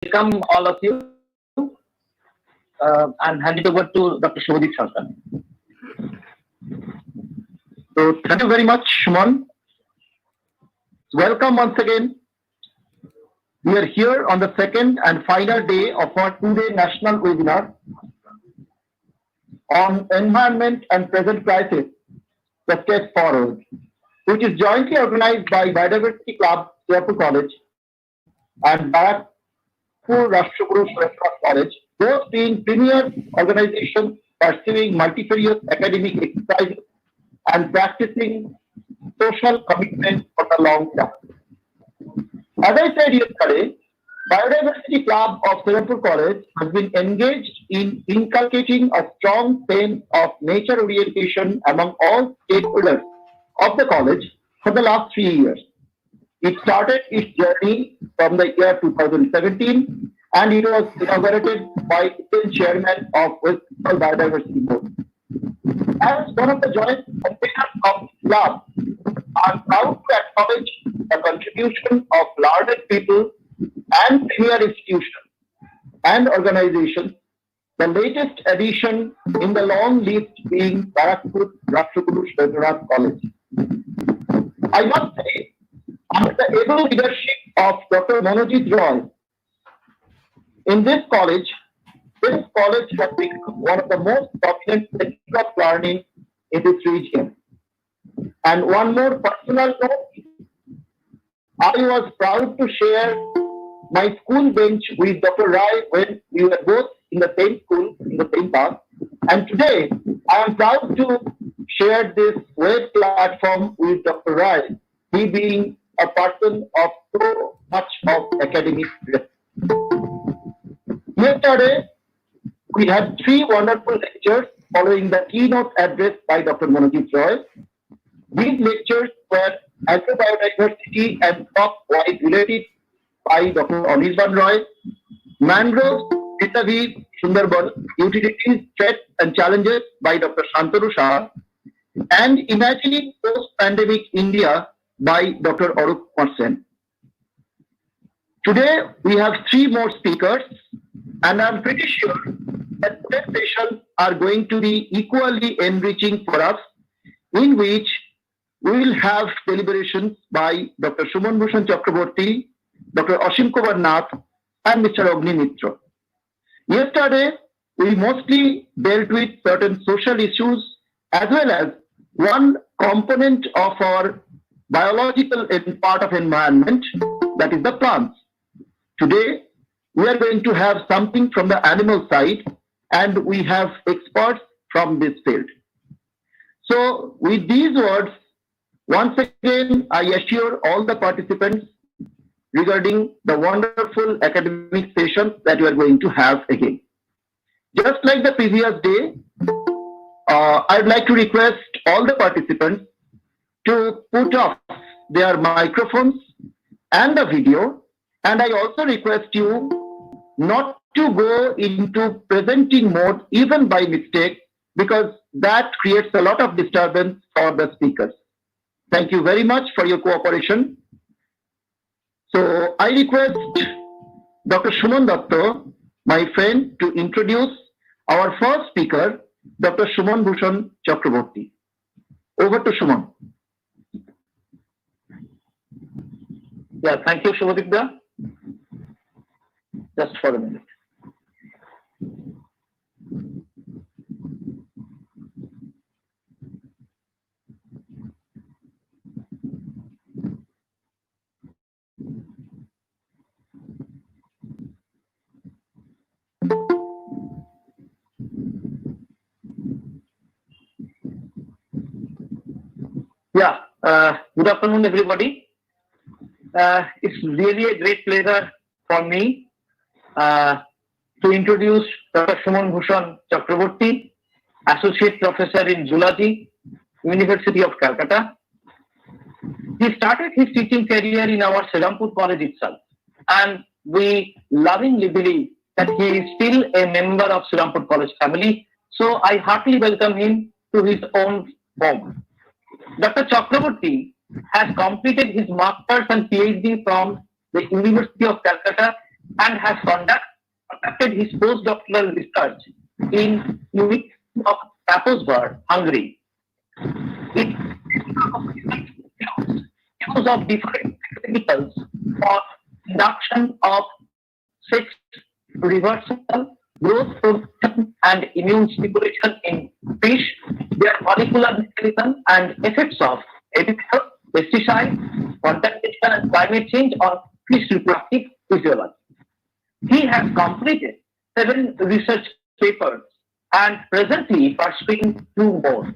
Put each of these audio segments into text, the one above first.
welcome all of you and hand it over to Dr. Shobhadip Sarkar. So thank you very much, Shuman. Welcome once again. We are here on the second and final day of our two-day national webinar on environment and present crisis, the step forward, which is jointly organized by Biodiversity Club, Serampore College, and Barrackpore Rastraguru College, both being premier organizations pursuing multifarious academic exercises and practicing social commitment for the long term. As I said yesterday, Biodiversity Club of Serampore College has been engaged in inculcating a strong sense of nature orientation among all stakeholders of the college for the last 3 years. It started its journey from the year 2017 and it was inaugurated by the chairman of West Bengal Biodiversity Board. As one of the joint conveners of the club, I am proud to acknowledge the contribution of learned people and premier institutions and organizations, the latest addition in the long list being Barrackpore Rastraguru Surendranath College. I must say, under the able leadership of Dr. Manojit Roy, in this college has become one of the most prominent centers of learning in this region. And one more personal note, I was proud to share my school bench with Dr. Rai when we were both in the same school, in the same class. And today, I am proud to share this web platform with Dr. Rai, he being a person of so much of academic risk. Yesterday, we had 3 wonderful lectures following the keynote address by Dr. Manojit Roy. These lectures were Agrobiodiversity and Crop-wide related by Dr. Anirban Roy, Mangroves vis-a-vis Sundarban, Utilities, Threats and Challenges by Dr. Shantanu Shah, and Imagining Post-Pandemic India by Dr. Arup Sen. Today, we have 3 more speakers, and I'm pretty sure that today's sessions are going to be equally enriching for us, in which we will have deliberations by Dr. Suman Bhushan Chakraborty, Dr. Ashim Kumar Nath, and Mr. Agni Mitra. Yesterday, we mostly dealt with certain social issues as well as one component of our biological part of environment, that is the plants. Today, we are going to have something from the animal side, and we have experts from this field. So with these words, once again, I assure all the participants regarding the wonderful academic sessions that we are going to have again. Just like the previous day, I'd like to request all the participants to put off their microphones and the video, and I also request you not to go into presenting mode even by mistake, because that creates a lot of disturbance for the speakers. Thank you very much for your cooperation. So I request Dr. Shuman Datta, my friend, to introduce our first speaker, Dr. Suman Bhushan Chakraborty. Over to Shuman. Yeah, thank you, Shubhadip. Just for a minute. Yeah, good afternoon, everybody. It's really a great pleasure for me to introduce Dr. Suman Bhushan Chakraborty, Associate Professor in Zoology, University of Calcutta. He started his teaching career in our Serampore College itself, and we lovingly believe that he is still a member of Serampore College family. So I heartily welcome him to his own home. Dr. Chakraborty has completed his master's and PhD from the University of Calcutta and has conducted his postdoctoral research in University of Serampore, Hungary. It use of different chemicals for induction of sex reversal, growth promotion, and immune stimulation in fish, their molecular mechanism and effects of chemical, pesticide, contamination, and climate change on fish reproductive physiology. He has completed 7 research papers and presently pursuing 2 more.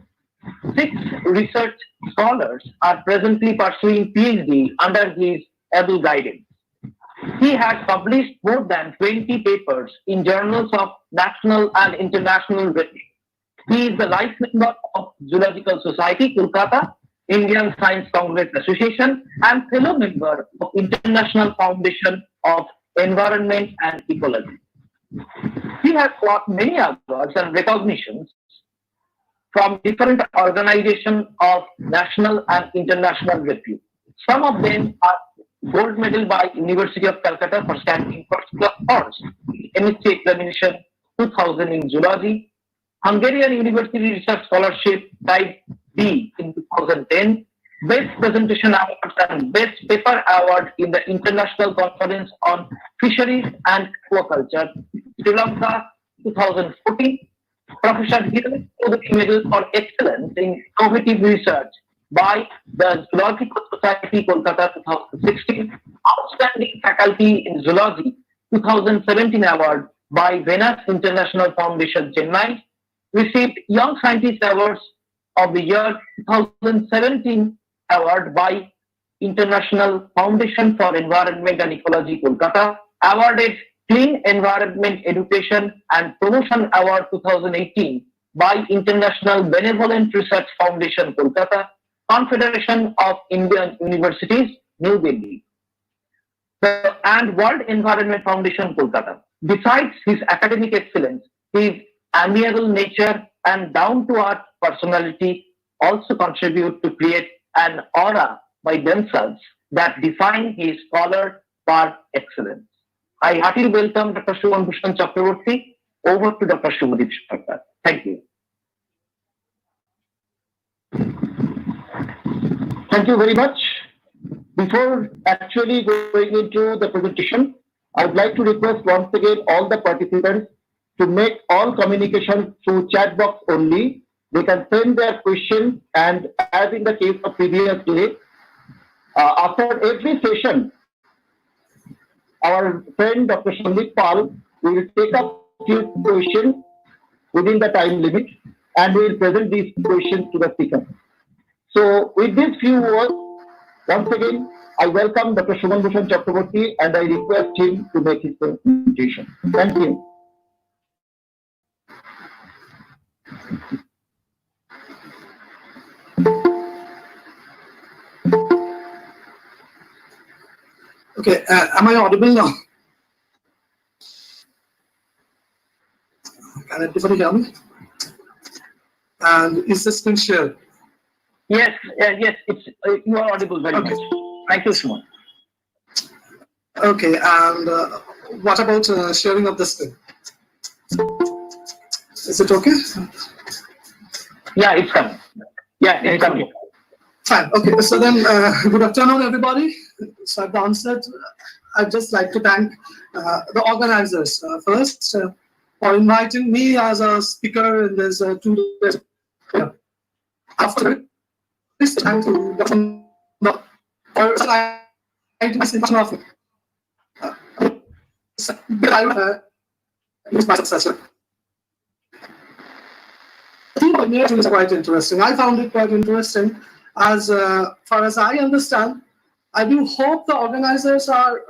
6 research scholars are presently pursuing PhD under his able guidance. He has published more than 20 papers in journals of national and international rating. He is the life member of Zoological Society, Kolkata, Indian Science Congress Association, and fellow member of International Foundation of Environment and Ecology. He has got many awards and recognitions from different organizations of national and international repute. Some of them are gold medal by University of Calcutta for standing first class honors, MSc examination 2000 in zoology, Hungarian University Research Scholarship Type B in 2010, Best Presentation Awards and Best Paper Award in the International Conference on Fisheries and Aquaculture, Sri Lanka 2014, Professor Hill Medal for Excellence in Innovative Research by the Zoological Society Kolkata 2016, Outstanding Faculty in Zoology 2017 Award by Venus International Foundation Chennai, received Young Scientist Awards of the Year 2017 Award by International Foundation for Environment and Ecology Kolkata, awarded Clean Environment Education and Promotion Award 2018 by International Benevolent Research Foundation Kolkata, Confederation of Indian Universities, New Delhi, and World Environment Foundation Kolkata. Besides his academic excellence, his amiable nature and down-to-earth personality also contribute to create an aura by themselves that define his scholar par excellence. I heartily welcome Dr. Suman Bhushan Chakraborty. Over to Dr. Shumadip Sarkar. Thank you. Thank you very much. Before actually going into the presentation, I would like to request once again all the participants to make all communication through chat box only. They can send their questions, and as in the case of previous day, after every session, our friend Dr. Sandip Pal will take up few questions within the time limit and will present these questions to the speaker. So with these few words, once again, I welcome Dr. Suman Bhushan Chakraborty and I request him to make his presentation. Thank you. Okay, am I audible now? Can everybody hear me? And is the screen shared? Yes, it's you are audible very much. Thank you, Suman. Okay, and what about sharing of the screen? Is it okay? Yeah, it's coming. Yeah, it's coming. Fine. Okay, so then good afternoon, everybody. So at the onset, I'd just like to thank the organizers first for inviting me as a speaker in this 2 days. After this time to the my successor. I think the meeting is quite interesting. I found it quite interesting. As far as I understand, I do hope the organizers are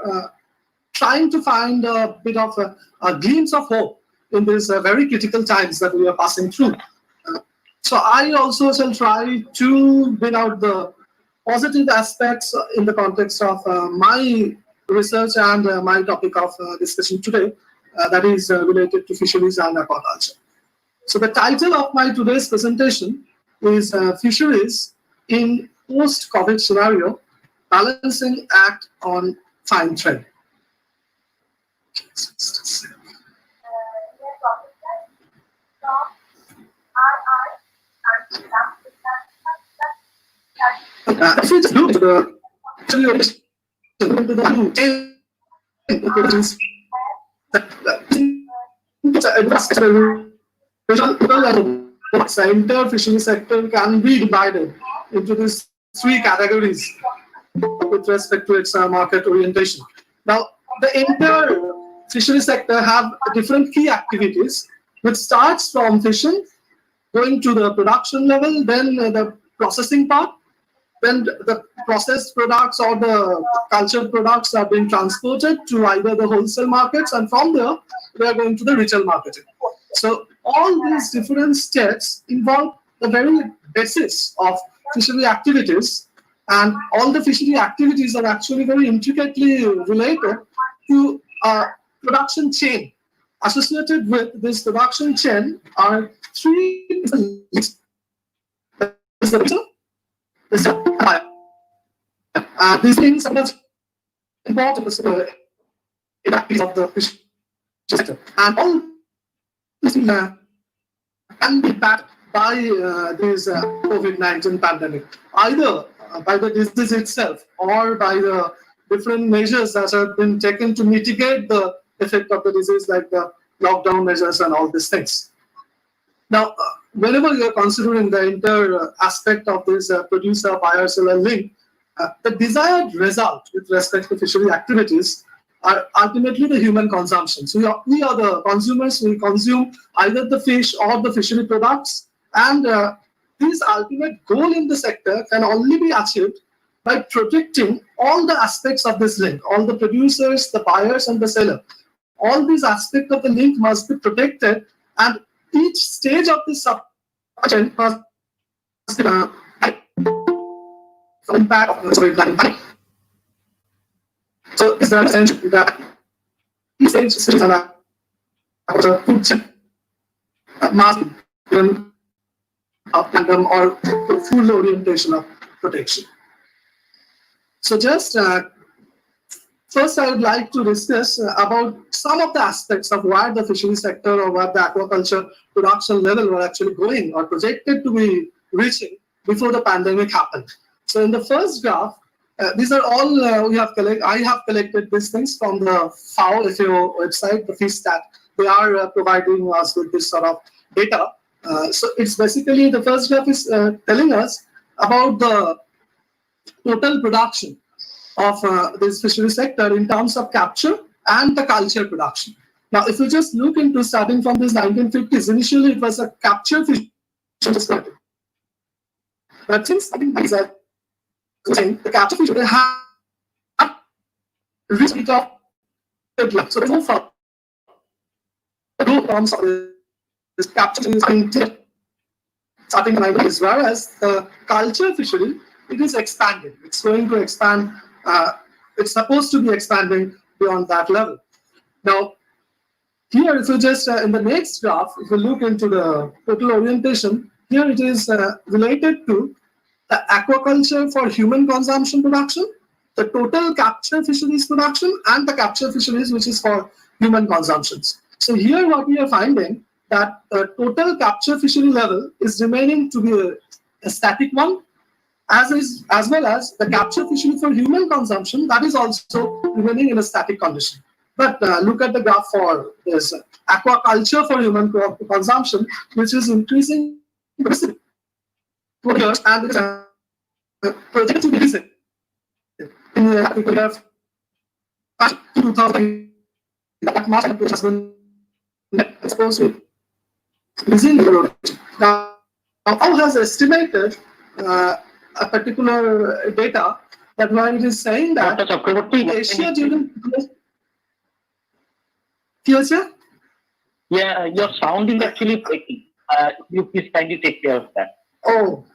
trying to find a bit of a glimpse of hope in these very critical times that we are passing through. So I also shall try to bring out the positive aspects in the context of my research and my topic of discussion today, that is related to fisheries and aquaculture. So the title of my today's presentation is Fisheries in Post-COVID Scenario, Balancing Act on Fine Trade. If we just look at the entire fishery sector can be divided into these three categories with respect to its market orientation. Now, the entire fishery sector have different key activities, which starts from fishing, going to the production level, then the processing part, then the processed products or the cultured products are being transported to either the wholesale markets, and from there they are going to the retail marketing. So all these different steps involve the very basis of fishery activities, and all the fishery activities are actually very intricately related to a production chain. Associated with this production chain are three links. These things are important in activities of the fishery sector, and all this can be backed by this COVID-19 pandemic, either by the disease itself or by the different measures that have been taken to mitigate the effect of the disease, like the lockdown measures and all these things. Now, whenever you are considering the entire aspect of this producer-buyer seller link, the desired result with respect to fishery activities are ultimately the human consumption. So we are the consumers. We consume either the fish or the fishery products, and this ultimate goal in the sector can only be achieved by protecting all the aspects of this link, all the producers, the buyers, and the seller. All these aspects of the link must be protected, and each stage of this supply chain must impact of the storyline. So is that essential that each stage is about the food chain, mass of tandem or full orientation of protection. So just first, I would like to discuss about some of the aspects of where the fishery sector or where the aquaculture production level were actually going or projected to be reaching before the pandemic happened. So in the first graph, these are all we have collected. I have collected these things from the FAO website, the fish stat. They are providing us with this sort of data. So it's basically the first graph is telling us about the total production of this fishery sector in terms of capture and the culture production. Now, if you just look into starting from this 1950s, initially it was a capture fish started. But since starting by the capture fish they have reached it of so there's no further terms of this capture is being starting in 1950s, whereas the culture fishery it is expanding. It's going to expand. It's supposed to be expanding beyond that level. Now, here, if you just in the next graph, if you look into the total orientation, here it is related to the aquaculture for human consumption production, the total capture fisheries production, and the capture fisheries which is for human consumptions. So here, what we are finding that the total capture fishery level is remaining to be a static one, as well as the capture fishery for human consumption that is also remaining in a static condition. But look at the graph for this aquaculture for human consumption, which is increasing for years and it is projected to increase in we have 2000 that market which has been exposed to increasing the production. Now, how has estimated a particular data that when it is saying that Asia during yeah, your sound is actually breaking. You please kindly take care of that. Oh,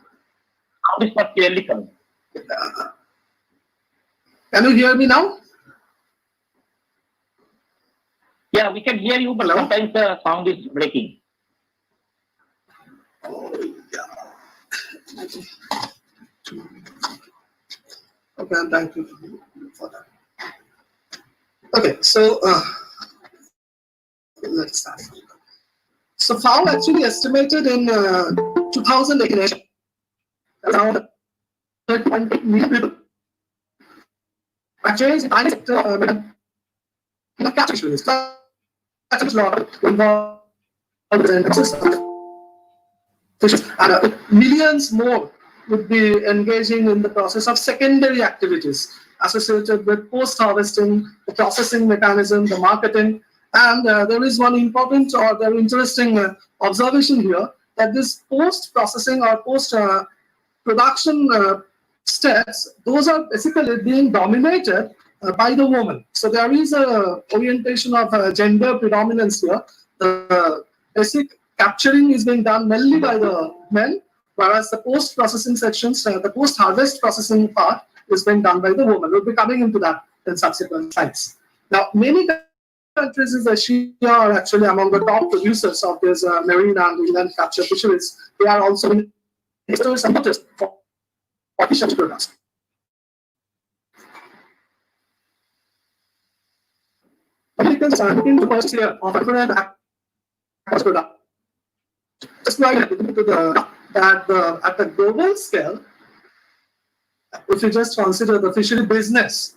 Sound is not clearly coming. can you hear me now? Yeah, we can hear you, but Hello? sometimes the sound is breaking. Oh, yeah. Okay, I'm trying to for that. Okay, so let's start. So FAO actually estimated in 2018 around 30 million people. Actually, in the sector, catch fisheries, catch lot involved in fishes, and millions more would be engaging in the process of secondary activities associated with post-harvesting, the processing mechanism, the marketing. And there is one important or very interesting observation here, that this post-processing or post-production steps, those are basically being dominated by the woman. So there is a orientation of gender predominance here. The basic capturing is being done mainly by the men, whereas the post-processing sections, the post-harvest processing part is being done by the woman. We'll be coming into that in subsequent slides. Now, many countries in Asia are actually among the top producers of these marine and inland capture fisheries. They are also investors and voters for fisheries products. Americans are looking to first year of different product. Just like at the global scale, if you just consider the fishery business,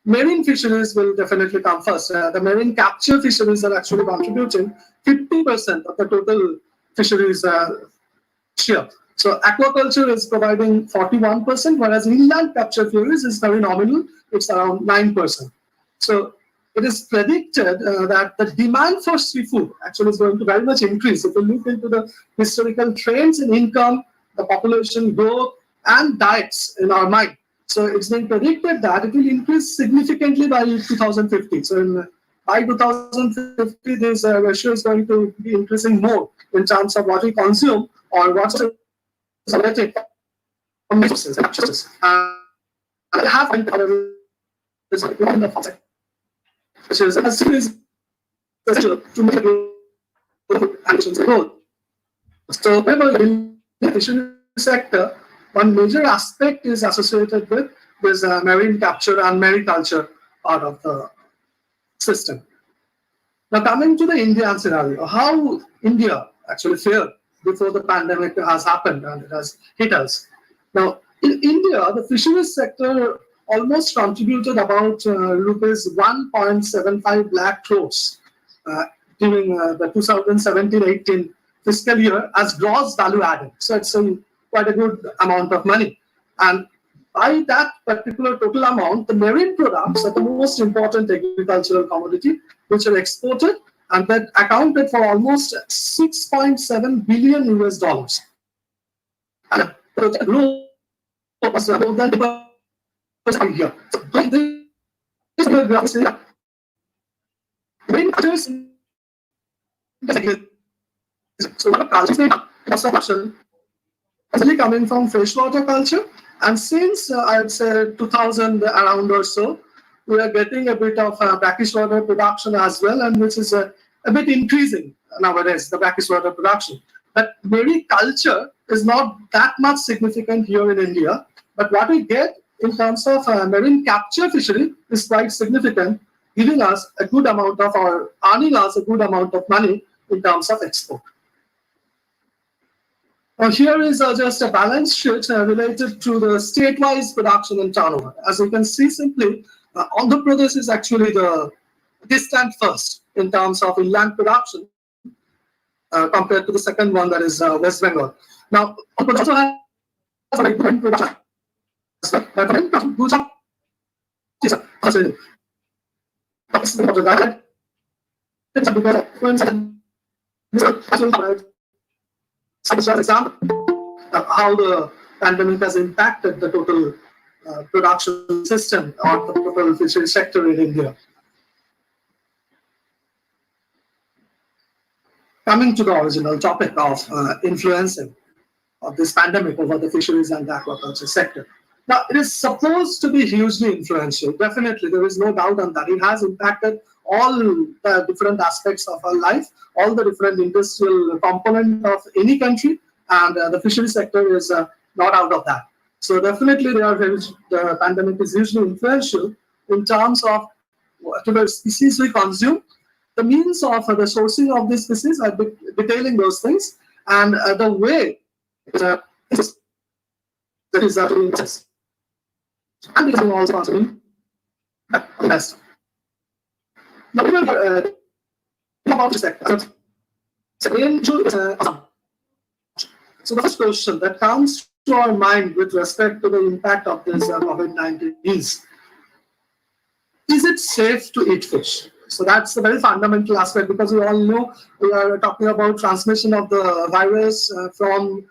marine fisheries will definitely come first. The marine capture fisheries are actually contributing 50% of the total fisheries share. So aquaculture is providing 41%, whereas inland capture fisheries is very nominal. It's around 9%. So it is predicted that the demand for seafood actually is going to very much increase. If you look into the historical trends in income, the population growth, and diets in our mind. So it's been predicted that it will increase significantly by 2050. So by 2050, this ratio is going to be increasing more in terms of what we consume or what's generated from resources. And have this in the faucet, which is as soon as to make actions growth. So in the fishery sector, one major aspect is associated with this marine capture and mariculture part of the system. Now, coming to the Indian scenario, how India actually fared before the pandemic has happened and it has hit us. Now, in India, the fisheries sector almost contributed about rupees 1.75 lakh crores during the 2017-18 fiscal year as gross value added. So it's quite a good amount of money. And by that particular total amount, the marine products are the most important agricultural commodity which are exported, and that accounted for almost 6.7 billion US dollars. And the growth was about that here. So culture actually coming from freshwater culture, and since I'd say 2000 around or so, we are getting a bit of brackish water production as well, and which is a bit increasing nowadays, the brackish water production. But marine culture is not that much significant here in India, but what we get in terms of marine capture fishery is quite significant, giving us a good amount of, or earning us a good amount of money in terms of export. Now here is just a balance sheet related to the state-wise production and turnover. As you can see simply, Andhra Pradesh is actually the distant first in terms of inland production compared to the second one, that is West Bengal. Now, Andhra Pradesh also has a good production. How the pandemic has impacted the total production system or the total fishery sector in India. Coming to the original topic of influencing of this pandemic over the fisheries and the aquaculture sector. Now, it is supposed to be hugely influential. Definitely, there is no doubt on that. It has impacted all the different aspects of our life, all the different industrial component of any country, and the fishery sector is not out of that. So definitely, the pandemic is hugely influential in terms of whatever species we consume, the means of the sourcing of this species, I'll be detailing those things, and the way that is being processed. And it is also possible. Yes. Now, about the sector. So the first question that comes to our mind with respect to the impact of this COVID-19 is it safe to eat fish? So that's a very fundamental aspect, because we all know we are talking about transmission of the virus from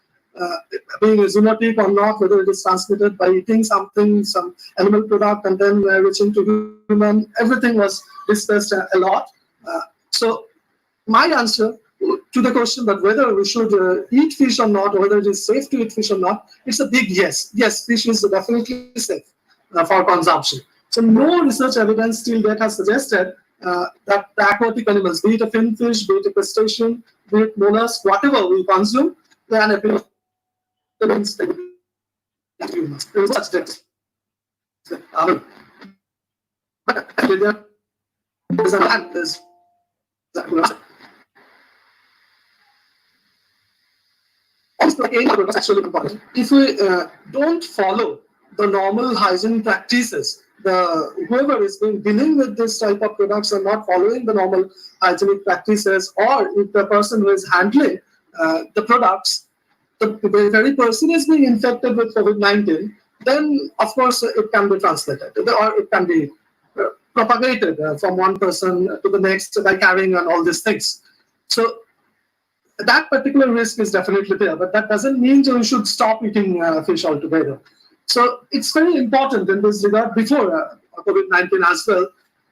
being zoonotic or not, whether it is transmitted by eating something, some animal product, and then reaching to human. Everything was discussed a lot. So my answer to the question that whether we should eat fish or not, or whether it is safe to eat fish or not, it's a big yes. Yes, fish is definitely safe for consumption. So no research evidence till date has suggested that the aquatic animals, be it a finfish, be it a crustacean, be it mollusk, whatever we consume, they are humans. There is such data. There's a land, there's actually important. If we don't follow the normal hygiene practices, whoever is dealing with this type of products are not following the normal hygienic practices, or if the person who is handling the products, the very person is being infected with COVID-19, then of course it can be transmitted, or it can be propagated from one person to the next by carrying and all these things. So that particular risk is definitely there, but that doesn't mean you should stop eating fish altogether. So it's very important in this regard, before COVID-19 as well,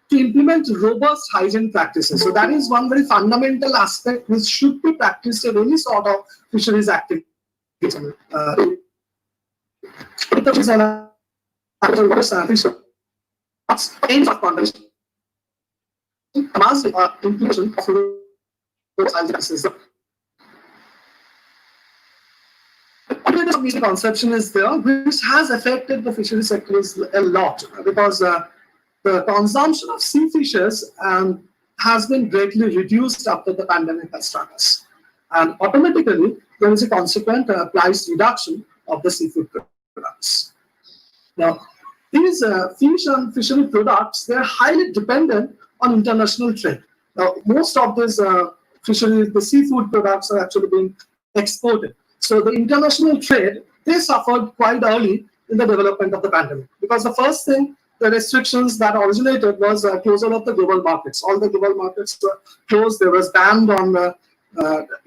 to implement robust hygiene practices. So that is one very fundamental aspect which should be practiced in any sort of fisheries activity. Aims of conduct must inclusion of hygiene practices. Misconception is there, which has affected the fishery sector a lot, because the consumption of sea fishes has been greatly reduced after the pandemic has started, and automatically there is a consequent price reduction of the seafood products. Now, these fish and fishery products, they are highly dependent on international trade. Now, most of these the seafood products are actually being exported. So the international trade, they suffered quite early in the development of the pandemic, because the first thing, the restrictions that originated was closure of the global markets. All the global markets were closed. There was banned on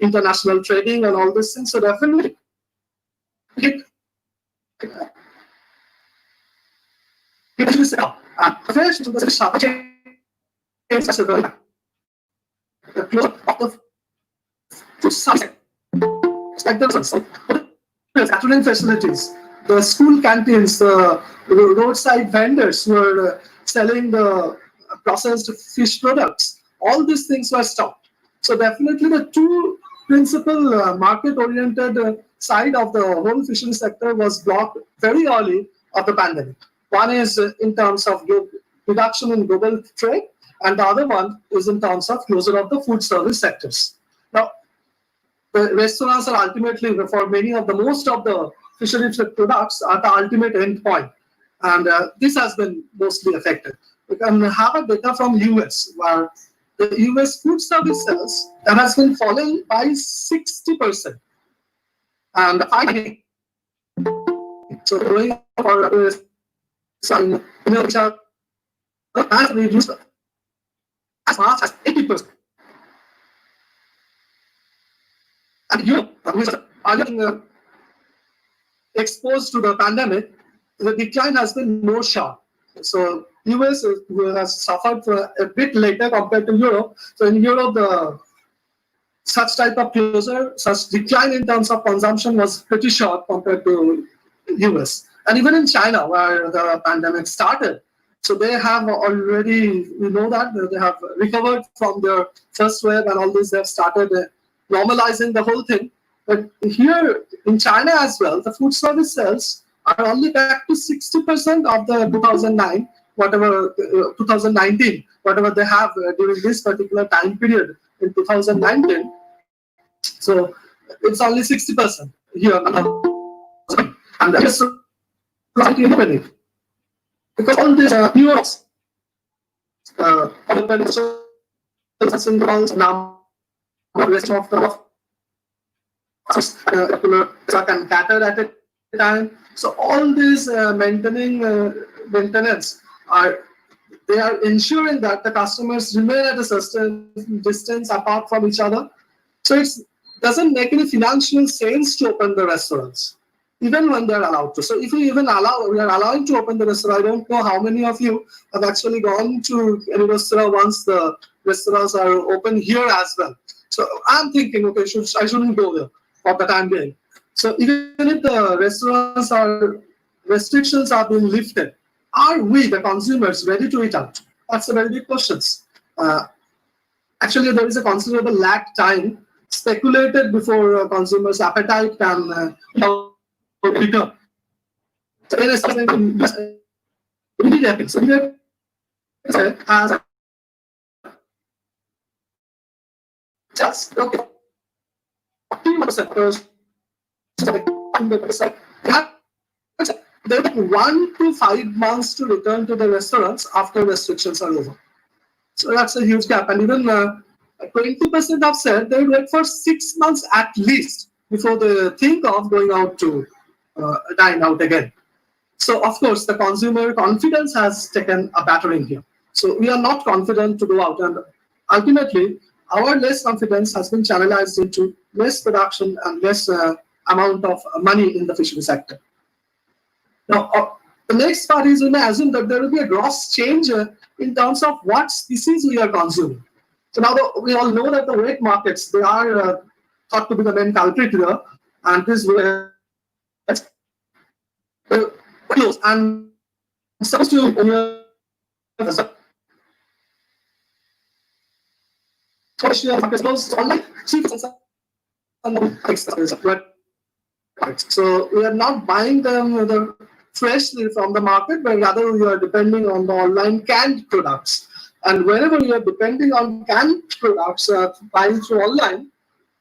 international trading and all these things. So definitely, catering facilities, the school canteens, the roadside vendors were selling the processed fish products. All these things were stopped. So definitely the two principal market-oriented side of the whole fishery sector was blocked very early of the pandemic. One is in terms of reduction in global trade, and the other one is in terms of closure of the food service sectors. Now, the restaurants are ultimately, for many of the most of the fishery products, are the ultimate end point, and this has been mostly affected. We can have a data from US, where the US food service sales that has been falling by 60%, and I so going for some which are has reduced as much as 80%. And Europe, which are getting exposed to the pandemic, the decline has been more sharp. So US has suffered a bit later compared to Europe. So in Europe, such type of closure, such decline in terms of consumption was pretty sharp compared to US. And even in China, where the pandemic started, so they have already, we know that they have recovered from their first wave and all this, they have started normalizing the whole thing. But here in China as well, the food service sales are only back to 60% of the 2009, whatever 2019, whatever they have during this particular time period in 2019. So it's only 60% here now. And that's slightly happening. Because all these new now rest of the truck and cater at a time. So all these maintenance are they are ensuring that the customers remain at a certain distance apart from each other. So it doesn't make any financial sense to open the restaurants, even when they're allowed to. So if we even we are allowing to open the restaurant, I don't know how many of you have actually gone to any restaurant once the restaurants are open here as well. So I'm thinking, okay, I shouldn't go there for the time being. So even if the restrictions are being lifted, are we, the consumers, ready to eat out? That's a very big question. Actually, there is a considerable lag time speculated before consumers' appetite can return. So it happens. As just okay. 40% they take 1 to 5 months to return to the restaurants after restrictions are over. So that's a huge gap. And even 20% have said they will wait for 6 months at least before they think of going out to dine out again. So of course, the consumer confidence has taken a battering here. So we are not confident to go out, and ultimately, our less confidence has been channelized into less production and less amount of money in the fishery sector. Now, the next part is we may assume that there will be a gross change in terms of what species we are consuming. So now we all know that the wet markets, they are thought to be the main culprit here, and this close and supposed to so we are not buying them freshly from the market, but rather we are depending on the online canned products. And whenever you are depending on canned products buying through online,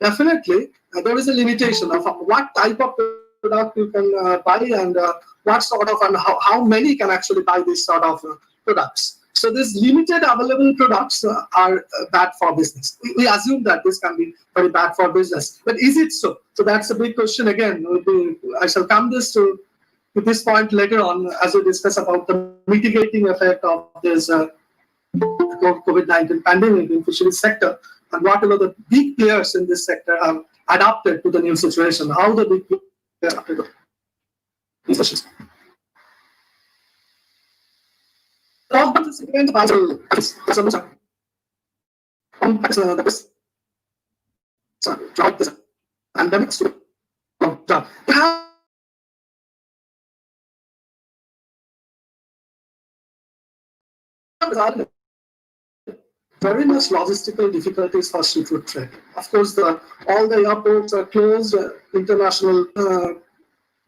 definitely there is a limitation of what type of product you can buy and what sort of and how many can actually buy these sort of products. So these limited available products are bad for business. We assume that this can be very bad for business, but is it so? So that's a big question again. I shall come to this point later on as we discuss about the mitigating effect of this COVID-19 pandemic in fisheries sector, and whatever the big players in this sector have adapted to the new situation, how the big players adapted to these issues. Very much logistical difficulties for seafood trade. Of course, all the airports are closed, international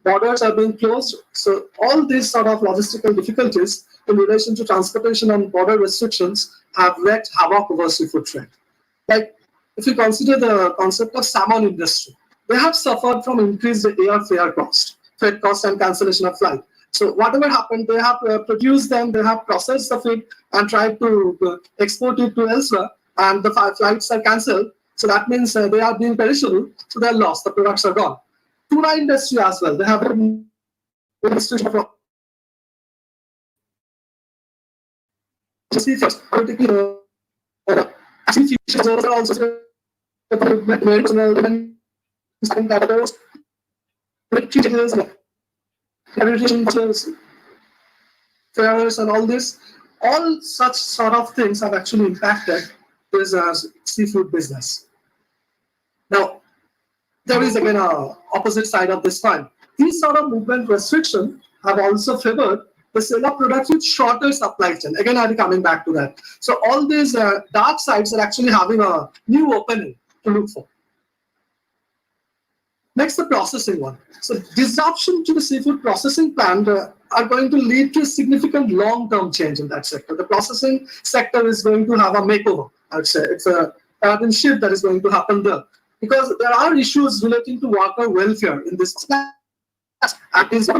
borders are being closed. So all these sort of logistical difficulties in relation to transportation and border restrictions have wreaked havoc over seafood trade. Like if you consider the concept of salmon industry, they have suffered from increased airfare cost, freight cost and cancellation of flight. So whatever happened, they have produced them, they have processed the feed and tried to export it to elsewhere, and the flights are cancelled. So that means they are being perishable, so they're lost, the products are gone. Tuna industry as well, they have restriction from seafishes are also fares and all such sort of things have actually impacted this seafood business. Now, there is again a opposite side of this coin. These sort of movement restrictions have also favored the sale of products with shorter supply chain. Again, I'll be coming back to that. So all these dark sides are actually having a new opening to look for. Next, the processing one. So disruption to the seafood processing plant are going to lead to a significant long-term change in that sector. The processing sector is going to have a makeover, I would say. It's a paradigm shift that is going to happen there. Because there are issues relating to worker welfare in this plant. And this is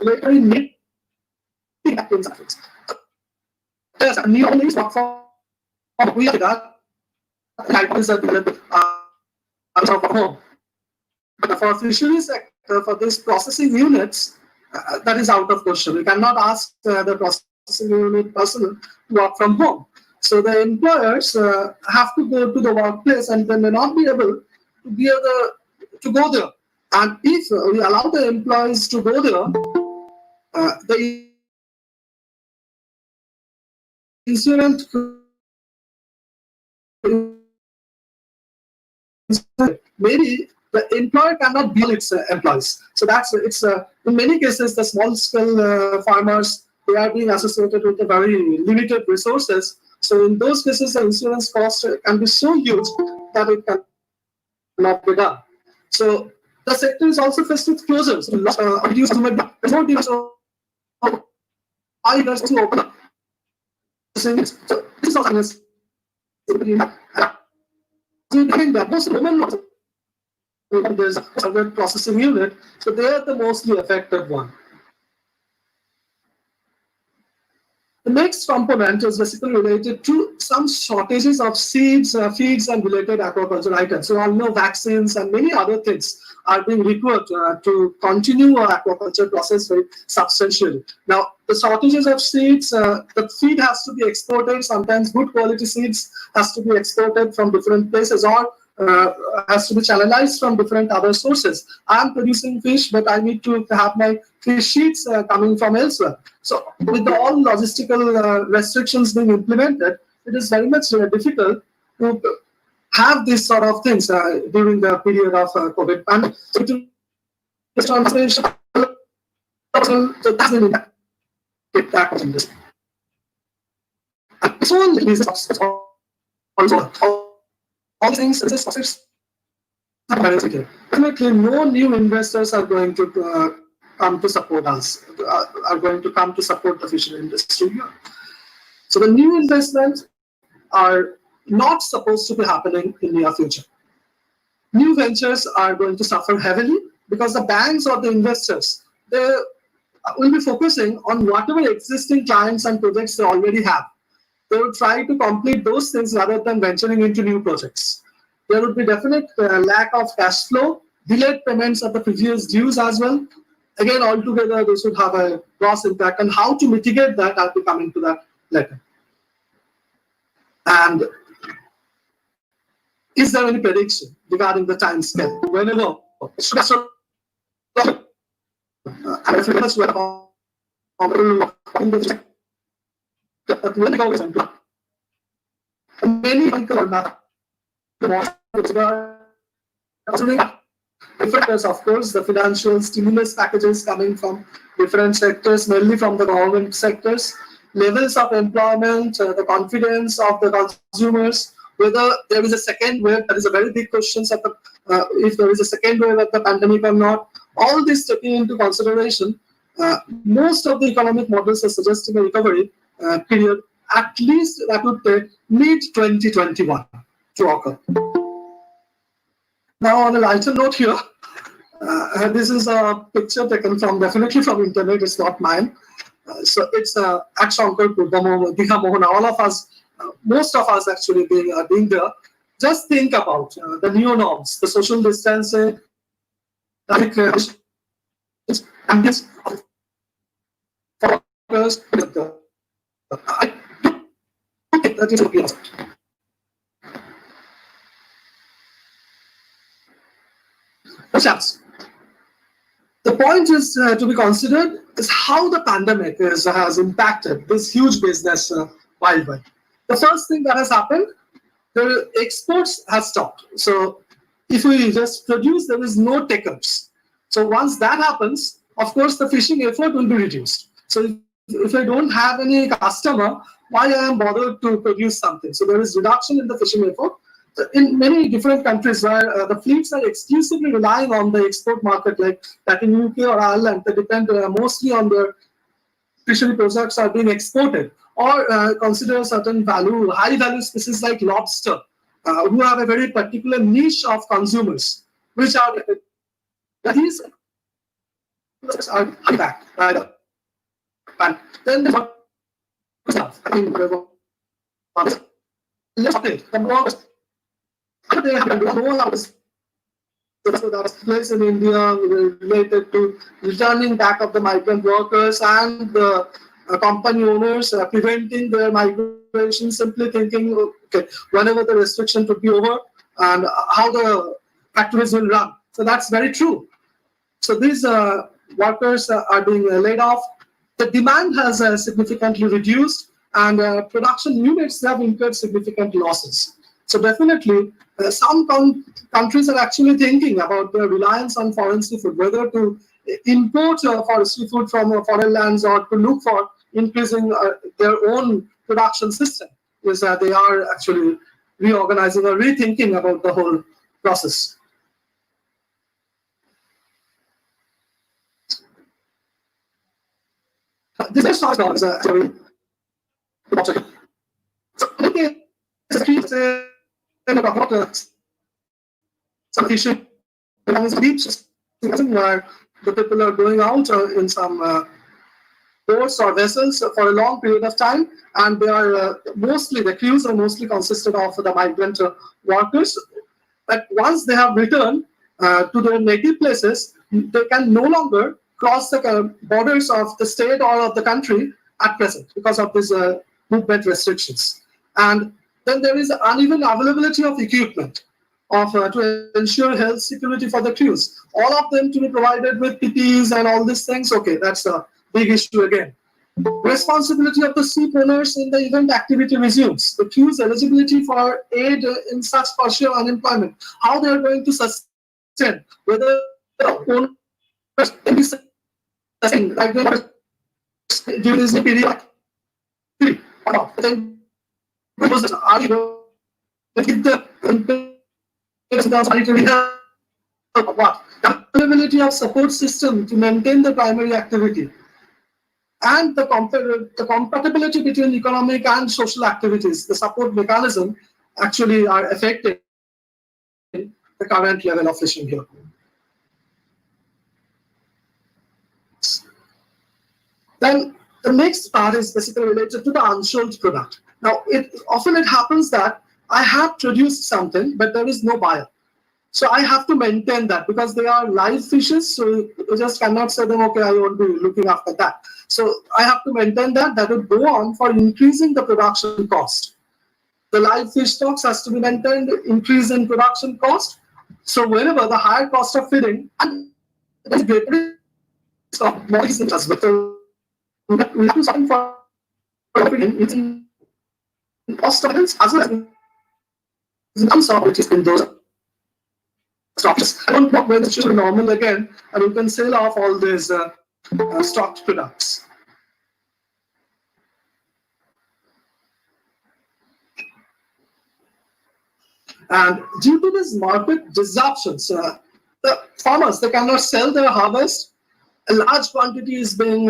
regulatory need. There's a new things for we are that of home. But for fisheries sector, for these processing units, that is out of question. We cannot ask the processing unit personnel to work from home. So the employers have to go to the workplace and they may not be able to go there. And if we allow the employees to go there, the insurance maybe the employer cannot bill its employees. So it's in many cases the small scale farmers, they are being associated with a very limited resources. So in those cases the insurance cost can be so huge that it cannot be done. So the sector is also faced with closures. Reduced more deals to open up. So this is also that most women there's a processing unit, so they are the mostly affected one. The next component is basically related to some shortages of seeds, feeds, and related aquaculture items. So, all know vaccines and many other things are being required to continue our aquaculture process very substantially. Now, the shortages of seeds, the feed has to be exported. Sometimes good quality seeds has to be exported from different places or has to be channelized from different other sources. I'm producing fish, but I need to have my fish sheets coming from elsewhere. So with all logistical restrictions being implemented, it is very much difficult to have these sort of things during the period of COVID. And so to translation, so that's an impact on this. So also all things definitely no new investors are going to come to support us, are going to come to support the fishery industry here. So the new investments are not supposed to be happening in the near future. New ventures are going to suffer heavily because the banks or the investors, they will be focusing on whatever existing clients and projects they already have. They will try to complete those things rather than venturing into new projects. There would be definite lack of cash flow, delayed payments of the previous dues as well. Again, altogether, this would have a gross impact, and how to mitigate that, I'll be coming to that later. And is there any prediction regarding the time scale? Whenever many people are not different, of course, the financial stimulus packages coming from different sectors, mainly from the government sectors, levels of employment, the confidence of the consumers, whether there is a second wave, that is a very big question, if there is a second wave of the pandemic or not. All this taking into consideration, most of the economic models are suggesting a recovery period, at least that would take mid-2021 to occur. Now, on a lighter note here, this is a picture taken from, definitely from internet, it's not mine. So it's at Shankar Diha Mohana, all of us, most of us actually being there. Just think about the new norms, the social distancing, and this that is okay. Perhaps the point is to be considered is how the pandemic has impacted this huge business worldwide. The first thing that has happened, the exports have stopped. So if we just produce, there is no takers. So once that happens, of course, the fishing effort will be reduced. So if I don't have any customer, why I am bothered to produce something? So there is reduction in the fishing effort. in many different countries where the fleets are exclusively relying on the export market, like in UK or Ireland, they depend mostly on their fishery products are being exported, or consider certain high value species like lobster, who have a very particular niche of consumers, which are these are back. And then there's stuff. I mean, the more they have to know how so that's place in India related to returning back of the migrant workers and the company owners preventing their migration, simply thinking, okay, whenever the restriction to be over and how the factories will run. So that's very true. So these workers are being laid off. The demand has significantly reduced, and production units have incurred significant losses. So definitely, some countries are actually thinking about their reliance on foreign seafood, whether to import foreign seafood from foreign lands or to look for increasing their own production system. Is they are actually reorganizing or rethinking about the whole process. This is actually so okay, some issue beaches where the people are going out in some boats or vessels for a long period of time, and they are the crews are mostly consisted of the migrant workers. But once they have returned to their native places, they can no longer cross the borders of the state or of the country at present because of these movement restrictions. And then there is uneven availability of equipment to ensure health security for the crews. All of them to be provided with PPEs and all these things. Okay, that's a big issue again. Responsibility of the ship owners in the event activity resumes. The crew's eligibility for aid in such partial unemployment. How they are going to sustain, whether the owners can be sustained, like during this period. Then are you going to keep the what? Availability of support system to maintain the primary activity, and the compatibility between economic and social activities, the support mechanism actually are affecting the current level of fishing here. Then the next part is basically related to the unsold product. Now, often it happens that I have produced something, but there is no buyer. So I have to maintain that because they are live fishes, so you just cannot say them, okay, I won't be looking after that. So I have to maintain that. That would go on for increasing the production cost. The live fish stocks has to be maintained, increase in production cost. So whenever the higher cost of feeding and the greater stock, more is as well. We have to sign for feeding, it's in cost of health as well as in terms of which is in those stocks. I don't know when it should be normal again, and you can sell off all these stocked products. And due to these market disruptions, the farmers, they cannot sell their harvest. A large quantity is being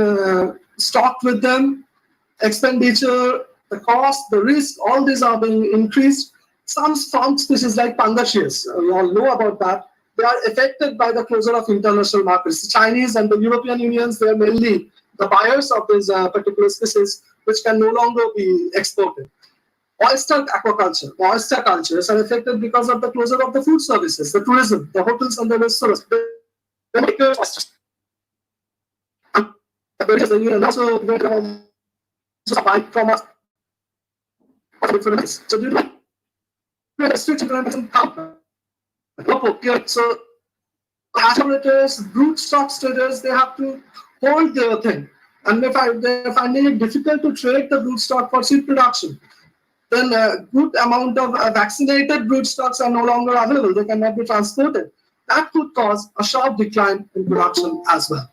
stocked with them. Expenditure, the cost, the risk, all these are being increased. Some farm species like pangasius, we all know about that, they are affected by the closure of international markets. The Chinese and the European Unions, they are mainly the buyers of these particular species, which can no longer be exported. Oyster aquaculture, oyster cultures are affected because of the closure of the food services, the tourism, the hotels and the restaurants. They make oysters. And also buy from us. So due to restriction so hatch operators, brood stock traders, they have to hold their thing, and they're finding it difficult to trade the brood stock for seed production. Then a good amount of vaccinated brood stocks are no longer available. They cannot be transported. That could cause a sharp decline in production as well.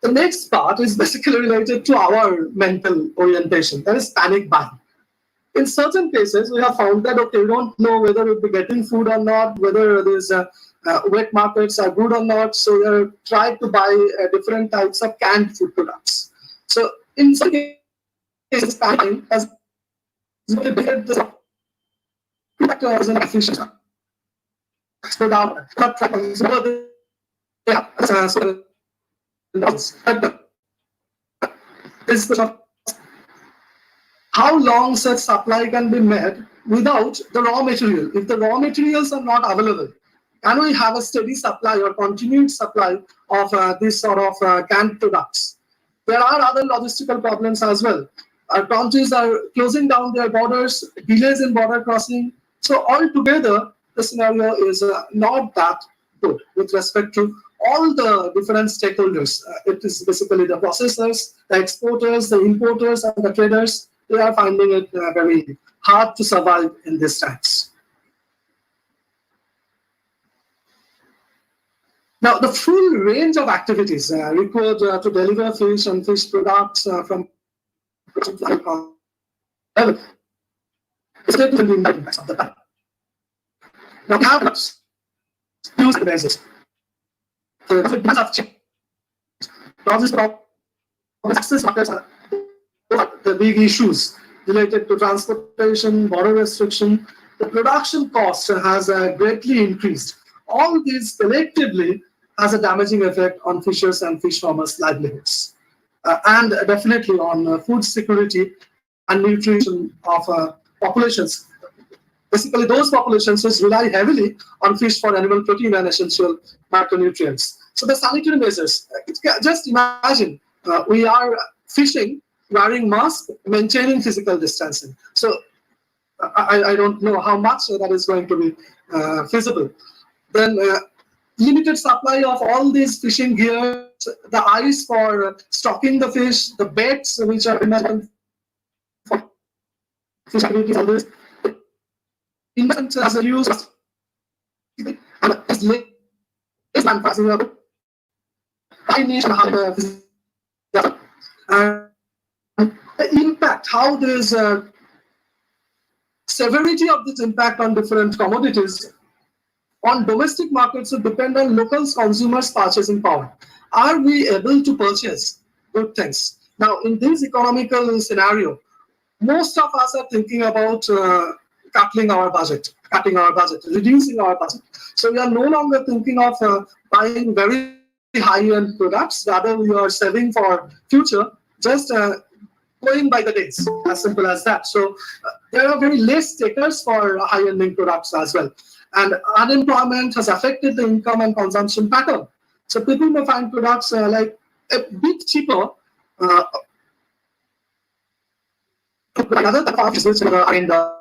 The next part is basically related to our mental orientation, that is panic buying. In certain cases, we have found that, okay, we don't know whether we'll be getting food or not, whether these wet markets are good or not, so we are trying to buy different types of canned food products. So in some cases, panic has really been the factors and efficiency. So down, yeah, so is the how long such supply can be met without the raw material. If the raw materials are not available, can we have a steady supply or continued supply of this sort of canned products? There are other logistical problems as well. Our countries are closing down their borders, delays in border crossing. So altogether, the scenario is not that good with respect to all the different stakeholders. It is basically the processors, the exporters, the importers, and the traders. They are finding it very hard to survive in these times. Now, the full range of activities required to deliver fish and fish products from impacts of the time. Now, we have use the basis. The big issues related to transportation, border restriction, the production cost has greatly increased. All these collectively has a damaging effect on fishers and fish farmers' livelihoods, and definitely on food security and nutrition of populations. Basically, those populations which rely heavily on fish for animal protein and essential macronutrients. So the sanitary measures, just imagine we are fishing, wearing masks, maintaining physical distancing. So I don't know how much that is going to be feasible. Then limited supply of all these fishing gear, the ice for stocking the fish, the baits which are important for fish activities, all this. Investment as a use and is passing up high niche and high the impact, how there's severity of this impact on different commodities on domestic markets will depend on local consumers' purchasing power. Are we able to purchase good things? Now, in this economical scenario, most of us are thinking about cutting our budget, reducing our budget. So we are no longer thinking of buying very high-end products. Rather, we are saving for future, just going by the days, as simple as that. So there are very less takers for high-ending products as well. And unemployment has affected the income and consumption pattern. So people may find products like a bit cheaper. Another part is which are in the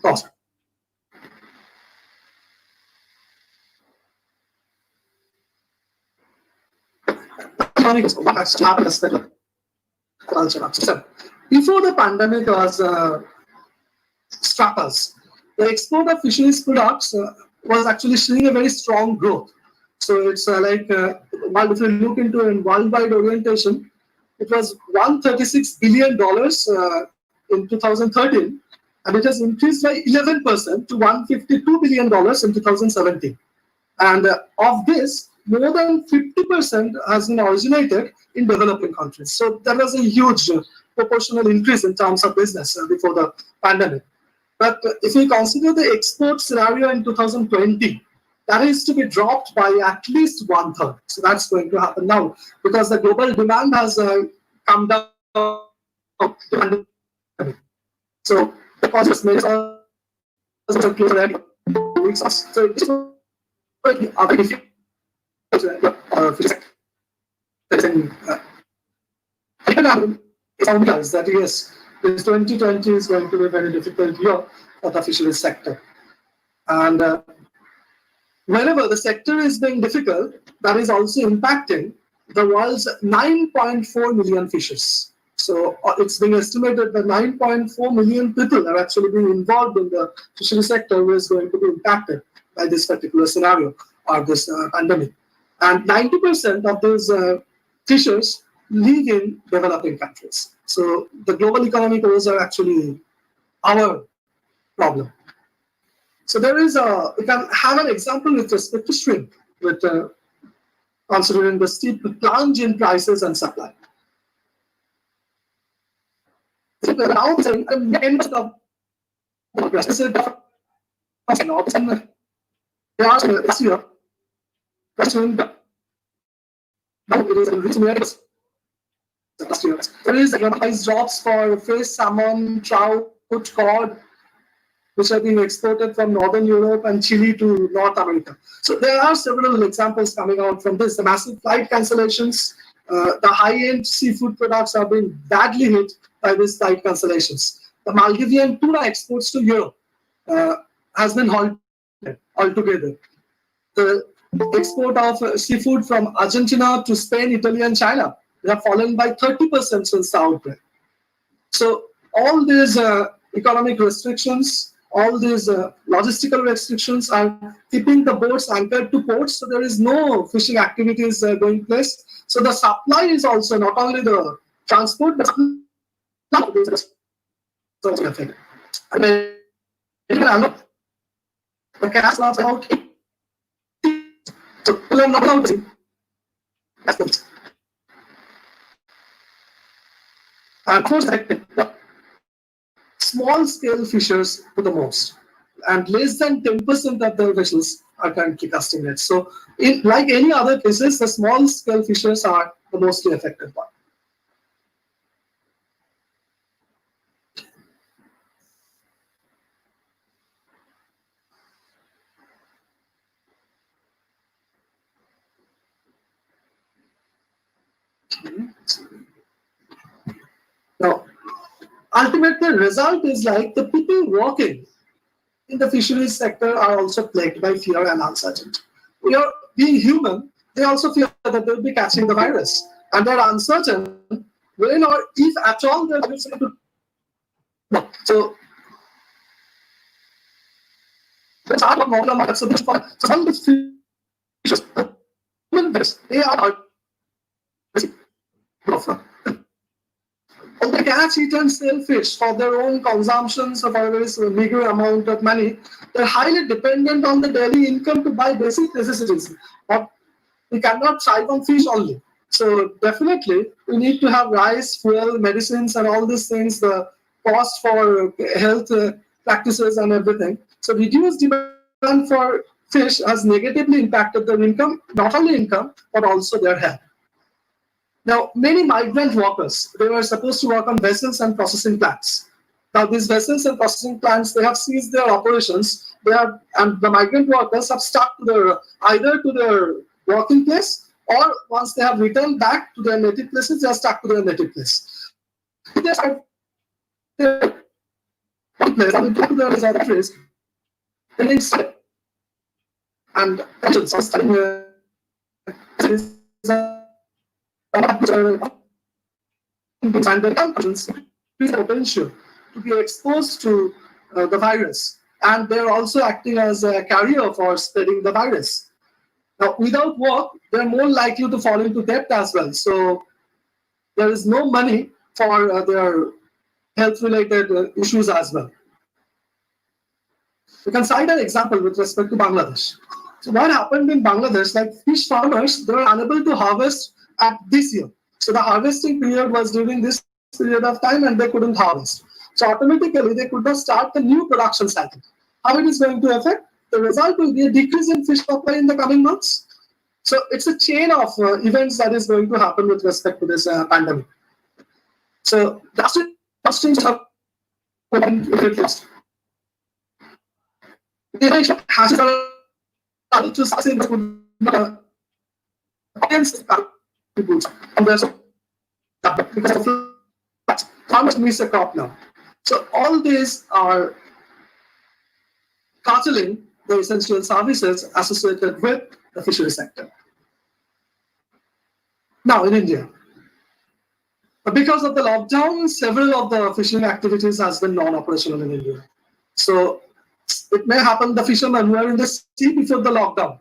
cost. Before the pandemic was struck us, the export of fisheries products was actually showing a very strong growth. So it's while if you look into a worldwide orientation, it was $136 billion in 2013, and it has increased by 11% to $152 billion in 2017. And of this, more than 50% has been originated in developing countries. So there was a huge proportional increase in terms of business before the pandemic. But if we consider the export scenario in 2020, that is to be dropped by at least 1/3. So that's going to happen now because the global demand has come down. So the process makes us so it's that yes, this 2020 is going to be a very difficult year for the fisheries sector. And whenever the sector is being difficult, that is also impacting the world's 9.4 million fishers. So it's being estimated that 9.4 million people are actually being involved in the fishery sector who is going to be impacted by this particular scenario or this pandemic. And 90% of those fishers live in developing countries. So the global economic woes are actually our problem. So there is we can have an example with respect to shrimp, with considering the steep plunge in prices and supply. So now the end of the prices are last year, now it is in rich areas. There is price drops for fish, salmon, trout, cod, which are being exported from Northern Europe and Chile to North America. So there are several examples coming out from this. The massive flight cancellations, the high-end seafood products are being badly hit by these flight cancellations. The Maldivian tuna exports to Europe has been halted altogether. The export of seafood from Argentina to Spain, Italy, and China, they have fallen by 30% since the outbreak. So all these economic restrictions, all these logistical restrictions are keeping the boats anchored to ports, so there is no fishing activities going place. So the supply is also not only the transport, but also affected. I mean, the cash loss out. So we are not out. And first, small scale fishers do the most, and less than 10% of the vessels are currently casting nets. So, like any other cases, the small scale fishers are the mostly affected one. Now, ultimately, the result is like the people working in the fisheries sector are also plagued by fear and uncertainty. We are being human, they also fear that they'll be catching the virus, and they're uncertain when or if at all they're going to. So, that's our problem. So, some of the fishes, they are. They catch, eat, and sell fish for their own consumptions of a very meager amount of money. They're highly dependent on the daily income to buy basic necessities. But we cannot thrive on fish only. So definitely, we need to have rice, fuel, medicines, and all these things. The cost for health practices and everything. So reduced demand for fish has negatively impacted their income, not only income, but also their health. Now, many migrant workers, they were supposed to work on vessels and processing plants. Now, these vessels and processing plants, they have ceased their operations. And the migrant workers have stuck to their, either to their working place, or once they have returned back to their native places, they are stuck to their native place. They are and the countries potential to be exposed to the virus, and they're also acting as a carrier for spreading the virus. Now, without work, they're more likely to fall into debt as well. So there is no money for their health-related issues as well. We can cite an example with respect to Bangladesh. So what happened in Bangladesh, like fish farmers, they were unable to harvest at this year. So the harvesting period was during this period of time and they couldn't harvest. So automatically they could not start the new production cycle. How it is going to affect? The result will be a decrease in fish supply in the coming months. So it's a chain of events that is going to happen with respect to this pandemic. So that's it. Farmers miss a crop now. So all these are curtailing the essential services associated with the fishery sector. Now in India, because of the lockdown, several of the fishing activities has been non-operational in India. So it may happen the fishermen who are in the sea before the lockdown,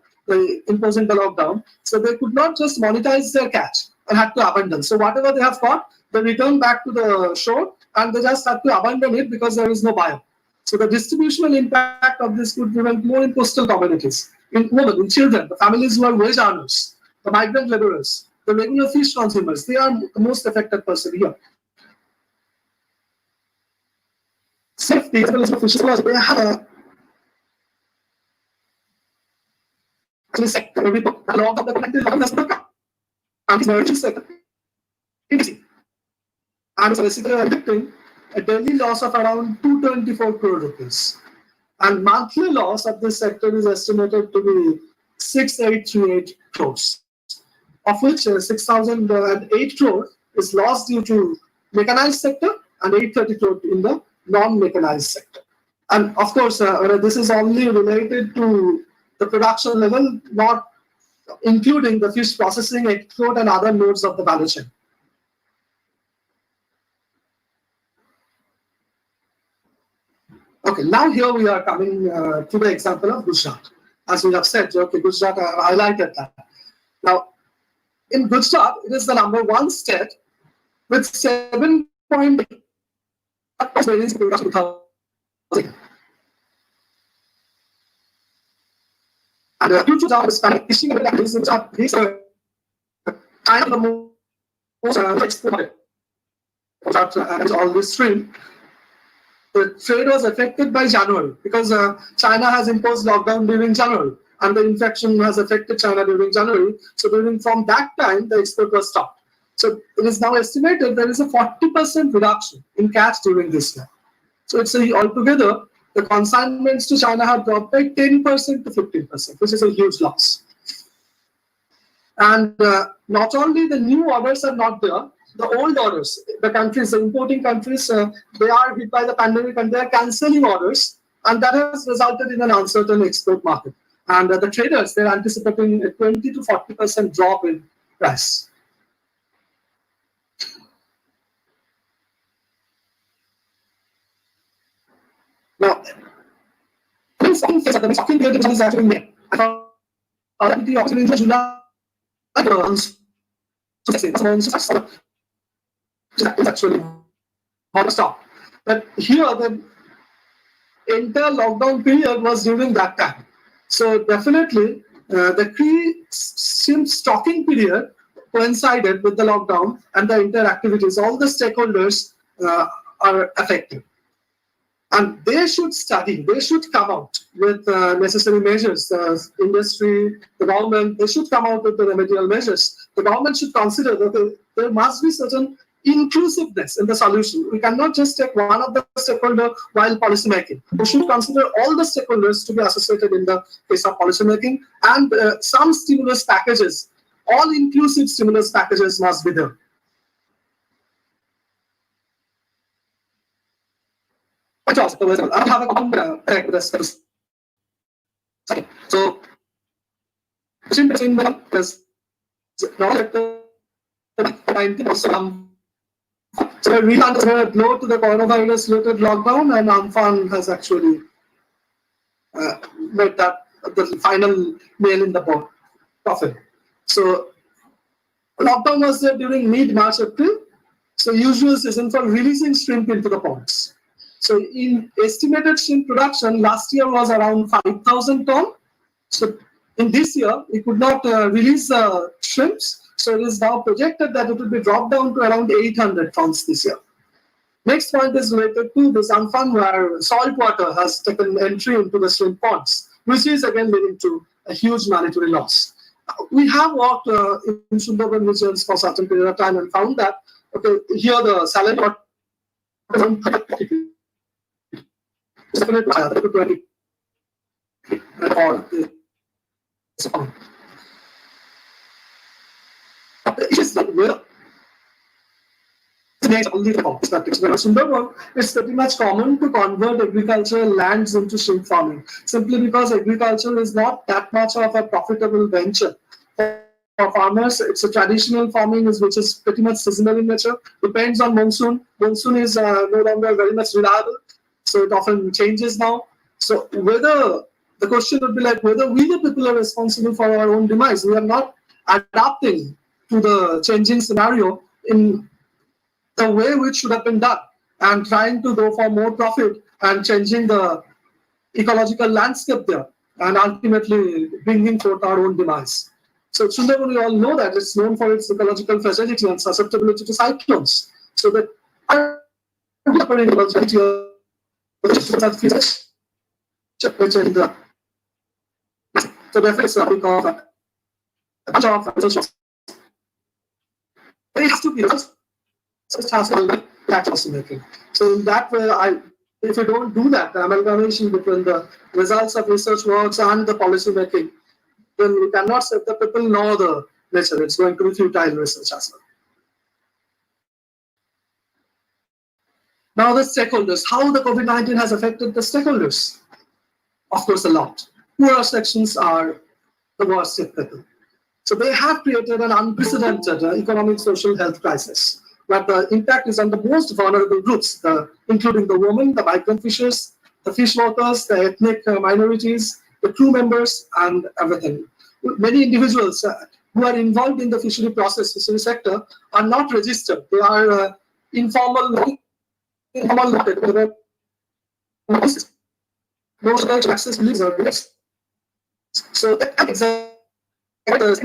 imposing the lockdown, so they could not just monetize their catch. and had to abandon. So whatever they have caught, they return back to the shore and they just have to abandon it because there is no buyer. So the distributional impact of this could prevent more in coastal communities, in women, in children, the families who are wage earners, the migrant laborers, the regular fish consumers. They are the most affected person here. Safety as well as fishes laws, they have a lot of the collective emergency sector. And so basically predicting a daily loss of around 224 crore rupees. And monthly loss of this sector is estimated to be 6,838 crores, of which 6,008 crore is lost due to mechanized sector and 830 crore in the non-mechanized sector. And of course, this is only related to the production level, not including the fish processing, export, and other nodes of the value chain. Okay, now here we are coming to the example of Gujarat. As we have said, okay, Gujarat, I highlighted that. Now, in Gujarat, it is the #1 state with 7.8 2000. And due to the Hispanic fishing activities in Gujarat, these are kind of the most exported all this stream. The trade was affected by January because China has imposed lockdown during January and the infection has affected China during January. So from that time, the export was stopped. So it is now estimated there is a 40% reduction in catch during this year. So it's altogether, the consignments to China have dropped by 10% to 15%, which is a huge loss. And not only the new orders are not there, the old orders, the countries, the importing countries, they are hit by the pandemic and they are cancelling orders, and that has resulted in an uncertain export market. And the traders, they're anticipating a 20 to 40% drop in price. Now, the stocking period is actually May. The auction in July is actually not stop. But here, the entire lockdown period was during that time. So definitely, the pre-shrimp stocking period coincided with the lockdown and the entire activities. All the stakeholders are affected. And they should study, they should come out with necessary measures. The industry, the government, they should come out with the remedial measures. The government should consider that there must be certain inclusiveness in the solution. We cannot just take one of the stakeholders while policy making. We should consider all the stakeholders to be associated in the case of policy making, and some stimulus packages, all inclusive stimulus packages must be there. I have a common characteristic. So, between them is not 19 also. So we had a blow to the coronavirus related lockdown, and Amphan has actually made that the final nail in the coffin. So lockdown was there during mid-March, April. So usual season for releasing shrimp into the ponds. So in estimated shrimp production last year was around 5,000 tons. So in this year, we could not release shrimps. So it is now projected that it will be dropped down to around 800 tons this year. Next point is related to this Amphan, where salt water has taken entry into the shrimp ponds, which is again leading to a huge monetary loss. We have worked in Sundarban regions for a certain period of time and found that, okay, here the salad water Sundarban, it's pretty much common to convert agricultural lands into shrimp farming, simply because agriculture is not that much of a profitable venture. For farmers, it's a traditional farming which is pretty much seasonal in nature, depends on monsoon. Monsoon is no longer very much reliable, so it often changes now. So whether the question would be like whether we the people are responsible for our own demise. We are not adapting to the changing scenario in the way which should have been done, and trying to go for more profit and changing the ecological landscape there, and ultimately bringing forth our own demise. So Surendranath, we all know that it's known for its ecological fragility and susceptibility to cyclones. So that our ecological so therefore it's a big of a job it has to be just has to be tax policymaking. So in that way, if you don't do that, the amalgamation between the results of research works and the policy making, then we cannot save the people nor the nature. It's going to be futile research as well. Now the stakeholders, how the COVID-19 has affected the stakeholders? Of course, a lot. Poorer sections are the worst hit people. So they have created an unprecedented economic social health crisis, where the impact is on the most vulnerable groups, including the women, the migrant fishers, the fish workers, the ethnic minorities, the crew members, and everything. Many individuals who are involved in the fishery process, fishery sector, are not registered. They are informal. Most access leaves are risk. So that exactly there is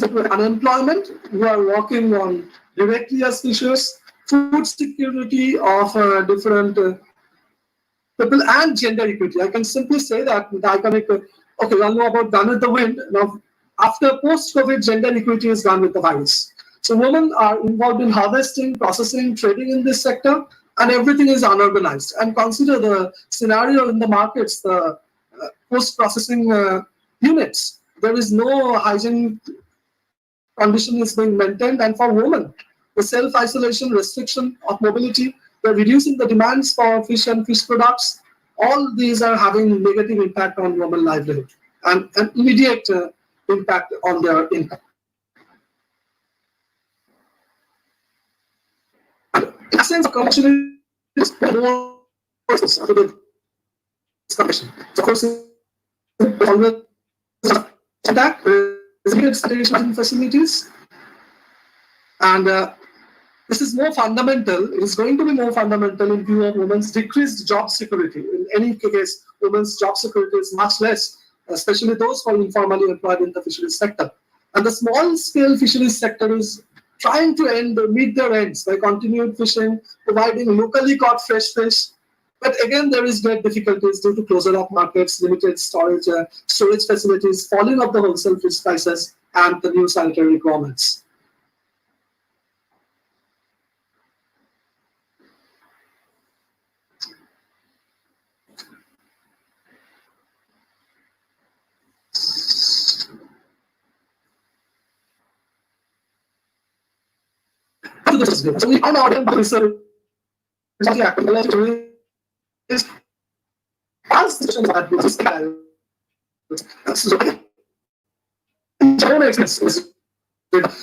unemployment. We are working on directly as fishers, food security of different people, and gender equity. I can simply say that the iconic, okay, we all know about Gone with the Wind. Now, after post-COVID, gender equity is gone with the virus. So women are involved in harvesting, processing, trading in this sector, and everything is unorganized. And consider the scenario in the markets, the post-processing units. There is no hygiene condition is being maintained, and for women, the self-isolation, restriction of mobility, the reducing the demands for fish and fish products, all these are having negative impact on women livelihood and an immediate impact on their income. In a sense, commercial is more to the discussion. Of course, always attack sanitation facilities, and this is more fundamental. It is going to be more fundamental in view of women's decreased job security. In any case, women's job security is much less, especially those who are informally employed in the fisheries sector. And the small-scale fisheries sector is trying to meet their ends by continued fishing, providing locally caught fresh fish. But again, there is great difficulties due to closure of markets, limited storage facilities, falling of the wholesale fish prices, and the new sanitary requirements. So we found out in the research is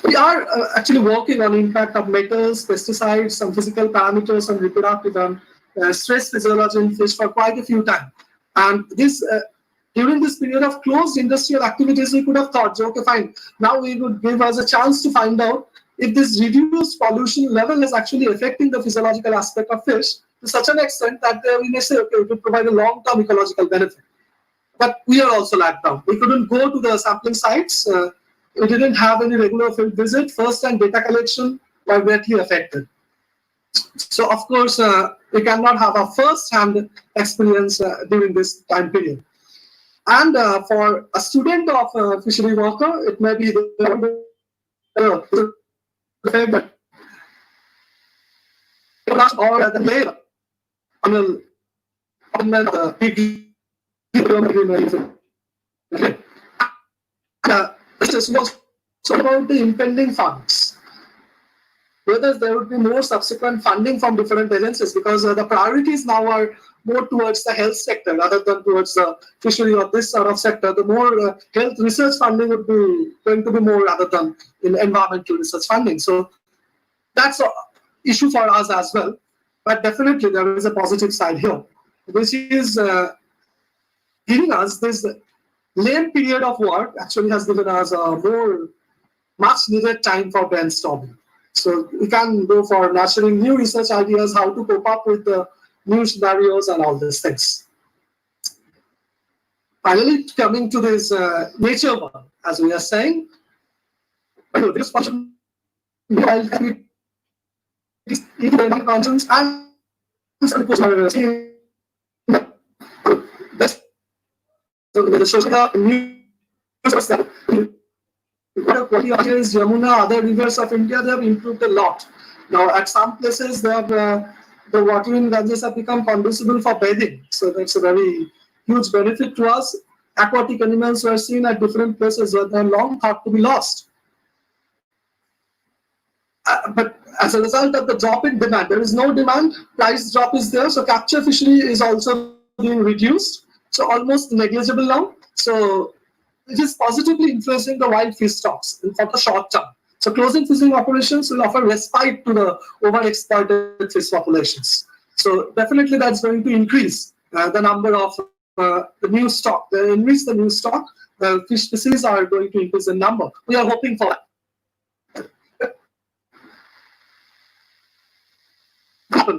we are actually working on impact of metals, pesticides, some physical parameters on reproductive and stress physiology in fish for quite a few times. And this during this period of closed industrial activities, we could have thought, okay, fine, now we would give us a chance to find out if this reduced pollution level is actually affecting the physiological aspect of fish to such an extent that we may say, okay, it will provide a long-term ecological benefit. But we are also lagged down. We couldn't go to the sampling sites. We didn't have any regular field visit. First-hand data collection were greatly affected. So, of course, we cannot have a first-hand experience during this time period. And for a student of fishery worker, it may be the or the layer on the big this was about the impending funds. Whether there would be more subsequent funding from different agencies, because the priorities now are more towards the health sector rather than towards the fishery or this sort of sector. The more health research funding would be going to be more rather than in environmental research funding. So that's an issue for us as well. But definitely there is a positive side here, which is giving giving us this lame period of work actually has given us a much needed time for brainstorming. So we can go for nurturing new research ideas, how to cope up with the new scenarios and all these things. Finally, coming to this nature one, as we are saying, this function conscience and Yamuna, other rivers of India, they have improved a lot. Now, at some places, they have the water in Ganges have become conducible for bathing. So that's a very huge benefit to us. Aquatic animals were seen at different places where they are long thought to be lost. But as a result of the drop in demand, there is no demand, price drop is there, so capture fishery is also being reduced, so almost negligible now. So it is positively influencing the wild fish stocks for the short term. So closing fishing operations will offer respite to the overexploited fish populations. So definitely that's going to increase the number of the new stock. They increase the new stock, the fish species are going to increase in number. We are hoping for that.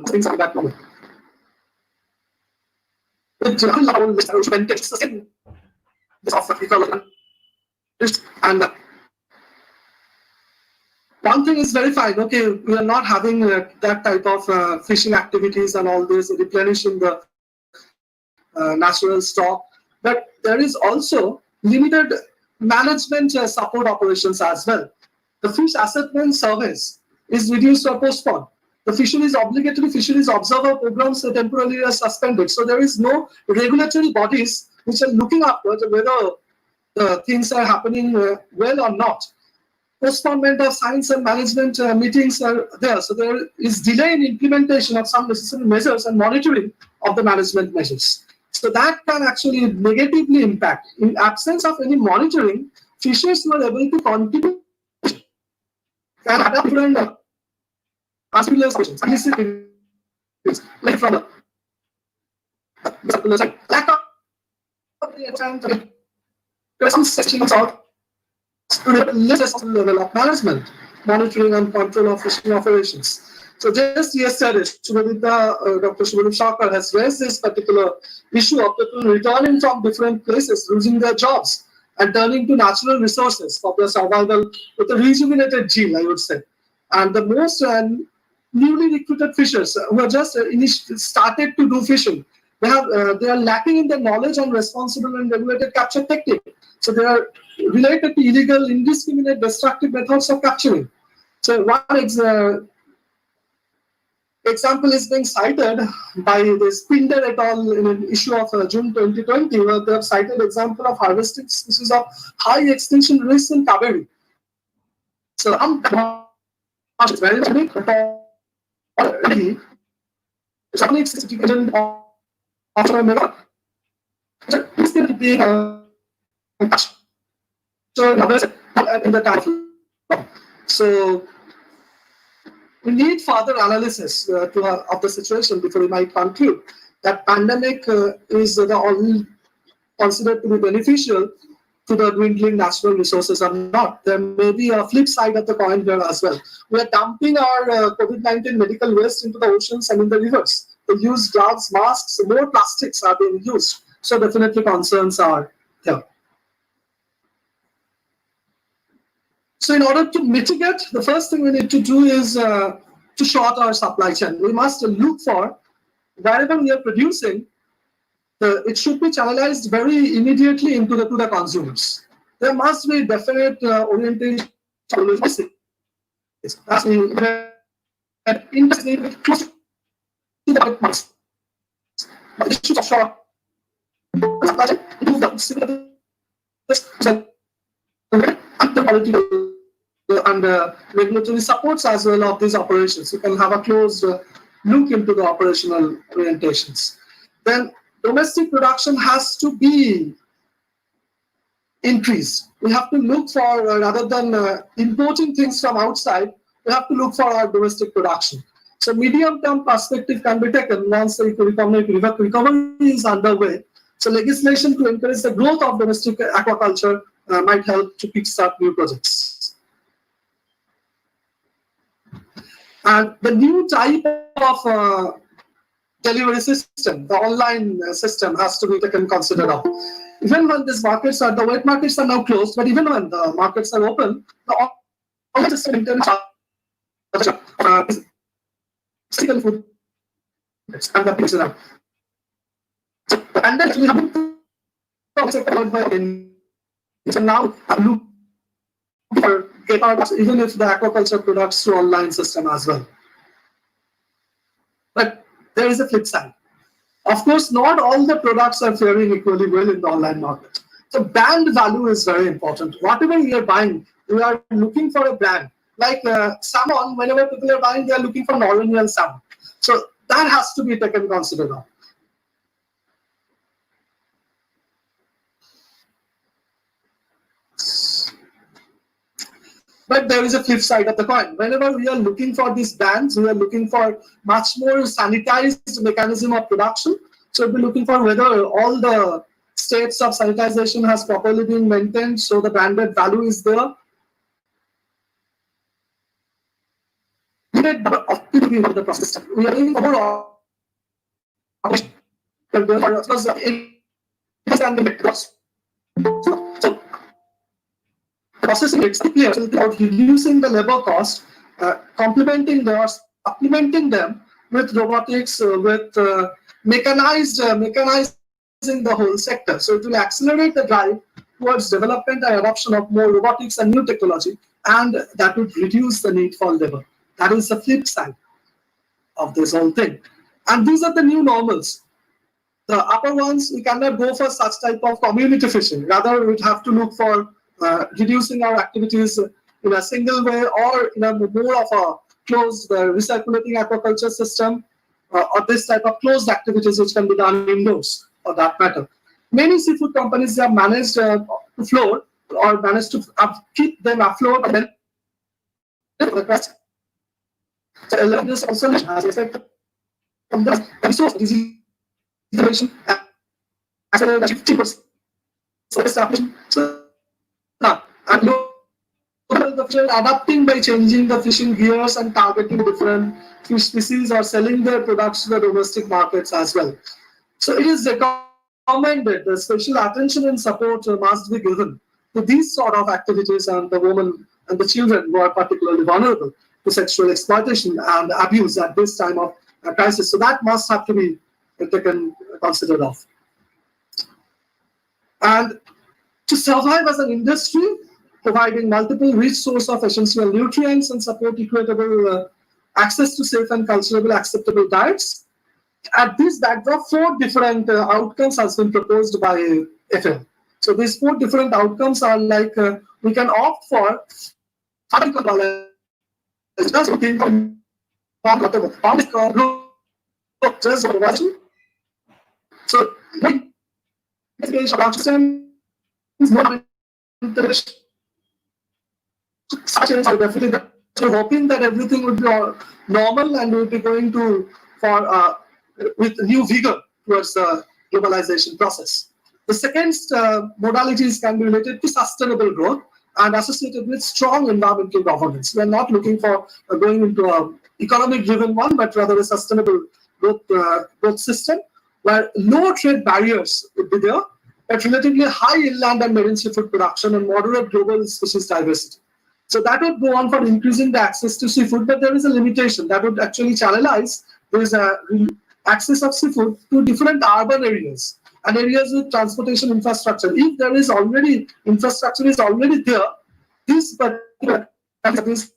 Things like that. And one thing is very fine. Okay, we are not having that type of fishing activities and all this, replenishing the natural stock. But there is also limited management support operations as well. The fish assetment service is reduced or postponed. The obligatory fisheries observer programs are temporarily suspended. So there is no regulatory bodies which are looking after whether the things are happening well or not. Postponement of science and management meetings are there. So there is delay in implementation of some necessary measures and monitoring of the management measures. So that can actually negatively impact. In absence of any monitoring, fishers were able to continue and adapt to asking questions. Like from the lack of some sections of level of management, monitoring and control of fishing operations. So just yesterday, Dr. Shubhadeep Shakar has raised this particular issue of people returning from different places, losing their jobs, and turning to natural resources for their survival with a rejuvenated zeal, I would say. And the most newly recruited fishers who have just started to do fishing, they are lacking in the knowledge on responsible and regulated capture technique. So they are related to illegal, indiscriminate, destructive methods of capturing. So one example is being cited by this Pinder et al. In an issue of June 2020, where they have cited example of harvesting species of high extinction risk in Kaveri. So it's very unique. Already, something significant after a mega. It's going to be in the time. So we need further analysis of the situation before we might conclude that pandemic is the only considered to be beneficial to the dwindling natural resources or not. There may be a flip side of the coin here as well. We are dumping our COVID-19 medical waste into the oceans and in the rivers. We use gloves, masks, more plastics are being used. So definitely concerns are there. So in order to mitigate, the first thing we need to do is to short our supply chain. We must look for wherever we are producing, it should be channelized very immediately into the consumers. There must be definite orientation to logistics. As we close to the market, the issues of short the quality and regulatory supports as well of these operations. You can have a closed look into the operational orientations. Then domestic production has to be increased. We have to look for, rather than importing things from outside, we have to look for our domestic production. So medium-term perspective can be taken once the economic recovery is underway. So legislation to encourage the growth of domestic aquaculture might help to kickstart new projects. And the new type of delivery system, the online system, has to be taken considered of. Even when these markets are, the wet markets are now closed, but even when the markets are open, the online system in terms of physical food and the picture. And then we have so now look for get out even if the aquaculture products to online system as well. But there is a flip side. Of course, not all the products are faring equally well in the online market. So brand value is very important. Whatever you are buying, you are looking for a brand. Like salmon, whenever people are buying, they are looking for Norwegian salmon. So that has to be taken considered of. But there is a flip side of the coin. Whenever we are looking for these brands, we are looking for much more sanitized mechanism of production. So we'll be looking for whether all the states of sanitization has properly been maintained, so the branded value is there. We need the process. We are looking for processing it's clear about reducing the labor cost, complementing supplementing them with robotics, with mechanizing the whole sector. So it will accelerate the drive towards development and adoption of more robotics and new technology, and that would reduce the need for labor. That is the flip side of this whole thing. And these are the new normals. The upper ones, we cannot go for such type of community fishing. Rather, we'd have to look for reducing our activities in a single way or in a more of a closed recirculating aquaculture system or this type of closed activities which can be done indoors for that matter. Many seafood companies have managed to float or managed to keep them afloat and then this also has effect on the resource distribution as well as 50% establishment. So and the fish are adapting by changing the fishing gears and targeting different fish species or selling their products to the domestic markets as well. So it is recommended that special attention and support must be given to these sort of activities and the women and the children who are particularly vulnerable to sexual exploitation and abuse at this time of crisis. So that must have to be taken considered of. And to survive as an industry, providing multiple rich source of essential nutrients and support equitable access to safe and culturally acceptable diets. At this backdrop, 4 different outcomes has been proposed by FL. So these 4 different outcomes are like we can opt for just looking for whatever. So is not so hoping that everything would be normal and we'll be going to for with new vigor towards the globalization process. The second modalities can be related to sustainable growth and associated with strong environmental governance. We are not looking for going into an economic-driven one, but rather a sustainable growth system where low trade barriers would be there, but relatively high inland and marine seafood production and moderate global species diversity. So that would go on for increasing the access to seafood, but there is a limitation that would actually channelize this access of seafood to different urban areas and areas with transportation infrastructure. If there is already infrastructure is already there, this particular production is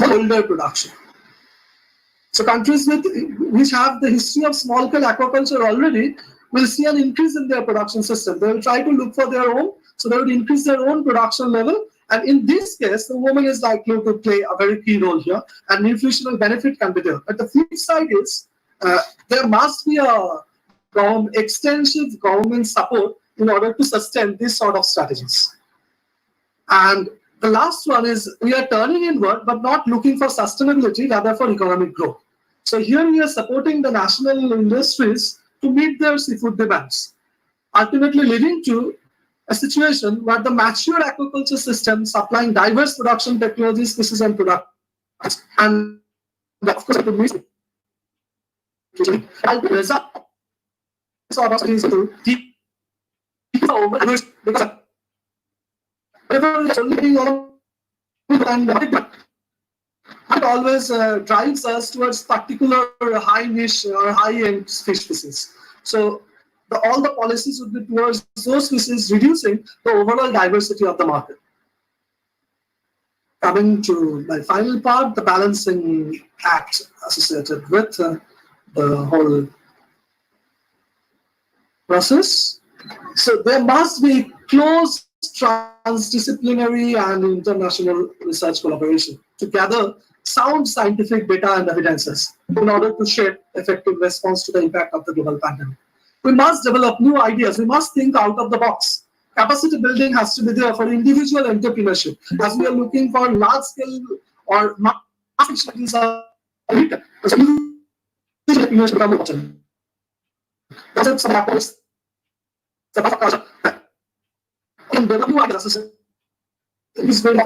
older production. So countries which have the history of small-scale aquaculture already will see an increase in their production system. They will try to look for their own, so they will increase their own production level. And in this case, the woman is likely to play a very key role here, and nutritional benefit can be there. But the flip side is there must be a extensive government support in order to sustain these sort of strategies. And the last one is we are turning inward, but not looking for sustainability, rather for economic growth. So here we are supporting the national industries to meet their seafood demands, ultimately leading to a situation where the mature aquaculture system supplying diverse production technologies, species, and products, and of course, the music, and the result sort of is to keep over because it always drives us towards particular high niche or high-end fish species. So all the policies would be towards those species, reducing the overall diversity of the market. Coming to my final part, the balancing act associated with the whole process. So there must be close transdisciplinary and international research collaboration to gather sound scientific data and evidences in order to shape effective response to the impact of the global pandemic. We must develop new ideas. We must think out of the box. Capacity building has to be there for individual entrepreneurship. As we are looking for large scale or mass activities are in developing ideas, is very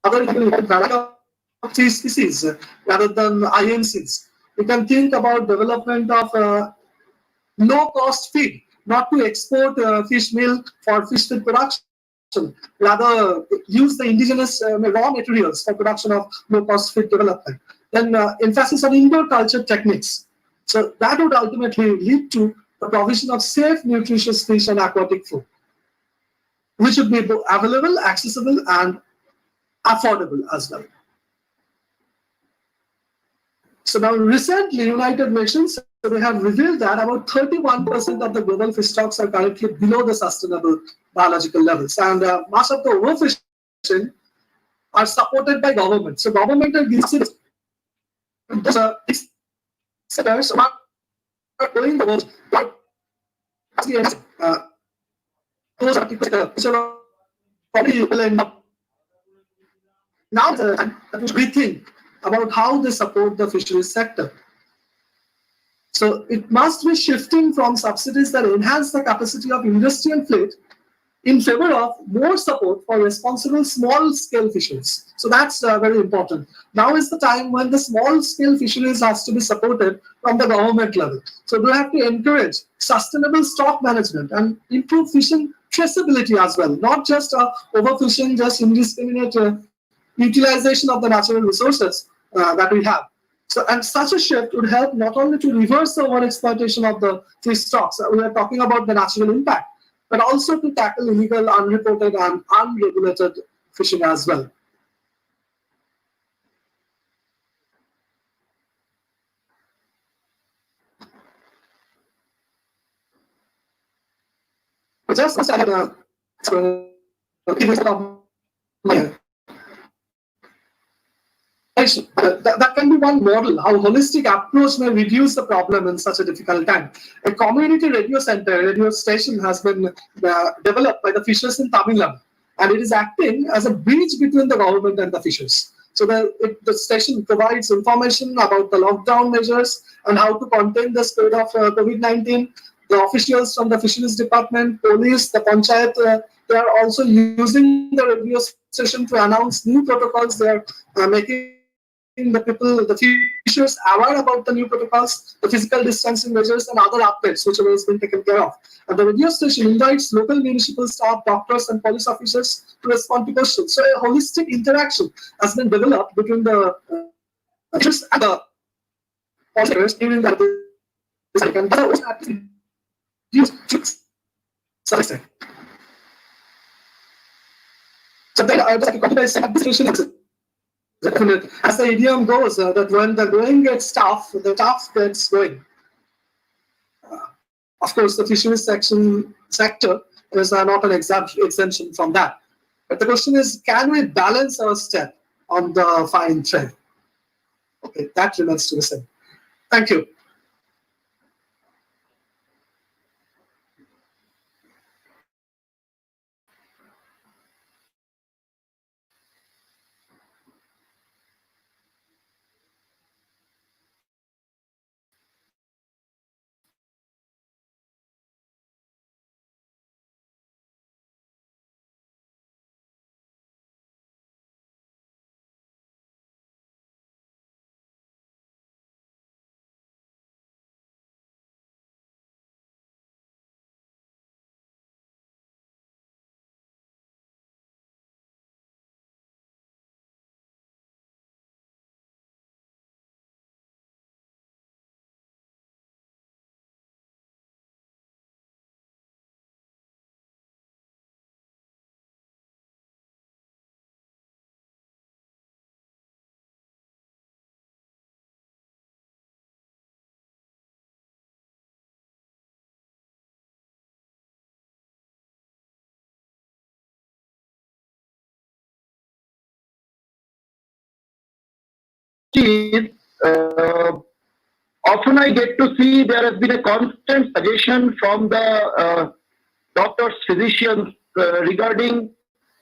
other species rather than INCs. We can think about development of low-cost feed, not to export fish milk for fish feed production, rather use the indigenous raw materials for production of low-cost feed development. Then emphasis on indoor culture techniques. So that would ultimately lead to the provision of safe, nutritious fish and aquatic food, which would be both available, accessible, and affordable as well. So now recently, United Nations, they have revealed that about 31% of the global fish stocks are currently below the sustainable biological levels. And much of the overfishing are supported by government. So government gives it sellers are doing the work. Those are probably will end up. Now we think about how they support the fisheries sector. So it must be shifting from subsidies that enhance the capacity of industry and fleet in favor of more support for responsible small-scale fisheries. So that's very important. Now is the time when the small-scale fisheries has to be supported from the government level. So we have to encourage sustainable stock management and improve fishing traceability as well, not just overfishing, just indiscriminate utilization of the natural resources that we have. So, and such a shift would help not only to reverse the overexploitation of the fish stocks, we are talking about the natural impact, but also to tackle illegal, unreported, and unregulated fishing as well. Just as I had that can be one model, how holistic approach may reduce the problem in such a difficult time. A community radio center, radio station has been developed by the fishers in Tamil Nadu, and it is acting as a bridge between the government and the fishers. So the station provides information about the lockdown measures and how to contain the spread of COVID-19. The officials from the fisheries department, police, the panchayat, they are also using the radio station to announce new protocols. They are making the people, the fishers, aware about the new protocols, the physical distancing measures, and other updates which has been taken care of. And the radio station invites local municipal staff, doctors, and police officers to respond to questions. So a holistic interaction has been developed between the fishers and the officers during the second. So then I was administration. As the idiom goes, that when the going gets tough, the tough gets going. Of course, the fisheries sector is not an exemption from that. But the question is, can we balance our step on the fine thread? Okay, that remains to be said. Thank you. is, often I get to see there has been a constant suggestion from the doctors, physicians regarding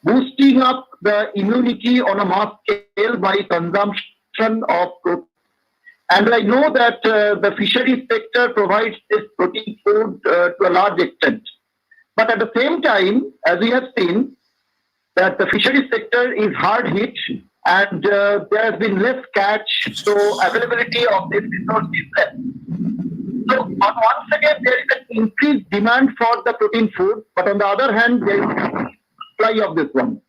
boosting up the immunity on a mass scale by consumption of protein. And I know that the fisheries sector provides this protein food to a large extent. But at the same time, as we have seen, that the fisheries sector is hard hit and there has been less catch, so availability of this resource is less. So once again, there is an increased demand for the protein food, but on the other hand, there is a supply of this one.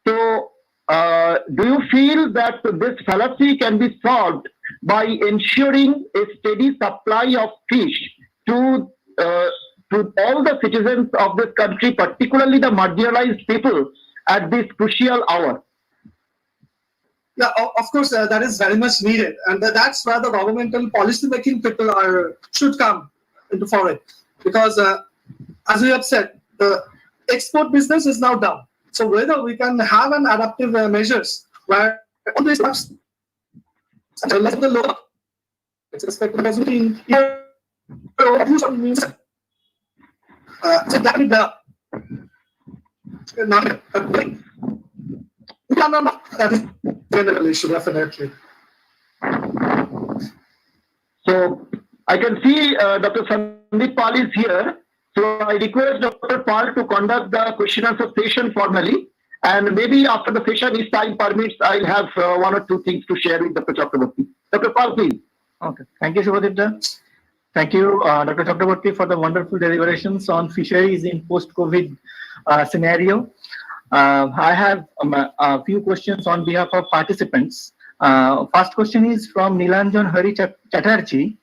So do you feel that this fallacy can be solved by ensuring a steady supply of fish to all the citizens of this country, particularly the marginalized people, at this crucial hour? Yeah, of course, that is very much needed, and that's where the governmental policy-making people should come into foray, because as we have said, the export business is now down. So whether we can have an adaptive measures where all these stuff, less the low, it's expected as we so that is not a thing. That is general issue, definitely. So I can see Dr. Sandeep Pal is here. So I request Dr. Pal to conduct the question answer session formally. And maybe after the session, if time permits, I'll have one or two things to share with Dr. Chakraborty. Dr. Pal, please. Okay. Thank you, Subhadip. Thank you, Dr. Chakraborty, for the wonderful deliberations on fisheries in post-COVID scenario. I have a few questions on behalf of participants. First question is from Nilanjan Hari Chatterjee.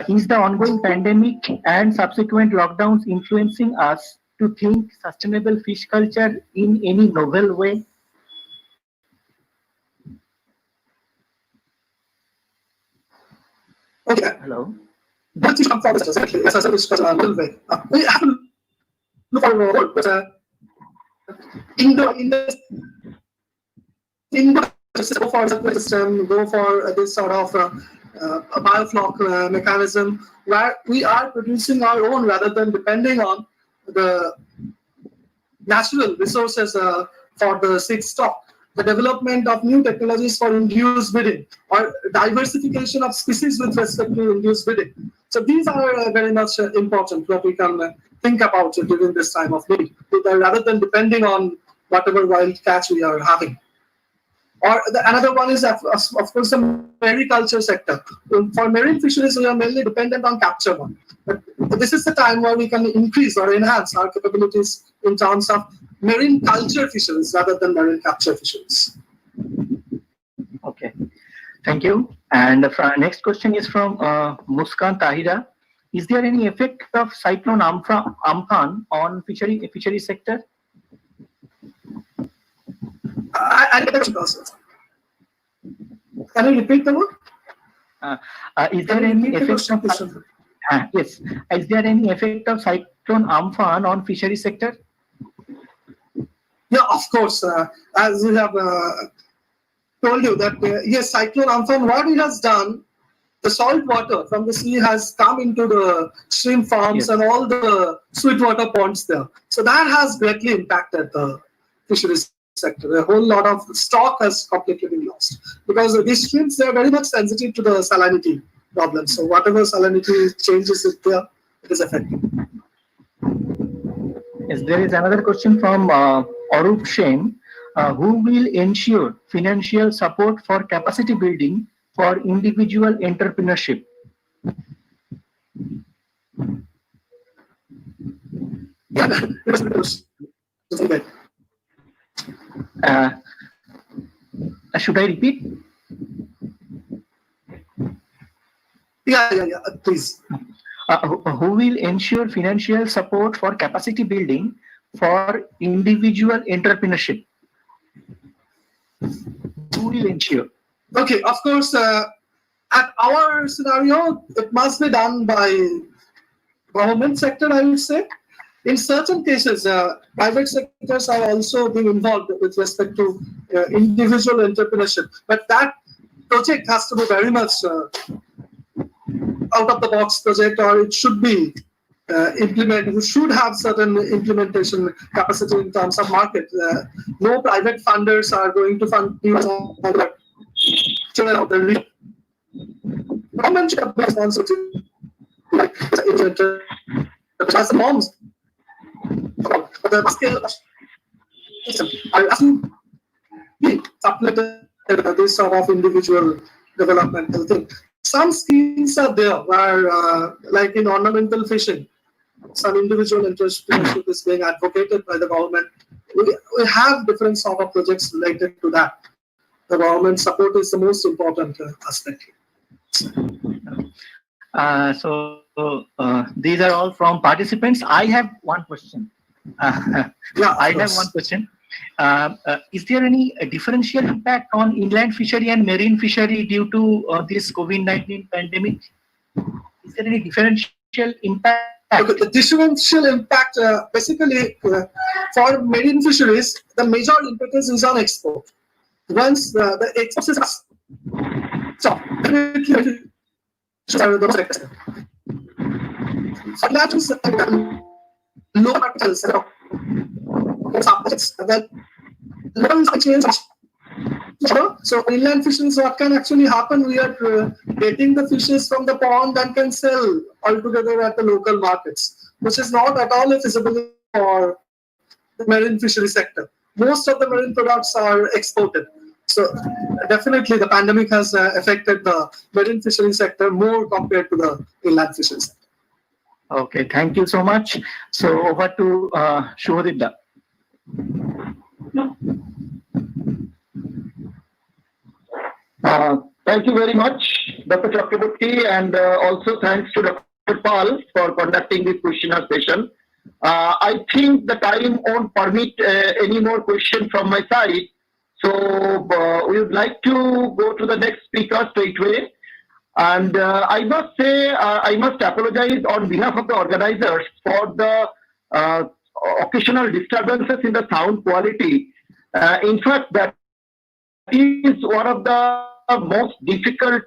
Is the ongoing pandemic and subsequent lockdowns influencing us to think sustainable fish culture in any novel way? Okay. Hello. That's some for exactly. As I said, it's a little way. We have to look for a role, but go for the system, go for this sort of a biofloc mechanism where we are producing our own rather than depending on the natural resources for the seed stock. The development of new technologies for induced breeding or diversification of species with respect to induced breeding. So these are very much important that we can think about during this time of need, rather than depending on whatever wild catch we are having. Or another one is, of course, the mariculture sector. For marine fisheries, we are mainly dependent on capture one. But this is the time where we can increase or enhance our capabilities in terms of marine culture fisheries rather than marine capture fisheries. Okay, thank you. And the next question is from Muskan Tahira. Is there any effect of cyclone Amphan on fishery sector? I get it also. Can you repeat the word? Is there any effect of yes? Is there any effect of cyclone Amphan on fishery sector? Yeah, of course. As we have told you that yes, cyclone Amphan, what it has done, the salt water from the sea has come into the shrimp farms and all the sweetwater ponds there. So that has greatly impacted the fisheries sector. A whole lot of stock has completely been lost because these shrimps, they are very much sensitive to the salinity problem. So whatever salinity changes it there, it is affected. Yes, there is another question from Arup Shen. Who will ensure financial support for capacity building for individual entrepreneurship? Should I repeat? Yeah, please. Who will ensure financial support for capacity building for individual entrepreneurship? Who will ensure? Okay, of course, at our scenario, it must be done by government sector, I would say. In certain cases, private sectors are also being involved with respect to individual entrepreneurship, but that project has to be very much out of the box project, or it should be implemented. We should have certain implementation capacity in terms of market. No private funders are going to fund you on the channel of the government should have responsibility, like as the norms. The scale are asking supplemented this sort of individual developmental thing. Some schemes are there where, like in ornamental fishing, some individual entrepreneurship is being advocated by the government. We have different sort of projects related to that. The government support is the most important aspect. These are all from participants. I have one question. Yeah, I have one question. Is there any differential impact on inland fishery and marine fishery due to this COVID-19 pandemic? Is there any differential impact? Okay, the differential impact, basically, for marine fisheries, the major impetus is on export. Once the export is stopped, that is low metals, that loans change. So inland fisheries, what can actually happen? We are getting the fishes from the pond and can sell altogether at the local markets, which is not at all feasible for the marine fishery sector. Most of the marine products are exported. So definitely the pandemic has affected the marine fishery sector more compared to the inland fishery sector. Okay, thank you so much. So over to Shubhodipta. Thank you very much, Dr. Chakraborty, and also thanks to Dr. Pal for conducting this questionnaire session. I think the time won't permit any more questions from my side, so we would like to go to the next speaker straight away. And I must say, I must apologize on behalf of the organizers for the occasional disturbances in the sound quality. In fact, that is one of the most difficult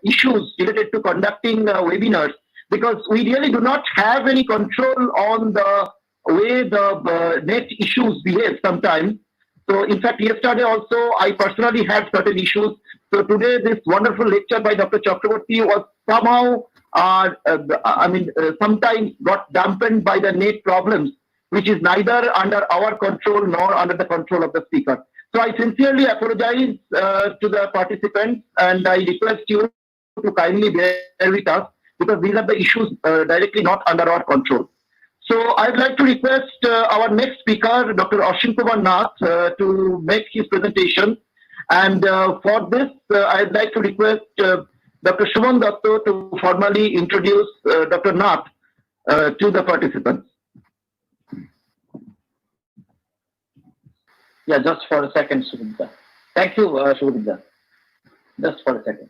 issues related to conducting webinars, because we really do not have any control on the way the net issues behave sometimes. So in fact, yesterday also, I personally had certain issues. So today, this wonderful lecture by Dr. Chakraborty was somehow, sometimes got dampened by the net problems, which is neither under our control nor under the control of the speaker. So I sincerely apologize to the participants, and I request you to kindly bear with us, because these are the issues directly not under our control. So I'd like to request our next speaker, Dr. Ashim Kumar Nath, to make his presentation. And for this, I'd like to request Dr. Shuman Datta to formally introduce Dr. Nath to the participants. Yeah, just for a second, Shubhodipta. Thank you, Shubhodipta. Just for a second.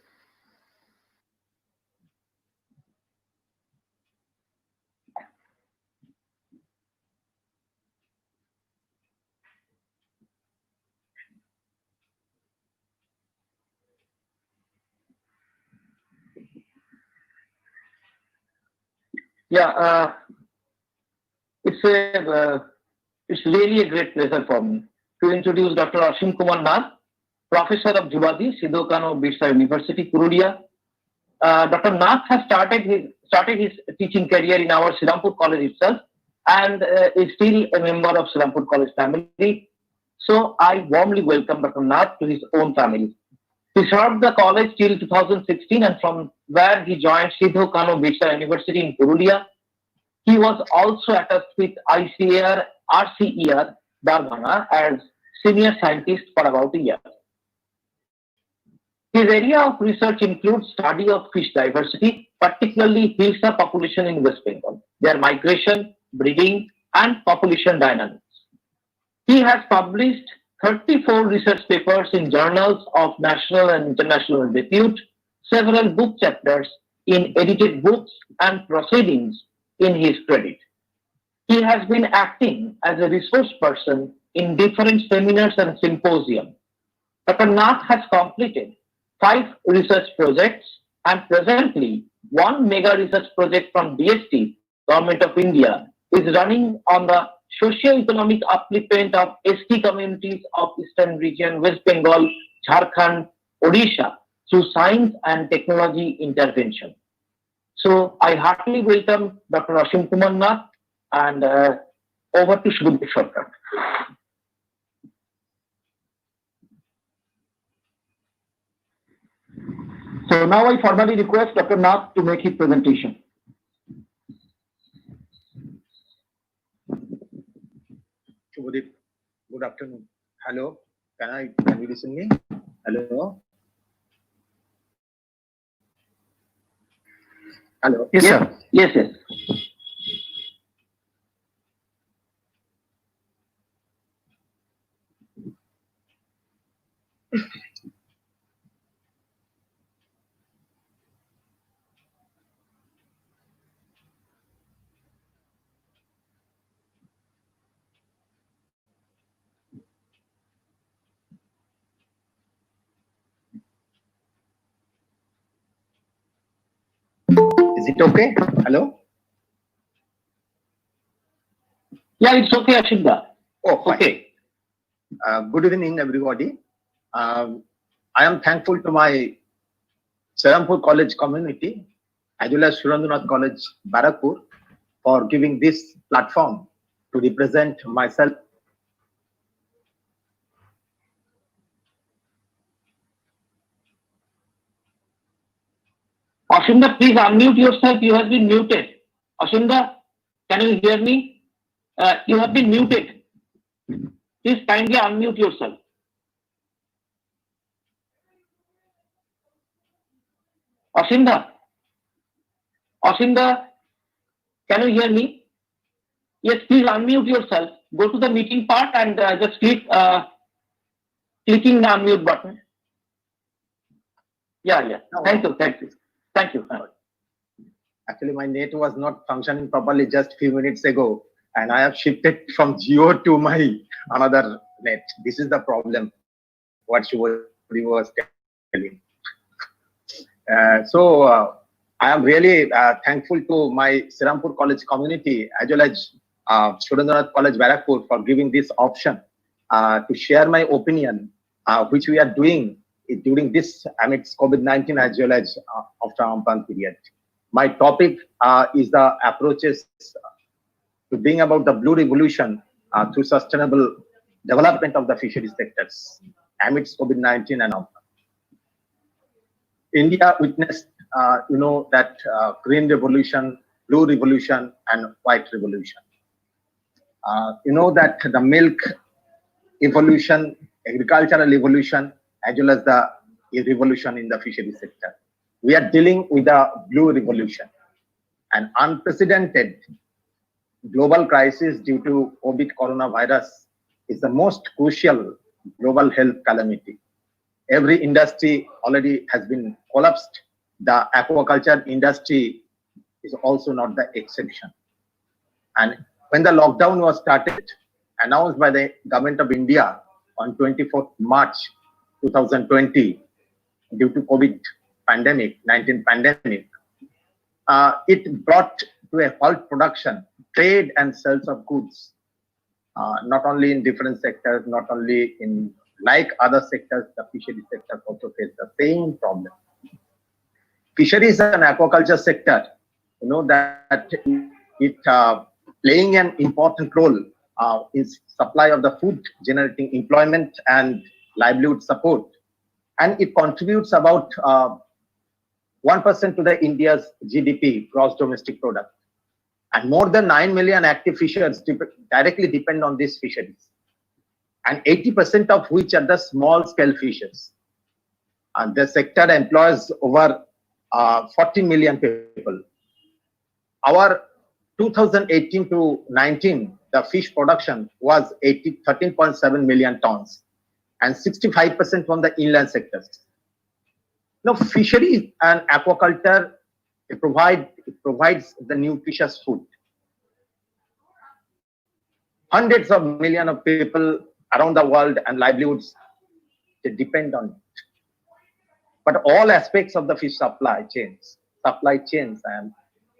Yeah, it's really a great pleasure for me to introduce Dr. Ashim Kumar Nath, Professor of Zoology, Sidhu Kano Birsa University, Purulia. Dr. Nath has started his teaching career in our Serampore College itself, and is still a member of Serampore College family. So I warmly welcome Dr. Nath to his own family. He served the college till 2016, and from where he joined Sidhu Kano Birsa University in Purulia. He was also attached with RCER Darbhanga as senior scientist for about a year. His area of research includes study of fish diversity, particularly hilsa population in West Bengal, their migration, breeding, and population dynamics. He has published 34 research papers in journals of national and international repute, several book chapters in edited books, and proceedings in his credit. he has been acting as a resource person in different seminars and symposium. Dr. Nath has completed 5 research projects and presently one mega research project from DST, Government of India, is running on the socio-economic upliftment of ST communities of Eastern region, West Bengal, Jharkhand, Odisha through science and technology intervention. So I heartily welcome Dr. Ashim Kumar Nath and over to Shubhadeep Sarkar. So now I formally request Dr. Nath to make his presentation. Shubhadeep, good afternoon. Hello, can you listen me? Hello? Hello? Yes, sir. Yes, yes. Is it okay? Hello? Yeah, it's okay, Ashimda. Oh, fine. Okay. Good evening, everybody. I am thankful to my Serampore College community, as well as Surendranath College, Barrackpore, for giving this platform to represent myself. Ashimda, please unmute yourself. You have been muted. Ashimda, can you hear me? You have been muted. Please kindly unmute yourself. Ashimda, can you hear me? Yes, please unmute yourself. Go to the meeting part and just clicking the unmute button. Yeah. Thank you. Actually, my net was not functioning properly just few minutes ago, and I have shifted from Jio to my another net. This is the problem, what she was telling. I am really thankful to my Serampore College community, as well as Surendranath College, Barrackpore, for giving this option to share my opinion, which we are doing during this amidst COVID-19 as well as after Ampan period. My topic is the approaches to bring about the blue revolution through sustainable development of the fisheries sectors amidst COVID-19 and Ampan. India witnessed, that green revolution, blue revolution, and white revolution. That the milk evolution, agricultural evolution, as well as the revolution in the fishery sector. We are dealing with the blue revolution, an unprecedented global crisis due to COVID coronavirus is the most crucial global health calamity. Every industry already has been collapsed. The aquaculture industry is also not the exception. And when the lockdown was started, announced by the government of India on 24th March 2020, due to COVID-19 pandemic, it brought to a halt production, trade and sales of goods, not only in different sectors, not only in like other sectors, the fishery sector also face the same problem. Fisheries and aquaculture sector, that it playing an important role in supply of the food, generating employment and livelihood support, and it contributes about 1% to the India's GDP, gross domestic product, and more than 9 million active fishers directly depend on these fisheries, and 80% of which are the small scale fishers. And the sector employs over 40 million people. Our 2018 to 19, the fish production was 13.7 million tons, and 65% from the inland sectors. Now, fisheries and aquaculture, it provides the nutritious food. hundreds of millions of people around the world and livelihoods, they depend on it. But all aspects of the fish supply chains, I am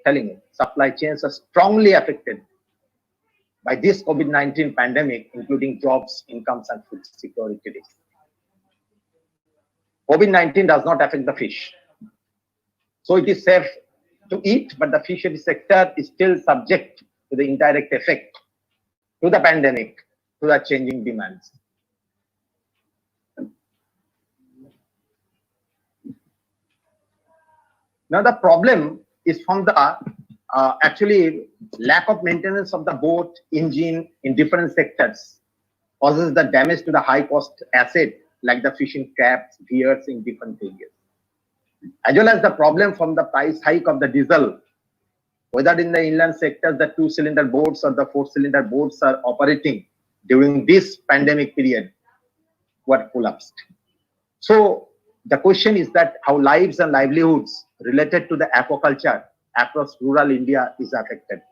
telling you, supply chains are strongly affected by this COVID-19 pandemic, including jobs, incomes, and food security risks. COVID-19 does not affect the fish. So it is safe to eat, but the fishery sector is still subject to the indirect effect to the pandemic, to the changing demands. Now the problem is from the actually lack of maintenance of the boat engine in different sectors causes the damage to the high cost asset like the fishing traps, gears in different areas. As well as the problem from the price hike of the diesel, whether in the inland sectors the 2-cylinder boats or the 4-cylinder boats are operating during this pandemic period were collapsed. So the question is that how lives and livelihoods related to the aquaculture across rural India is affected.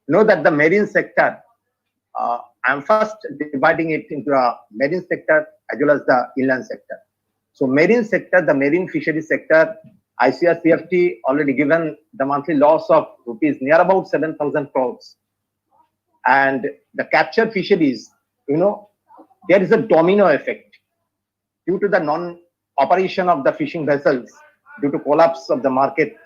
Know that the marine sector, I'm first dividing it into a marine sector as well as the inland sector. So marine sector, the marine fishery sector, ICRCFT already given the monthly loss of rupees near about 7,000 crores. And the capture fisheries, there is a domino effect due to the non-operation of the fishing vessels due to collapse of the market.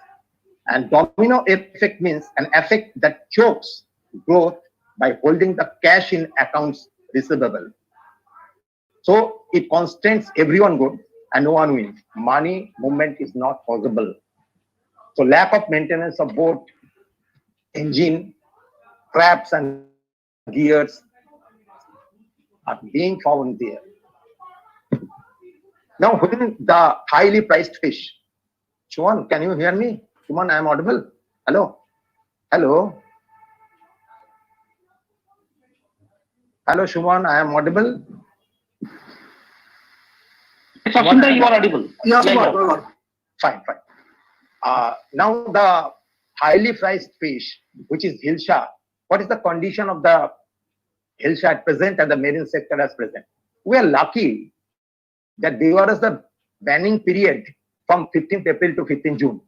And domino effect means an effect that chokes growth by holding the cash in accounts receivable. So it constrains everyone good and no one wins. Money movement is not possible. So lack of maintenance of boat, engine, traps and gears are being found there. Now, when the highly priced fish, Shuman, can you hear me? Shuman, I am audible. Hello? Hello? Hello, Shuman, I am audible. Sachinda, you are audible. Yes, Yeah, go on. Fine. Now the highly priced fish, which is hilsa, what is the condition of the hilsa at present and the marine sector as present? We are lucky that there was the banning period from 15th April to 15th June.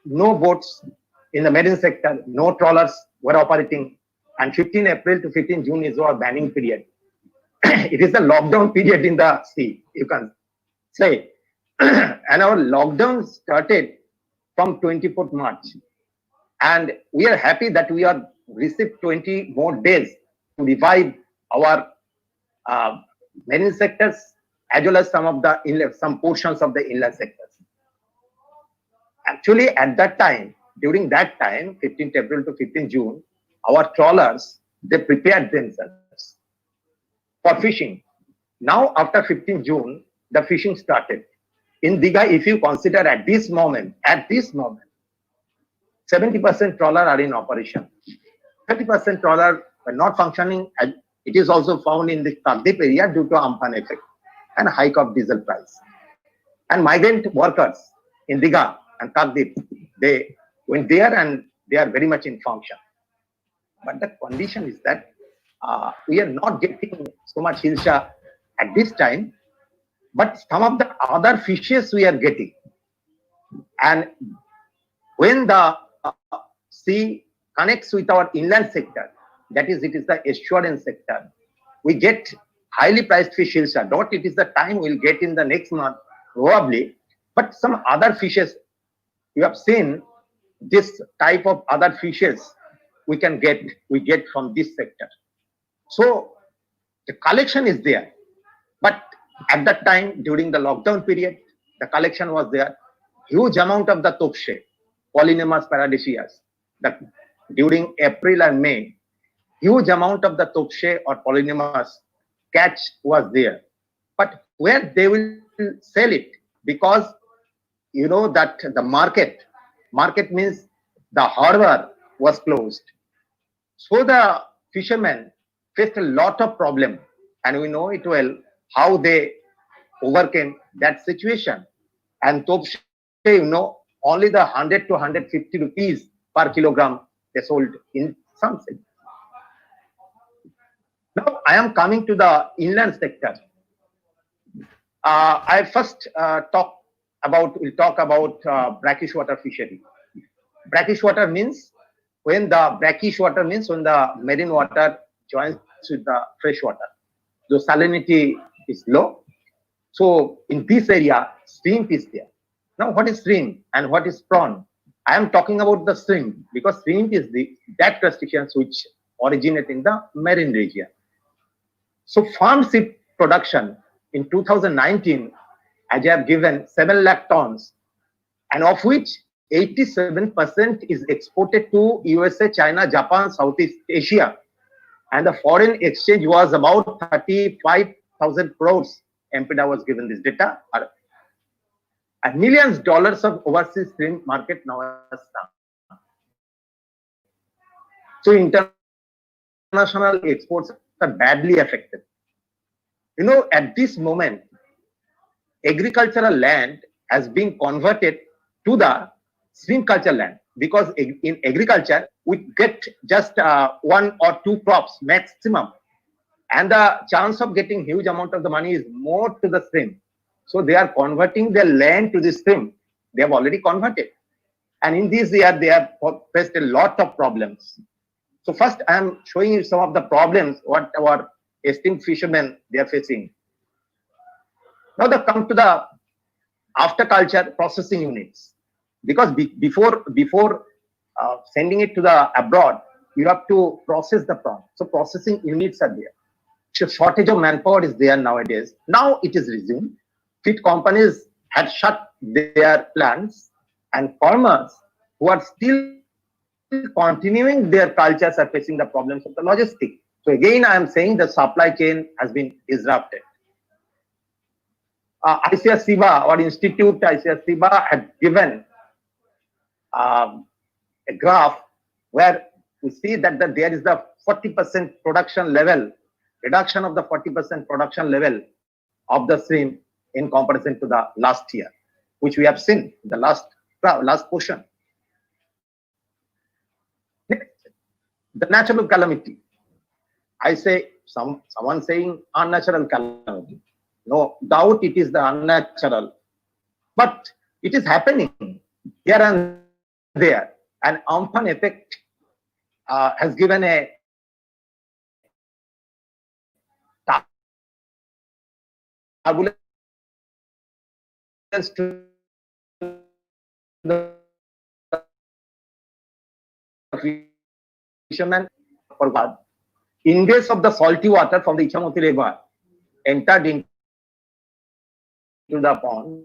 No boats in the marine sector, no trawlers were operating, and 15th April to 15th June is our banning period. It is the lockdown period in the sea, you can say. And our lockdown started from 24th March. And we are happy that we have received 20 more days to revive our marine sectors as well as some portions of the inland sectors. Actually, at that time, during that time, 15th April to 15th June, our trawlers, they prepared themselves for fishing. Now, after 15th June, the fishing started. In Digha, if you consider at this moment, 70% trawler are in operation. 30% trawler are not functioning. And it is also found in the Kardip area due to Amphan effect and hike of diesel price. And migrant workers in Digha and Kardip, they went there and they are very much in function. But the condition is that we are not getting so much hilsa at this time, but some of the other fishes we are getting. And when the sea connects with our inland sector, that is, it is the estuarine sector, we get highly priced fish hilsa. Not it is the time we'll get in the next month, probably, but some other fishes, you have seen this type of other fishes we get from this sector. So the collection is there, but at that time during the lockdown period, the collection was there. Huge amount of the topshe, Polynemas paradisias, that during April and May, huge amount of the topshe or Polynemas catch was there. But where they will sell it, because you know that the market means the harbor was closed. So the fishermen faced a lot of problem, and we know it well how they overcame that situation. And topshe, only the 100 to 150 rupees per kilogram they sold in some cities. I am coming to the inland sector. I first will talk about brackish water fishery. Brackish water means when the marine water joins with the fresh water. The salinity is low. So in this area, shrimp is there. Now, what is shrimp and what is prawn? I am talking about the shrimp because shrimp is that crustaceans which originate in the marine region. So farm sheep production in 2019, as I have given 7 lakh tons, and of which 87% is exported to USA, China, Japan, Southeast Asia, and the foreign exchange was about 35,000 crores. MPDA was given this data. And millions dollars of overseas shrimp market now has come. So international exports are badly affected. You know, at this moment, agricultural land has been converted to the shrimp culture land, because in agriculture we get just 1 or 2 crops maximum, and the chance of getting huge amount of the money is more to the shrimp. So they are converting their land to the shrimp. They have already converted, and in this year they have faced a lot of problems. So first I am showing you some of the problems what our esteemed fishermen they are facing. Now they come to the afterculture processing units, because before sending it to the abroad, you have to process the prawn. So processing units are there. So shortage of manpower is there nowadays. Now it is resumed. Feed companies had shut their plants, and farmers who are still continuing their cultures are facing the problems of the logistics. So again, I am saying the supply chain has been disrupted. ICS SIBA or Institute ICS SIBA had given a graph where we see that there is the 40% production level, reduction of the 40% production level of the shrimp in comparison to the last year, which we have seen in the last portion. Next, the natural calamity. I say someone saying unnatural calamity. No doubt it is the unnatural, but it is happening here and there. An Amphan effect has given a turbulence to the fishermen. Ingress of the salty water from the Ichamoti river entered into the pond.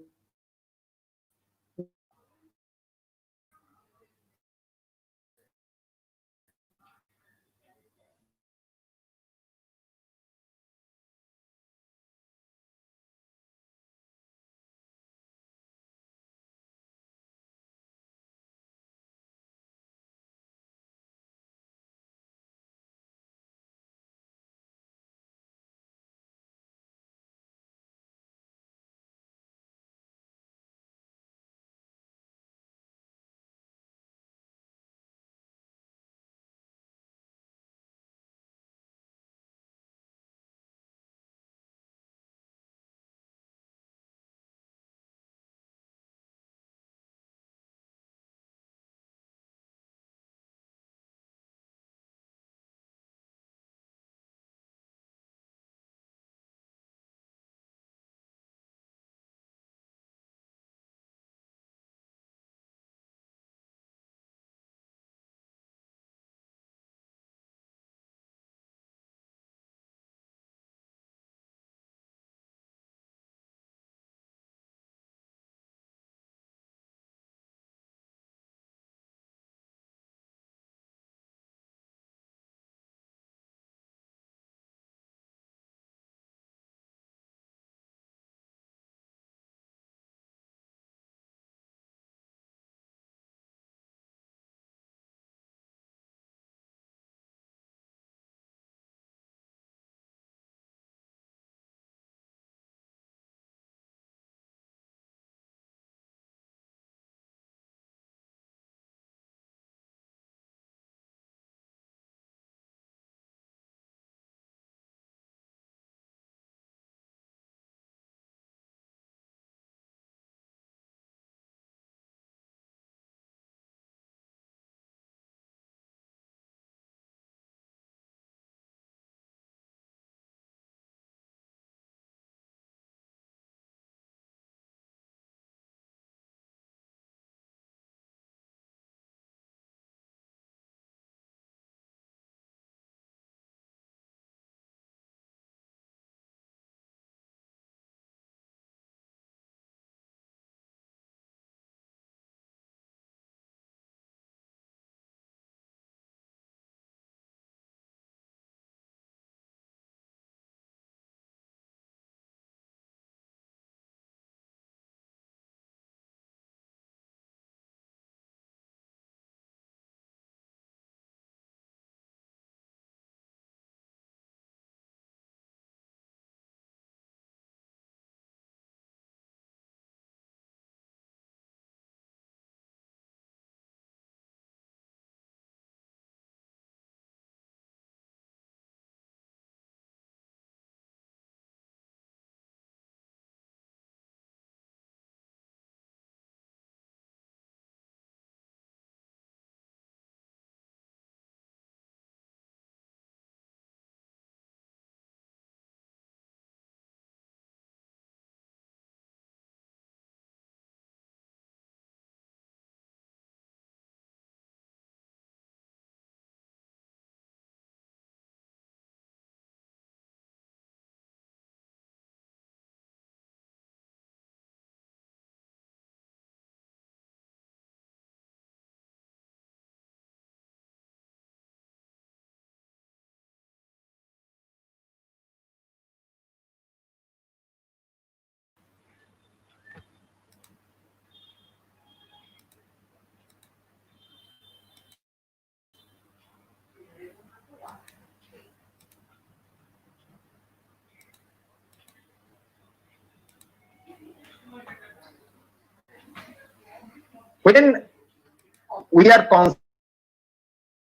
when we are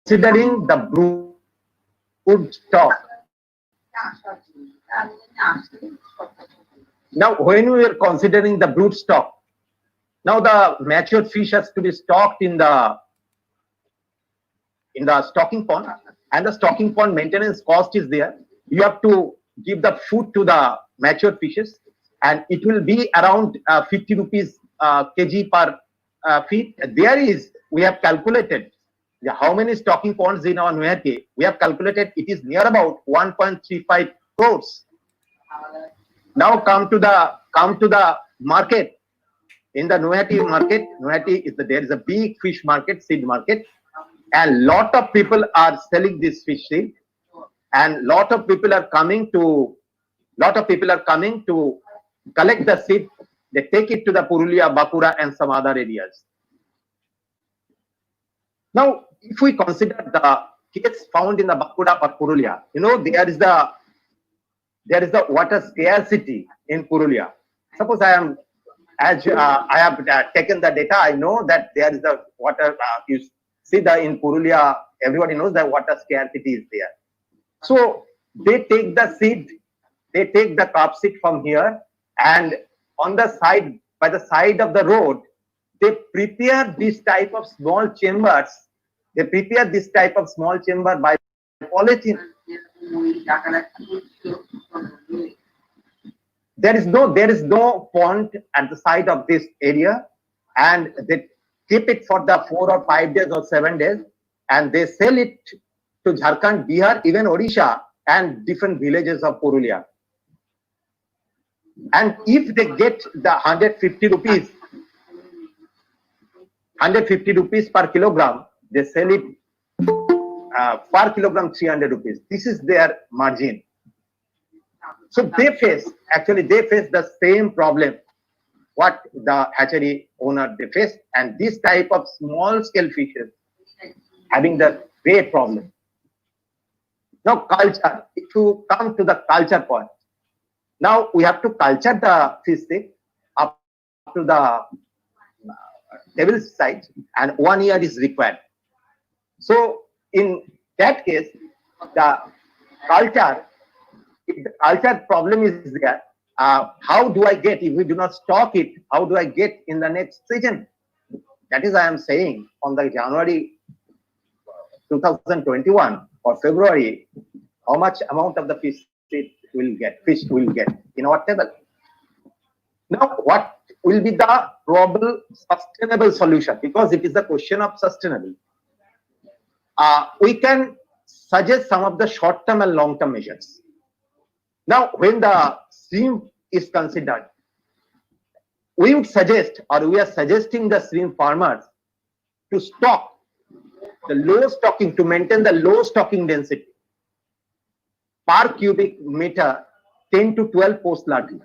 considering the brood stock, now when we are considering the brood stock, now the matured fish has to be stocked in the stocking pond, and the stocking pond maintenance cost is there. You have to give the food to the matured fishes, and it will be around 50 rupees kg per feed. We have calculated how many stocking ponds in our Nuhati. We have calculated it is near about 1.35 crores. Now come to the market. In the Nuhati market, there is a big fish market, seed market, and lot of people are selling this fish seed, and lot of people are coming to collect the seed. They take it to the Purulia, Bankura, and some other areas. Now, if we consider the case found in the Bankura or Purulia, there is the water scarcity in Purulia. Suppose I have taken the data, I know that there is the water. You see in Purulia, everybody knows that water scarcity is there. So they take the seed, they take the carp seed from here, and on the side, by the side of the road, they prepare this type of small chambers. They prepare this type of small chamber by polythene. There is no pond at the side of this area, and they keep it for the 4 or 5 days or 7 days, and they sell it to Jharkhand, Bihar, even Odisha, and different villages of Purulia. And if they get the 150 rupees per kilogram, they sell it per kilogram 300 rupees. This is their margin. So they face the same problem what the hatchery owner they face, and this type of small scale fishes having the great problem. Now culture, if you come to the culture point, now we have to culture the fish stick up to the table size, and 1 year is required. So in that case, the culture problem is there. How do I get, if we do not stock it, how do I get in the next season? That is, I am saying, on the January 2021 or February, how much amount of the fish will get in our table. Now, what will be the probable sustainable solution? Because it is a question of sustainable. We can suggest some of the short-term and long-term measures. Now, when the shrimp is considered, we would suggest, or we are suggesting the shrimp farmers to stock the low stocking, to maintain the low stocking density per cubic meter, 10 to 12 post larvae,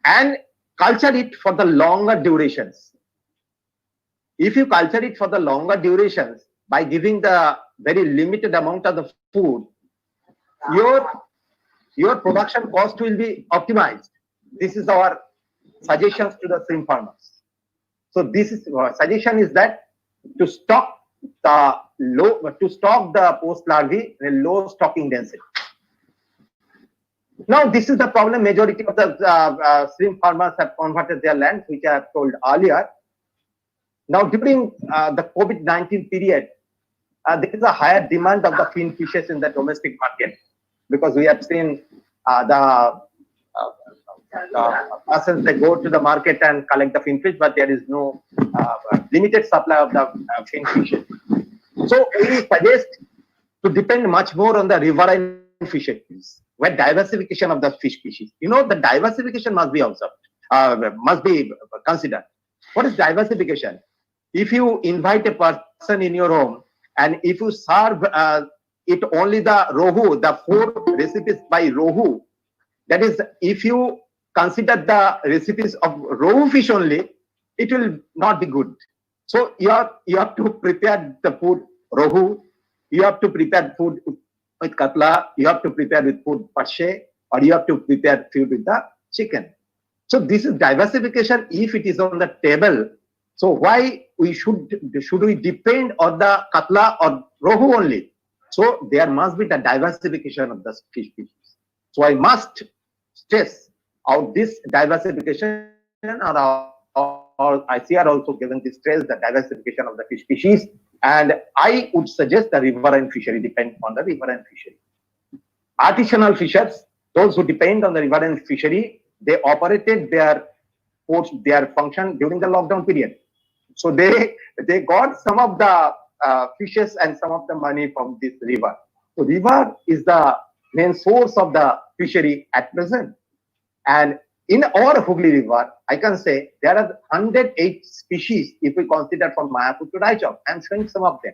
and culture it for the longer durations. If you culture it for the longer durations by giving the very limited amount of the food, your production cost will be optimized. This is our suggestions to the shrimp farmers. So this is our suggestion, is that to stock the post larvae in a low stocking density. Now this is the problem. Majority of the shrimp farmers have converted their land, which I have told earlier. Now during the COVID-19 period, there is a higher demand of the fin fishes in the domestic market, because we have seen the persons, they go to the market and collect the fin fish, but there is no limited supply of the fin fishes. So we suggest to depend much more on the riverine fisheries, where diversification of the fish species. The diversification must be observed, must be considered. What is diversification? If you invite a person in your home, and if you serve it only the rohu, the 4 recipes by rohu, that is, if you consider the recipes of rohu fish only, it will not be good. So you have to prepare the food rohu, you have to prepare food with katla, you have to prepare with food parshe, or you have to prepare food with the chicken. So this is diversification if it is on the table. So why should we depend on the katla or rohu only? So there must be the diversification of the fish species. So I must stress out this diversification, or ICR also given the stress the diversification of the fish species. And I would suggest the riverine fishery depend on the riverine fishery. Artisanal fishers, those who depend on the riverine fishery, they operated their function during the lockdown period. So they got some of the fishes and some of the money from this river. So river is the main source of the fishery at present. And in our Hooghly River, I can say there are 108 species if we consider from Mayapur to Raichur. I am showing some of them.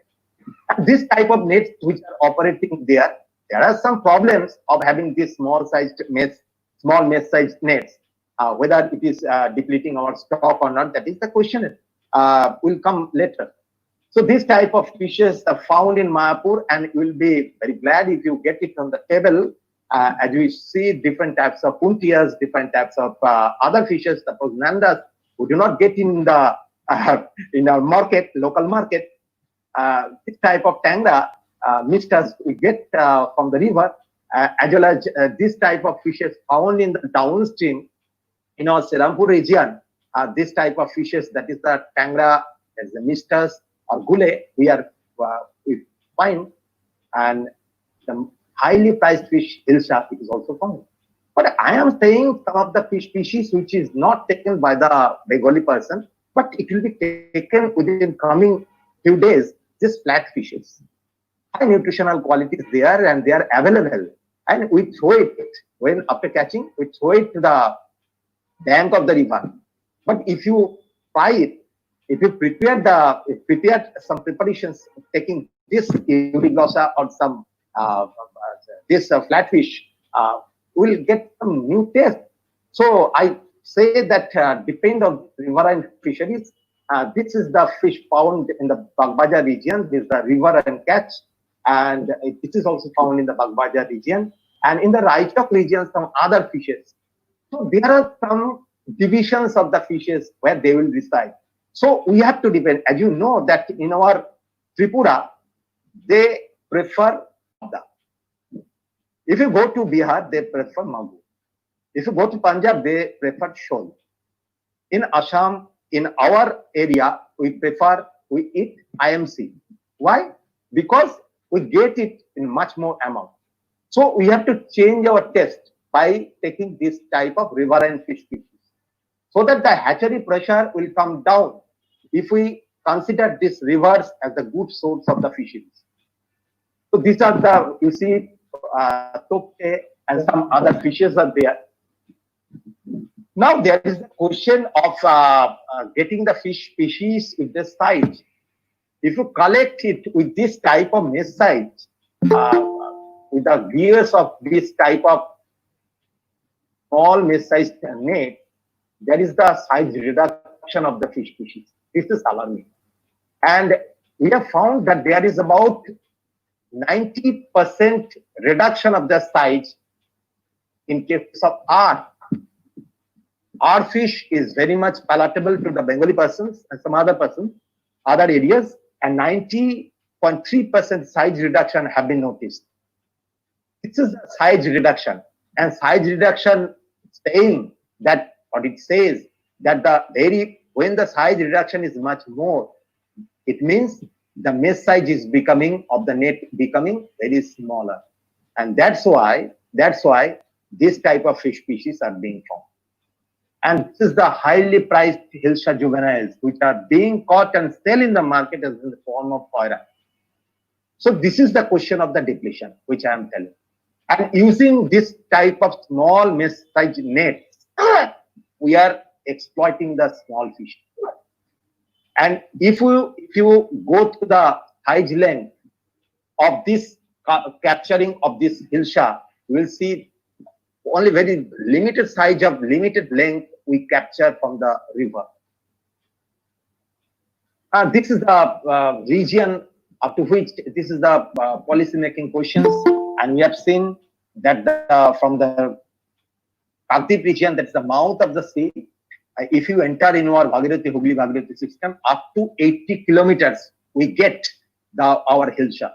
And this type of nets which are operating there are some problems of having these small mesh sized nets. Whether it is depleting our stock or not, that is the question. Will come later. So this type of fishes are found in Mayapur, and you will be very glad if you get it on the table. As we see different types of puntias, different types of other fishes, suppose nandas, who do not get in the in our market, local market. This type of tangra, misters we get from the river, as well as this type of fishes found in the downstream in our Serampore region. This type of fishes, that is the tangra, as the misters or gule, we find, and the highly priced fish hilsa is also found. But I am saying some of the fish species which is not taken by the Bengali person, but it will be taken within coming few days. Just flat fishes, high nutritional qualities there, and they are available. And we throw it when after catching, we throw it to the bank of the river. But if you fry it, if you prepare some preparations taking this uriglossa or some this flatfish, will get some new taste. So I say that depend on riverine fisheries. This is the fish found in the Bagbaja region. This is the river and catch, and it is also found in the Bagbaja region, and in the Raichur region some other fishes. So there are some divisions of the fishes where they will reside. So we have to depend. As you know that in our Tripura, they prefer Abda. If you go to Bihar, they prefer Magu. If you go to Punjab, they prefer Shol. In Assam, in our area, we eat IMC. Why? Because we get it in much more amount. So we have to change our taste by taking this type of riverine fish species, so that the hatchery pressure will come down if we consider these rivers as the good source of the fisheries. So these are the, you see, tokte and some other fishes are there. Now there is the question of getting the fish species with the size. If you collect it with this type of mesh size, with the gears of this type of small mesh sized net, there is the size reduction of the fish species. This is alarming. And we have found that there is about 90% reduction of the size in case of R. R fish is very much palatable to the Bengali persons and some other persons, other areas, and 90.3% size reduction have been noticed. This is a size reduction, and size reduction saying that, what it says, that when the size reduction is much more, it means the mesh size is of the net becoming very smaller, and that's why this type of fish species are being found. And this is the highly priced Hilsa juveniles, which are being caught and sold in the market as in the form of koira. So this is the question of the depletion, which I am telling. And using this type of small mesh size nets, we are exploiting the small fish. And if you go to the height length of this capturing of this Hilsa, you will see only very limited size of limited length we capture from the river. This is the region up to which this is the policy making questions, and we have seen that from the Kantip region, that's the mouth of the sea, if you enter in our Hubli-Bhagirathi system, up to 80 kilometers, we get our hill shark.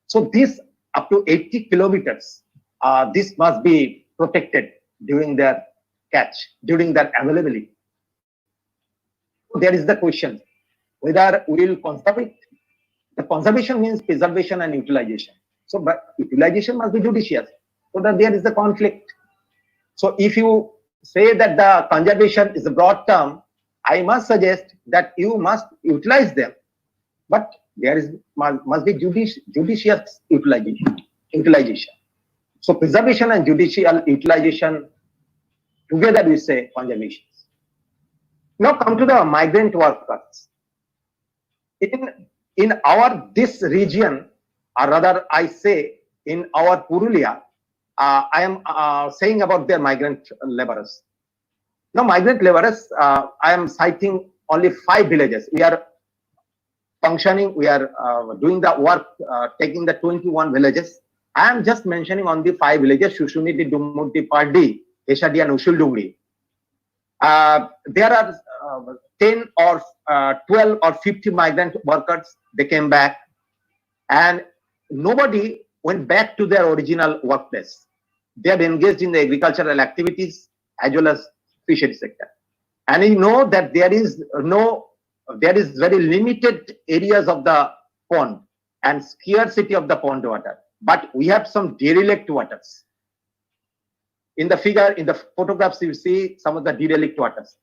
So this up to 80 kilometers, this must be protected during their catch, during their availability. There is the question whether we will conserve it. The conservation means preservation and utilization. So, but utilization must be judicious, so that there is the conflict. So, if you say that the conservation is a broad term, I must suggest that you must utilize them, but there is must be judicious utilization. So, preservation and judicial utilization together we say conservation. Now come to the migrant workers. In our this region, or rather I say in our Purulia, I am saying about their migrant laborers. Now migrant laborers, I am citing only 5 villages. We are functioning, we are doing the work, taking the 21 villages. I am just mentioning on the 5 villages: Shushuniti, Dumurti, Pardi, Heshadi and Usuldungri. There are 10 or 12 or 50 migrant workers. They came back, and nobody went back to their original workplace. They are engaged in the agricultural activities as well as fishery sector. And you know that there is very limited areas of the pond and scarcity of the pond water. But we have some derelict waters. In the figure, in the photographs, you see some of the derelict waters.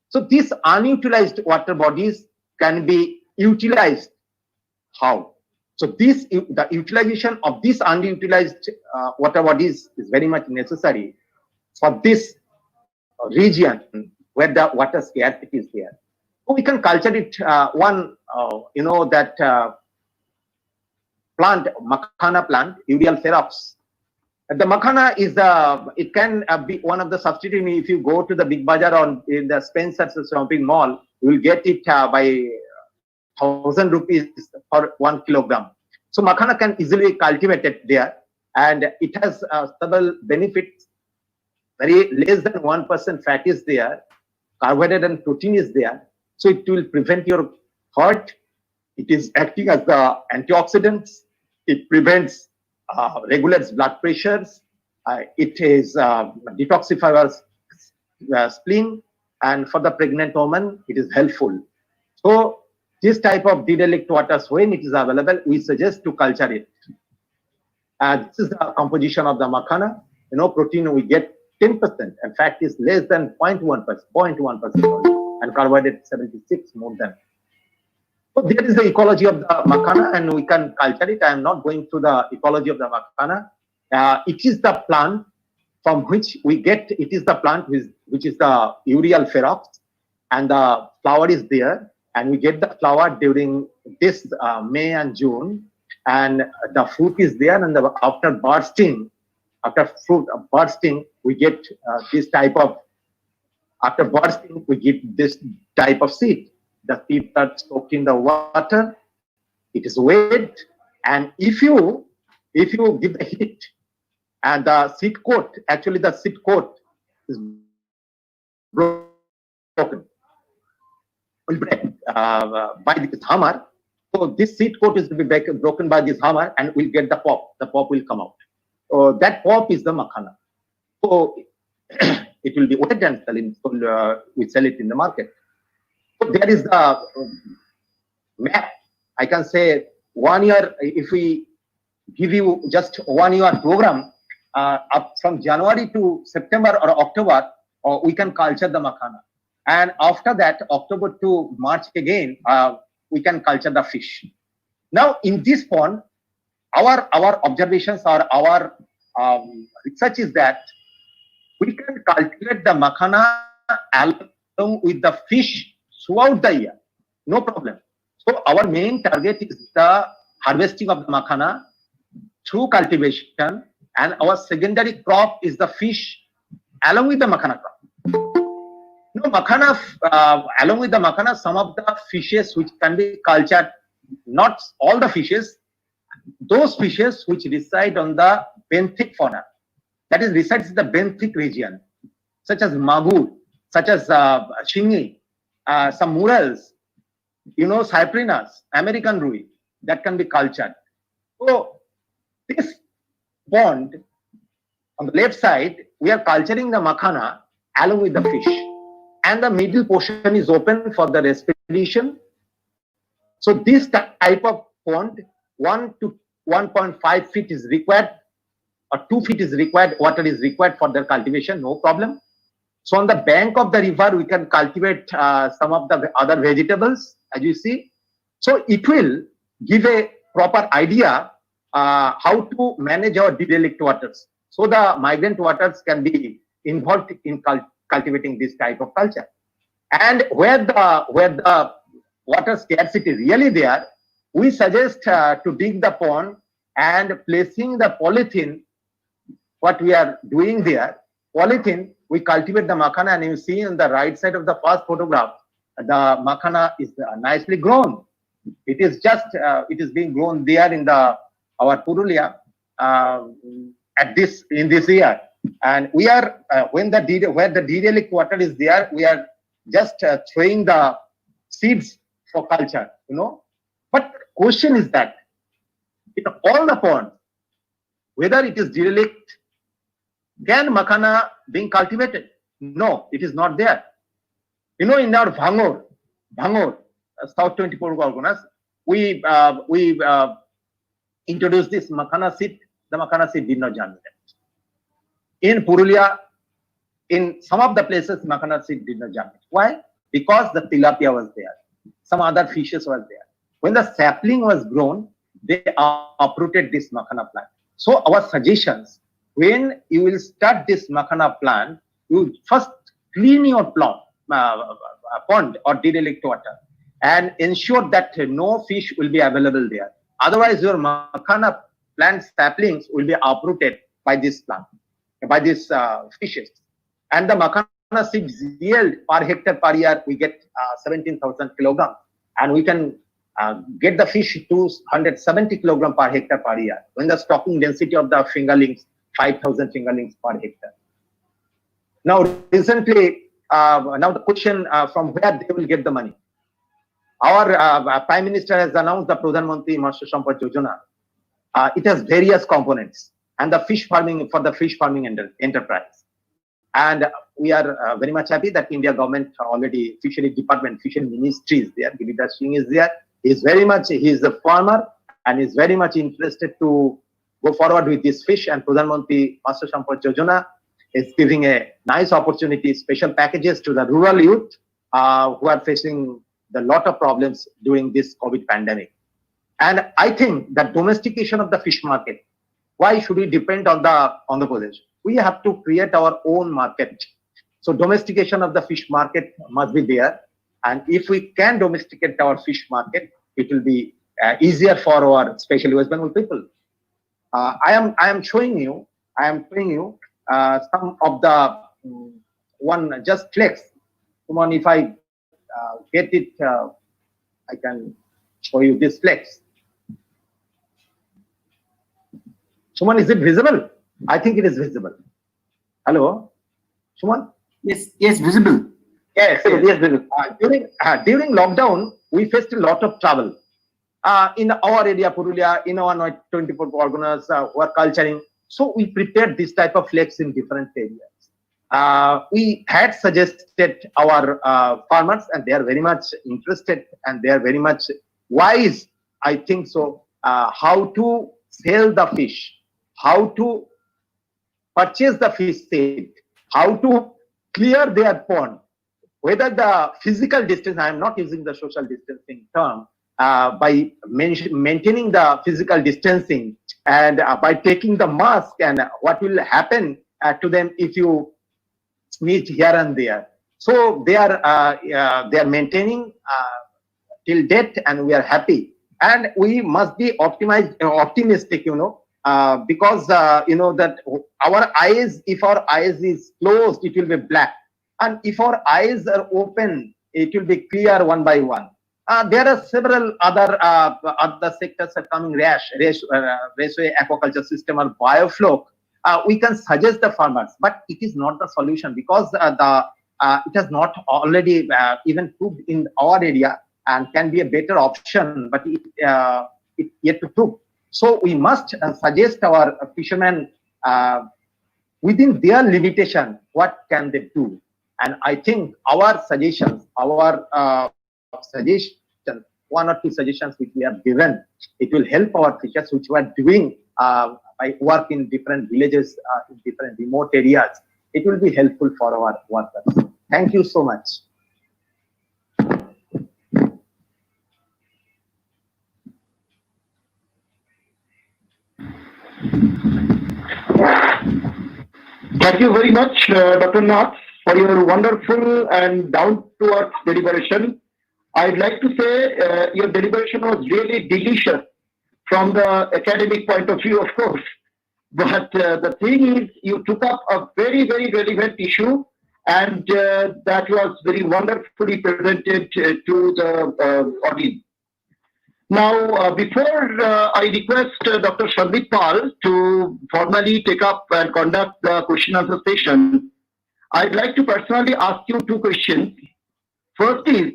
So these unutilized water bodies can be utilized. How? So the utilization of these unutilized water bodies is very much necessary for this region where the water scarcity is there. So we can culture it. Plant, Makhana plant, Urial ferox. The Makhana is it can be one of the substitute. If you go to the big bazaar or in the Spencer's shopping mall, you will get it by 1,000 rupees for 1 kilogram. So Makhana can easily cultivate it there, and it has several benefits. Very less than 1% fat is there, carbohydrate and protein is there. So it will prevent your heart. It is acting as the antioxidants. It prevents regulates blood pressures. It is detoxifies spleen, and for the pregnant woman, it is helpful. So this type of derelict waters, when it is available, we suggest to culture it. This is the composition of the Makhana. Protein we get 10%, and fat is less than 0.1%, and carbohydrate 76 more than. So there is the ecology of the Makhana, and we can culture it. I am not going through the ecology of the Makhana. It is the plant from which we get, it is the plant which is the Urial ferox, and the flower is there, and we get the flower during this May and June, and the fruit is there, and after fruit bursting, we get this type of, after bursting, we get this type of seed. The seeds are soaked in the water. It is wet, and if you give the heat, and the seed coat, actually the seed coat is broken, will break by this hammer. So this seed coat is to be broken by this hammer, and we'll get the pop. The pop will come out. So that pop is the Makhana. So it will be wet and we sell it in the market. So there is the map. I can say 1 year, if we give you just 1 year program, up from January to September or October, we can culture the Makhana. And after that, October to March again, we can culture the fish. Now in this pond, our observations or our research is that we can cultivate the Makhana along with the fish throughout the year, no problem. So our main target is the harvesting of the Makhana through cultivation, and our secondary crop is the fish along with the Makhana crop. No, Makhana, along with the Makhana, some of the fishes which can be cultured, not all the fishes, those fishes which reside on the benthic fauna, that is resides in the benthic region, such as magur, such as shingi, some murals, cyprinas, American rui, that can be cultured. So this pond, on the left side, we are culturing the makhana along with the fish. And the middle portion is open for the respiration. So this type of pond, 1 to 1.5 feet is required, or 2 feet is required, water is required for their cultivation, no problem. So on the bank of the river, we can cultivate some of the other vegetables, as you see. So it will give a proper idea how to manage our derelict waters. So the migrant waters can be involved in cultivating this type of culture. And where the water scarcity really there, we suggest to dig the pond and placing the polythene. What we are doing there, polythene, we cultivate the makhana, and you see on the right side of the first photograph, the makhana is nicely grown. It is just it is being grown there in our Purulia in this year, and we are where the derelict water is there, we are just throwing the seeds for culture, But question is that in all the ponds, whether it is derelict, can makhana being cultivated? No, it is not there. In our Bhangor, South 24 Gorgonas, we introduced this makhana seed. The makhana seed did not germinate. In Purulia, in some of the places, makhana seed did not germinate. Why? Because the tilapia was there. Some other fishes was there. When the sapling was grown, they uprooted this makhana plant. So our suggestions, when you will start this makhana plant, you first clean your pond or derelict water and ensure that no fish will be available there. Otherwise, your makhana plant saplings will be uprooted by this plant, by these fishes. And the makhana seeds yield per hectare per year, we get 17,000 kilograms. And we can get the fish to 170 kilograms per hectare per year. When the stocking density of the fingerlings, 5,000 fingerlings per hectare. Now, recently, now the question from where they will get the money. Our Prime Minister has announced the Pradhan Mantri Matsya Sampad Yojana. It has various components, and the fish farming enterprise. And we are very much happy that India government already, fishery department, fishery ministry is there. Giridhar Singh is there. He is a farmer and is very much interested to go forward with this fish. And Pradhan Mantri Matsya Sampad Yojana is giving a nice opportunity, special packages to the rural youth who are facing a lot of problems during this COVID pandemic. And I think that domestication of the fish market, why should we depend on the possession? We have to create our own market. So domestication of the fish market must be there. And if we can domesticate our fish market, it will be easier for our, especially West Bengal people. I am showing you some of the one just flex. Come on, if I get it, I can show you this flex. Suman, is it visible? I think it is visible. Hello, Suman? Yes, visible. Yes, visible. During lockdown, we faced a lot of trouble. In our area, Purulia, in our 24 organs who are culturing. So we prepared this type of flex in different areas. We had suggested our farmers, and they are very much interested and they are very much wise, I think so, how to sell the fish, how to purchase the fish seed, how to clear their pond, whether the physical distance, I am not using the social distancing term, by maintaining the physical distancing and by taking the mask, and what will happen to them if you sneeze here and there. So they are maintaining till date, and we are happy. And we must be optimistic, because that our eyes, if our eyes is closed, it will be black, and if our eyes are open, it will be clear one by one. There are several other sectors are coming, raceway aquaculture system or biofloc. We can suggest the farmers, but it is not the solution, because the it has not already even proved in our area and can be a better option, but it yet to prove. So we must suggest our fishermen within their limitation, what can they do? And I think our suggestions, one or two suggestions which we have given, it will help our fishers which were doing by work in different villages, in different remote areas. It will be helpful for our workers. Thank you so much. Thank you very much, Dr. Nath, for your wonderful and down-to-earth deliberation. I'd like to say your deliberation was really delicious from the academic point of view, of course. But the thing is, you took up a very, very relevant issue, and that was very wonderfully presented to the audience. Now, before I request Dr. Sandip Pal to formally take up and conduct the question answer session, I'd like to personally ask you two questions. First is,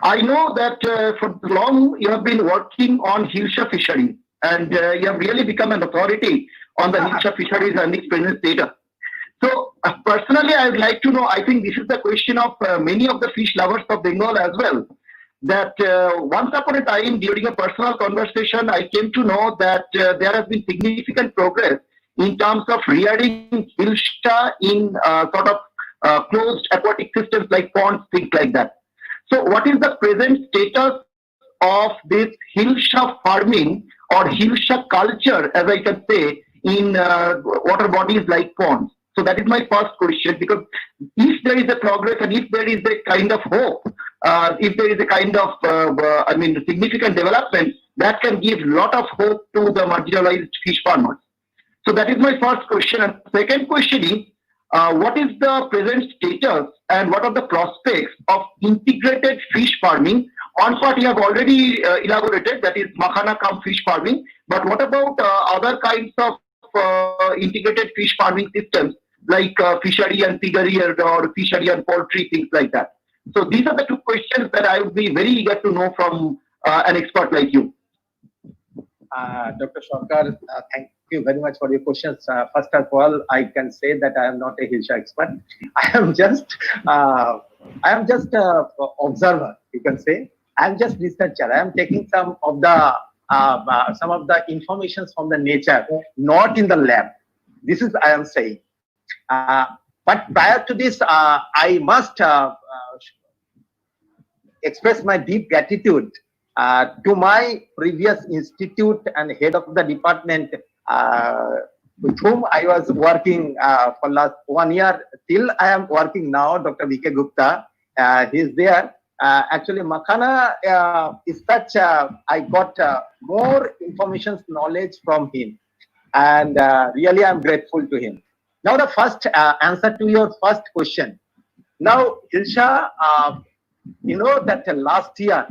I know that for long you have been working on Hilsha fisheries, and you have really become an authority on the Hilsha fisheries and its present status. So personally, I would like to know, I think this is the question of many of the fish lovers of Bengal as well, that once upon a time during a personal conversation, I came to know that there has been significant progress in terms of rearing Hilsha in sort of closed aquatic systems like ponds, things like that. So what is the present status of this Hilsha farming or Hilsha culture, as I can say, in water bodies like ponds? So that is my first question, because if there is a progress and if there is a kind of hope, if there is a kind of, significant development, that can give a lot of hope to the marginalized fish farmers. So that is my first question. And second question is, what is the present status and what are the prospects of integrated fish farming? On part you have already elaborated, that is Makhana cum fish farming. But what about other kinds of integrated fish farming systems like fishery and piggery or fishery and poultry, things like that? So these are the two questions that I would be very eager to know from an expert like you. Dr. Shankar, thank you very much for your questions. First of all, I can say that I am not a Hilsha expert. I am just observer, you can say. I am just researcher. I am taking some of the informations from the nature, not in the lab. This is I am saying. But prior to this, I must express my deep gratitude to my previous institute and head of the department with whom I was working for last 1 year till I am working now, Dr. V.K. Gupta. He is there. Actually, Makhana is such, I got more information, knowledge from him. And really, I'm grateful to him. Now, the first answer to your first question. Now, Hilsha, you know that last year,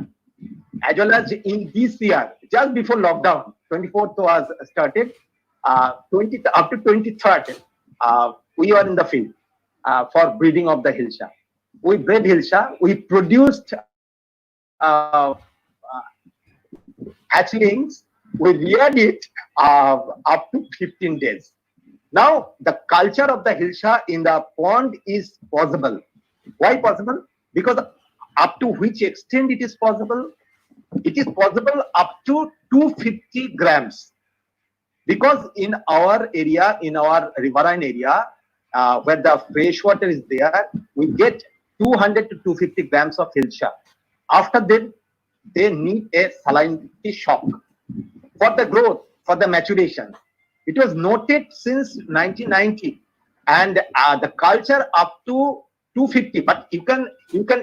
as well as in this year, just before lockdown, 24th was started, up to 23rd, we were in the field for breeding of the Hilsha. We bred Hilsha, we produced hatchlings, we reared it up to 15 days. Now, the culture of the Hilsha in the pond is possible. Why possible? Because up to which extent it is possible? It is possible up to 250 grams. Because in our area, in our riverine area, where the fresh water is there, we get 200 to 250 grams of Hilsha. After that, they need a salinity shock for the growth, for the maturation. It was noted since 1990, and the culture up to 250. But you can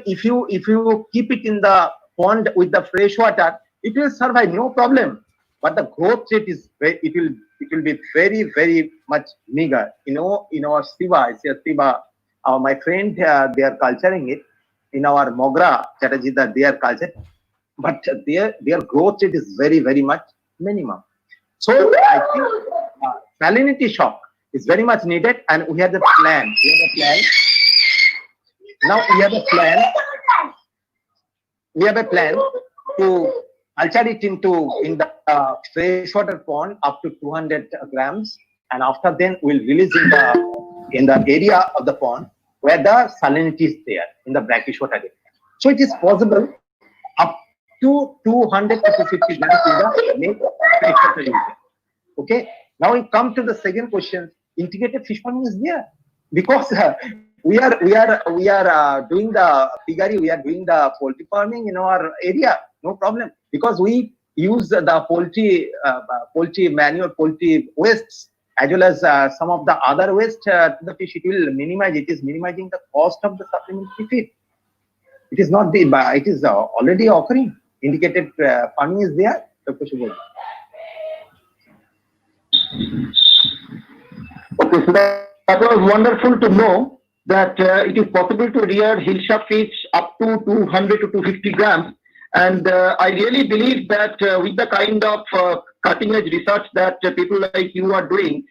if you keep it in the pond with the fresh water, it will survive, no problem. But the growth rate is it will be very, very much meager. You know, in our Siva, it's a Siva. My friend, they are culturing it in our Mogra, Chatterjee, they are cultured, but their growth rate is very, very much minimum. So I think salinity shock is very much needed, and we have the plan. Now we have a plan. We have a plan to culture it in the freshwater pond up to 200 grams, and after then we'll release in the area of the pond where the salinity is there in the brackish water area. So it is possible up to 200 to 250 grams in the lake freshwater area. Okay. Now we come to the second question. Integrated fish farming is there because we are doing the piggery, we are doing the poultry farming in our area. No problem, because we use the poultry manure, poultry wastes, as well as some of the other waste to the fish. It will minimize. It is minimizing the cost of the supplementary feed. It is not the. It is already occurring. Integrated farming is there, Dr. Subodh. Okay, so that was wonderful to know that it is possible to rear hillsha fish up to 200 to 250 grams. And I really believe that with the kind of cutting edge research that people like you are doing,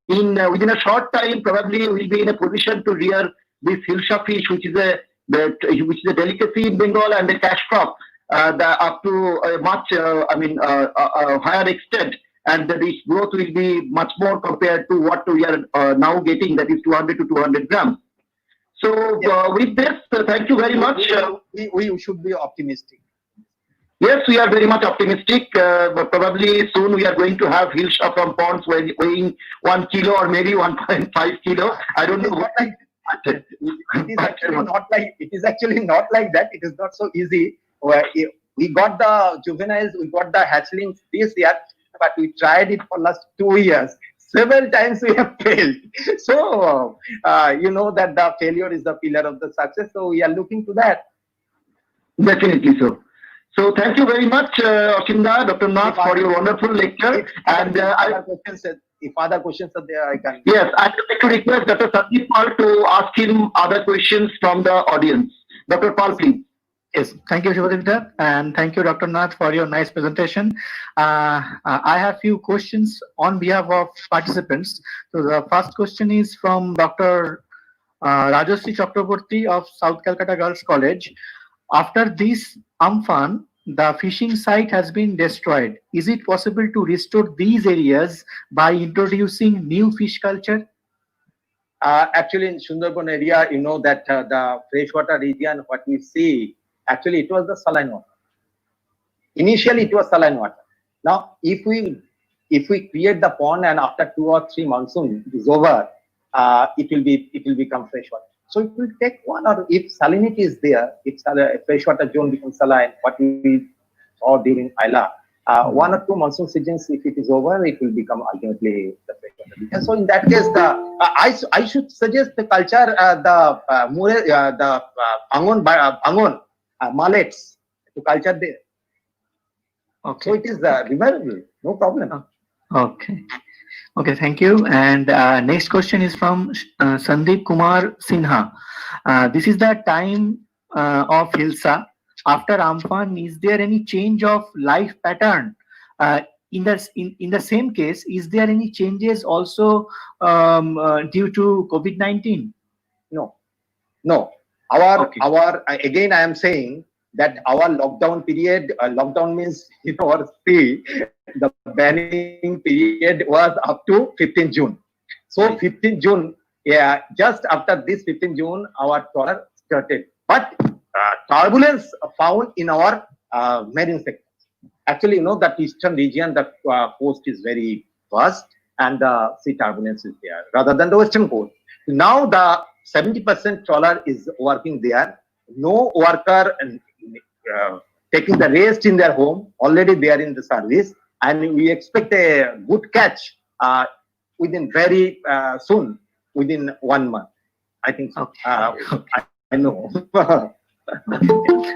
within a short time, probably we'll be in a position to rear this hillsha fish, which is a delicacy in Bengal and a cash crop, up to a much, higher extent. And this growth will be much more compared to what we are now getting, that is 200 to 200 grams. So with this, thank you very much. We should be optimistic. Yes, we are very much optimistic. But probably soon we are going to have hillsha from ponds weighing 1 kilo or maybe 1.5 kilo. I don't know. It is actually not like that. It is not so easy. We got the juveniles, we got the hatchlings this year, but we tried it for last 2 years. Several times we have failed. So you know that the failure is the pillar of the success. So we are looking to that. Definitely so. So thank you very much, Oshinda, Dr. Nath, for your wonderful lecture. If other questions are there, I can. Yes, I would like to request Dr. Sandeep Pal to ask him other questions from the audience. Dr. Pal, please. Yes, thank you, Shubhodipta, and thank you, Dr. Nath, for your nice presentation. I have few questions on behalf of participants. So the first question is from Dr. Rajasri Chakraborty of South Calcutta Girls College. After this Amphan, the fishing site has been destroyed. Is it possible to restore these areas by introducing new fish culture? Actually, in Sundarban area, you know that the freshwater region, what we see, actually it was the saline water. Initially, it was saline water. Now, if we create the pond and after 2 or 3 monsoon is over, it will become freshwater. So it will take 1 or if salinity is there, if freshwater zone becomes saline, what we saw during Ayla, 1 or 2 monsoon seasons, if it is over, it will become ultimately the freshwater. And so in that case, I should suggest the culture, the bangon, mallets to culture there. Okay. So it is remarkable, no problem. Okay. Okay, thank you. And next question is from Sandeep Kumar Sinha. This is the time of Hilsa. After Amphan, is there any change of life pattern? In the same case, is there any changes also due to COVID-19? No. Again, I am saying that our lockdown period, lockdown means our stay, the banning period was up to 15 June. So 15 June, just after this 15 June, our trawler started. But turbulence found in our marine sector. Actually, that eastern region, the coast is very vast and the sea turbulence is there rather than the western coast. Now the 70% trawler is working there. No worker taking the rest in their home, already they are in the service, and we expect a good catch within very soon, within 1 month. I think so. Okay. I know.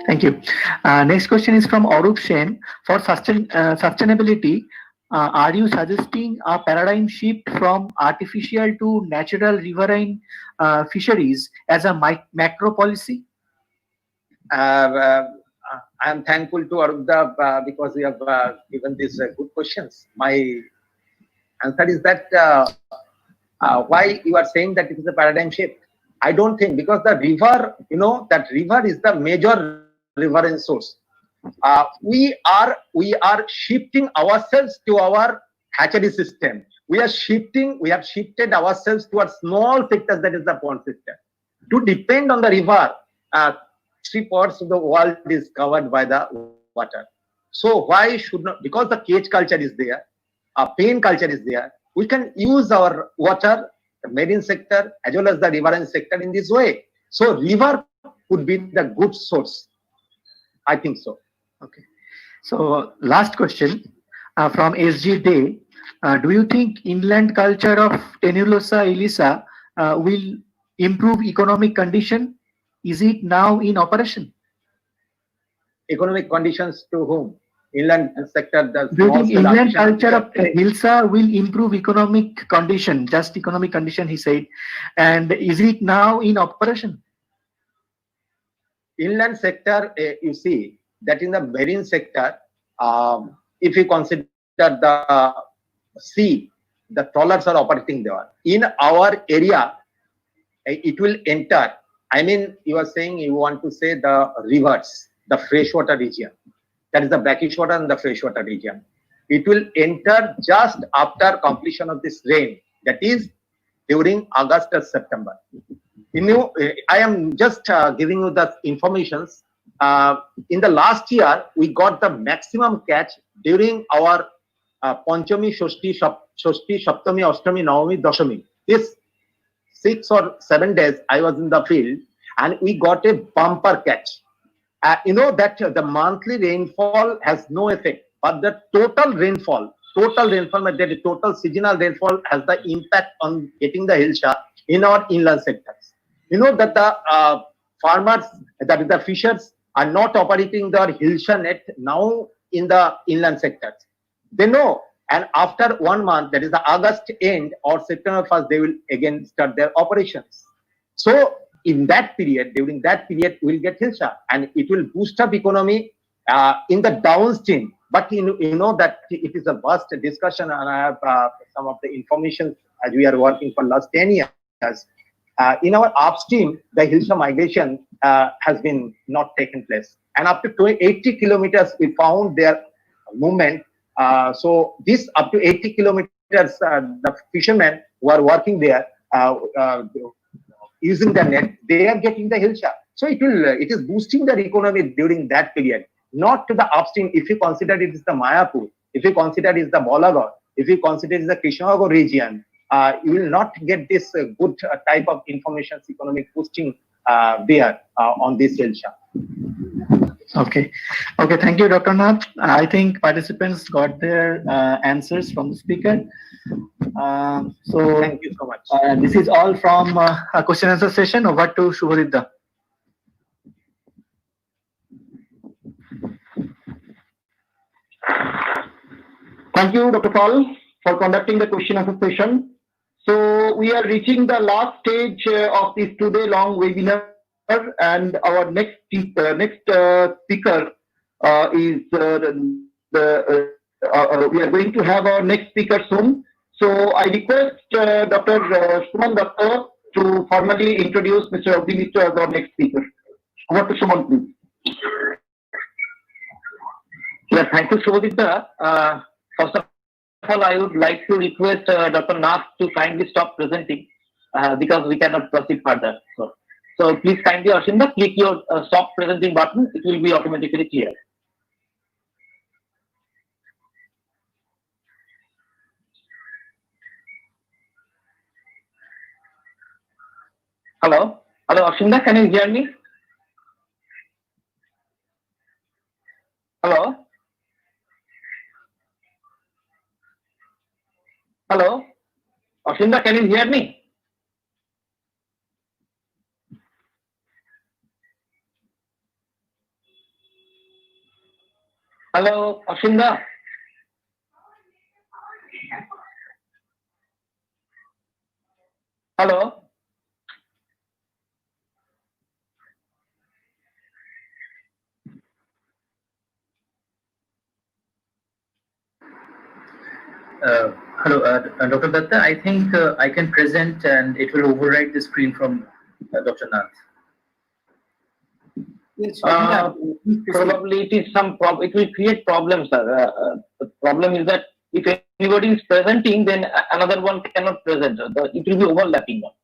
Thank you. Next question is from Arup Sen. For sustainability, are you suggesting a paradigm shift from artificial to natural riverine fisheries as a macro policy? I am thankful to Arupda because we have given these good questions. My answer is that why you are saying that it is a paradigm shift. I don't think, because the river, that river is the major riverine source. We are shifting ourselves to our hatchery system. We have shifted ourselves towards small sectors, that is the pond system. To depend on the river, 3/4 of the world is covered by the water. So why should not? Because the cage culture is there, pen culture is there. We can use our water, the marine sector as well as the riverine sector in this way. So river would be the good source. I think so. Okay. So last question from SG Day. Do you think inland culture of Tenulosa elisa will improve economic condition? Is it now in operation? Economic conditions to whom? Inland sector. Do you think inland culture of Hilsa will improve economic condition? Just economic condition, he said. And is it now in operation? Inland sector, you see, that in the marine sector, if you consider the sea, the trawlers are operating there. In our area, it will enter. I mean, you are saying you want to say the rivers, the freshwater region. That is the brackish water and the freshwater region. It will enter just after completion of this rain. That is during August or September. I am just giving you the informations. In the last year, we got the maximum catch during our Panchami, Shoshti, Saptami, Ashtami, Navami, Dashami. This 6 or 7 days I was in the field and we got a bumper catch. That the monthly rainfall has no effect, but the total rainfall, the total seasonal rainfall has the impact on getting the hilsa in our inland sectors. That the farmers, that is the fishers, are not operating their hilsa net now in the inland sectors. They know, and after 1 month, that is the August end or September 1st, they will again start their operations. So in that period, during that period, we'll get hilsa, and it will boost up economy in the downstream. But you know that it is a vast discussion, and I have some of the information as we are working for last 10 years. In our upstream, the hilsa migration has been not taken place, and up to 80 kilometers we found their movement. So this up to 80 kilometers, the fishermen who are working there using the net, they are getting the hilsa. So it is boosting their economy during that period. Not to the upstream. If you consider it is the Mayapur, if you consider it is the Bolagar, if you consider it is the Krishnanagar region, you will not get this good type of information economic boosting there on this hilsa. Okay. Thank you, Dr. Nath. I think participants got their answers from the speaker. So thank you so much. This is all from a question answer session. Over to Shubhodidda. Thank you, Dr. Paul, for conducting the question answer session. So we are reaching the last stage of this two-day-long webinar, and our next speaker is we are going to have our next speaker soon. So I request Dr. Suman Datta to formally introduce Mr. Abdi Mishra as our next speaker. Over to Suman, please. Yeah, thank you, Shubhodidda. First of all, I would like to request Dr. Nath to kindly stop presenting because we cannot proceed further. So please kindly, Ashinda, click your stop presenting button. It will be automatically clear. Hello, Ashinda, can you hear me? Hello, Ashinda, can you hear me? Hello, Ashinda. Hello. Hello, Dr. Datta. I think I can present and it will override the screen from Dr. Nath? Yes, Probably it is it will create problems, sir. The problem is that if anybody is presenting, then another one cannot present. It will be overlapping now.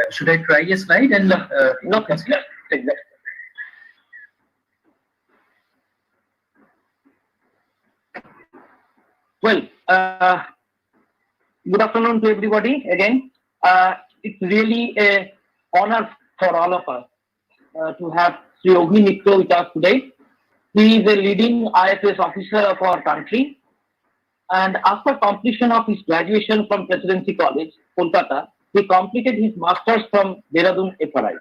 Should I try a slide and No, let's take that. Well, good afternoon to everybody again. It's really an honor for all of us to have Sri Ogni Mitra with us today. He is a leading IFS officer of our country, and after completion of his graduation from Presidency College, Kolkata, he completed his masters from Dehradun FRI.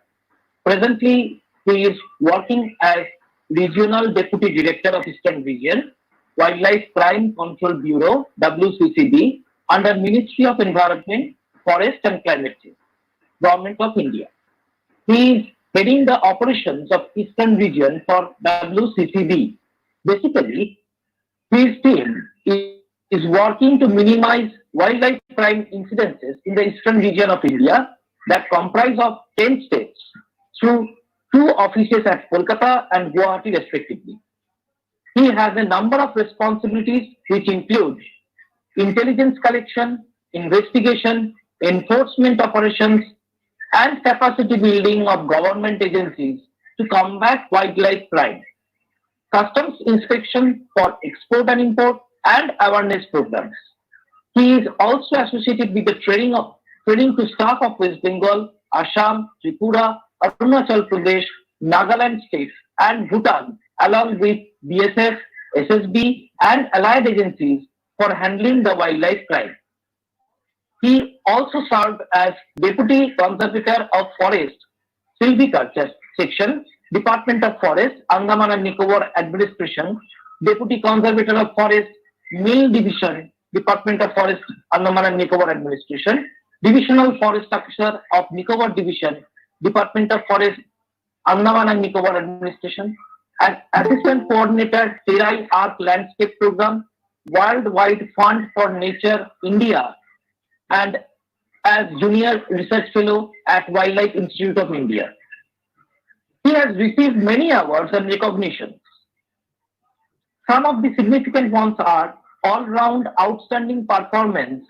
Presently, he is working as Regional Deputy Director of Eastern Region, Wildlife Crime Control Bureau, WCCB, under Ministry of Environment, Forest and Climate Change, Government of India. He is heading the operations of Eastern Region for WCCB. Basically, his team is working to minimize wildlife crime incidences in the Eastern Region of India that comprise of 10 states through 2 offices at Kolkata and Guwahati respectively. He has a number of responsibilities which include intelligence collection, investigation, enforcement operations, and capacity building of government agencies to combat wildlife crime, customs inspection for export and import, and awareness programs. He is also associated with the training to staff of West Bengal, Assam, Tripura, Arunachal Pradesh, Nagaland states, and Bhutan, along with BSF, SSB, and allied agencies for handling the wildlife crime. He also served as Deputy Conservator of Forest, Silviculture Section, Department of Forest, Andaman and Nicobar Administration, Deputy Conservator of Forest, Mill Division, Department of Forest, Andaman and Nicobar Administration, Divisional Forest Officer of Nicobar Division, Department of Forest, Andaman and Nicobar Administration, as Assistant Coordinator, Terai Arc Landscape Program, Worldwide Fund for Nature, India, and as Junior Research Fellow at Wildlife Institute of India. He has received many awards and recognitions. Some of the significant ones are all-round outstanding performance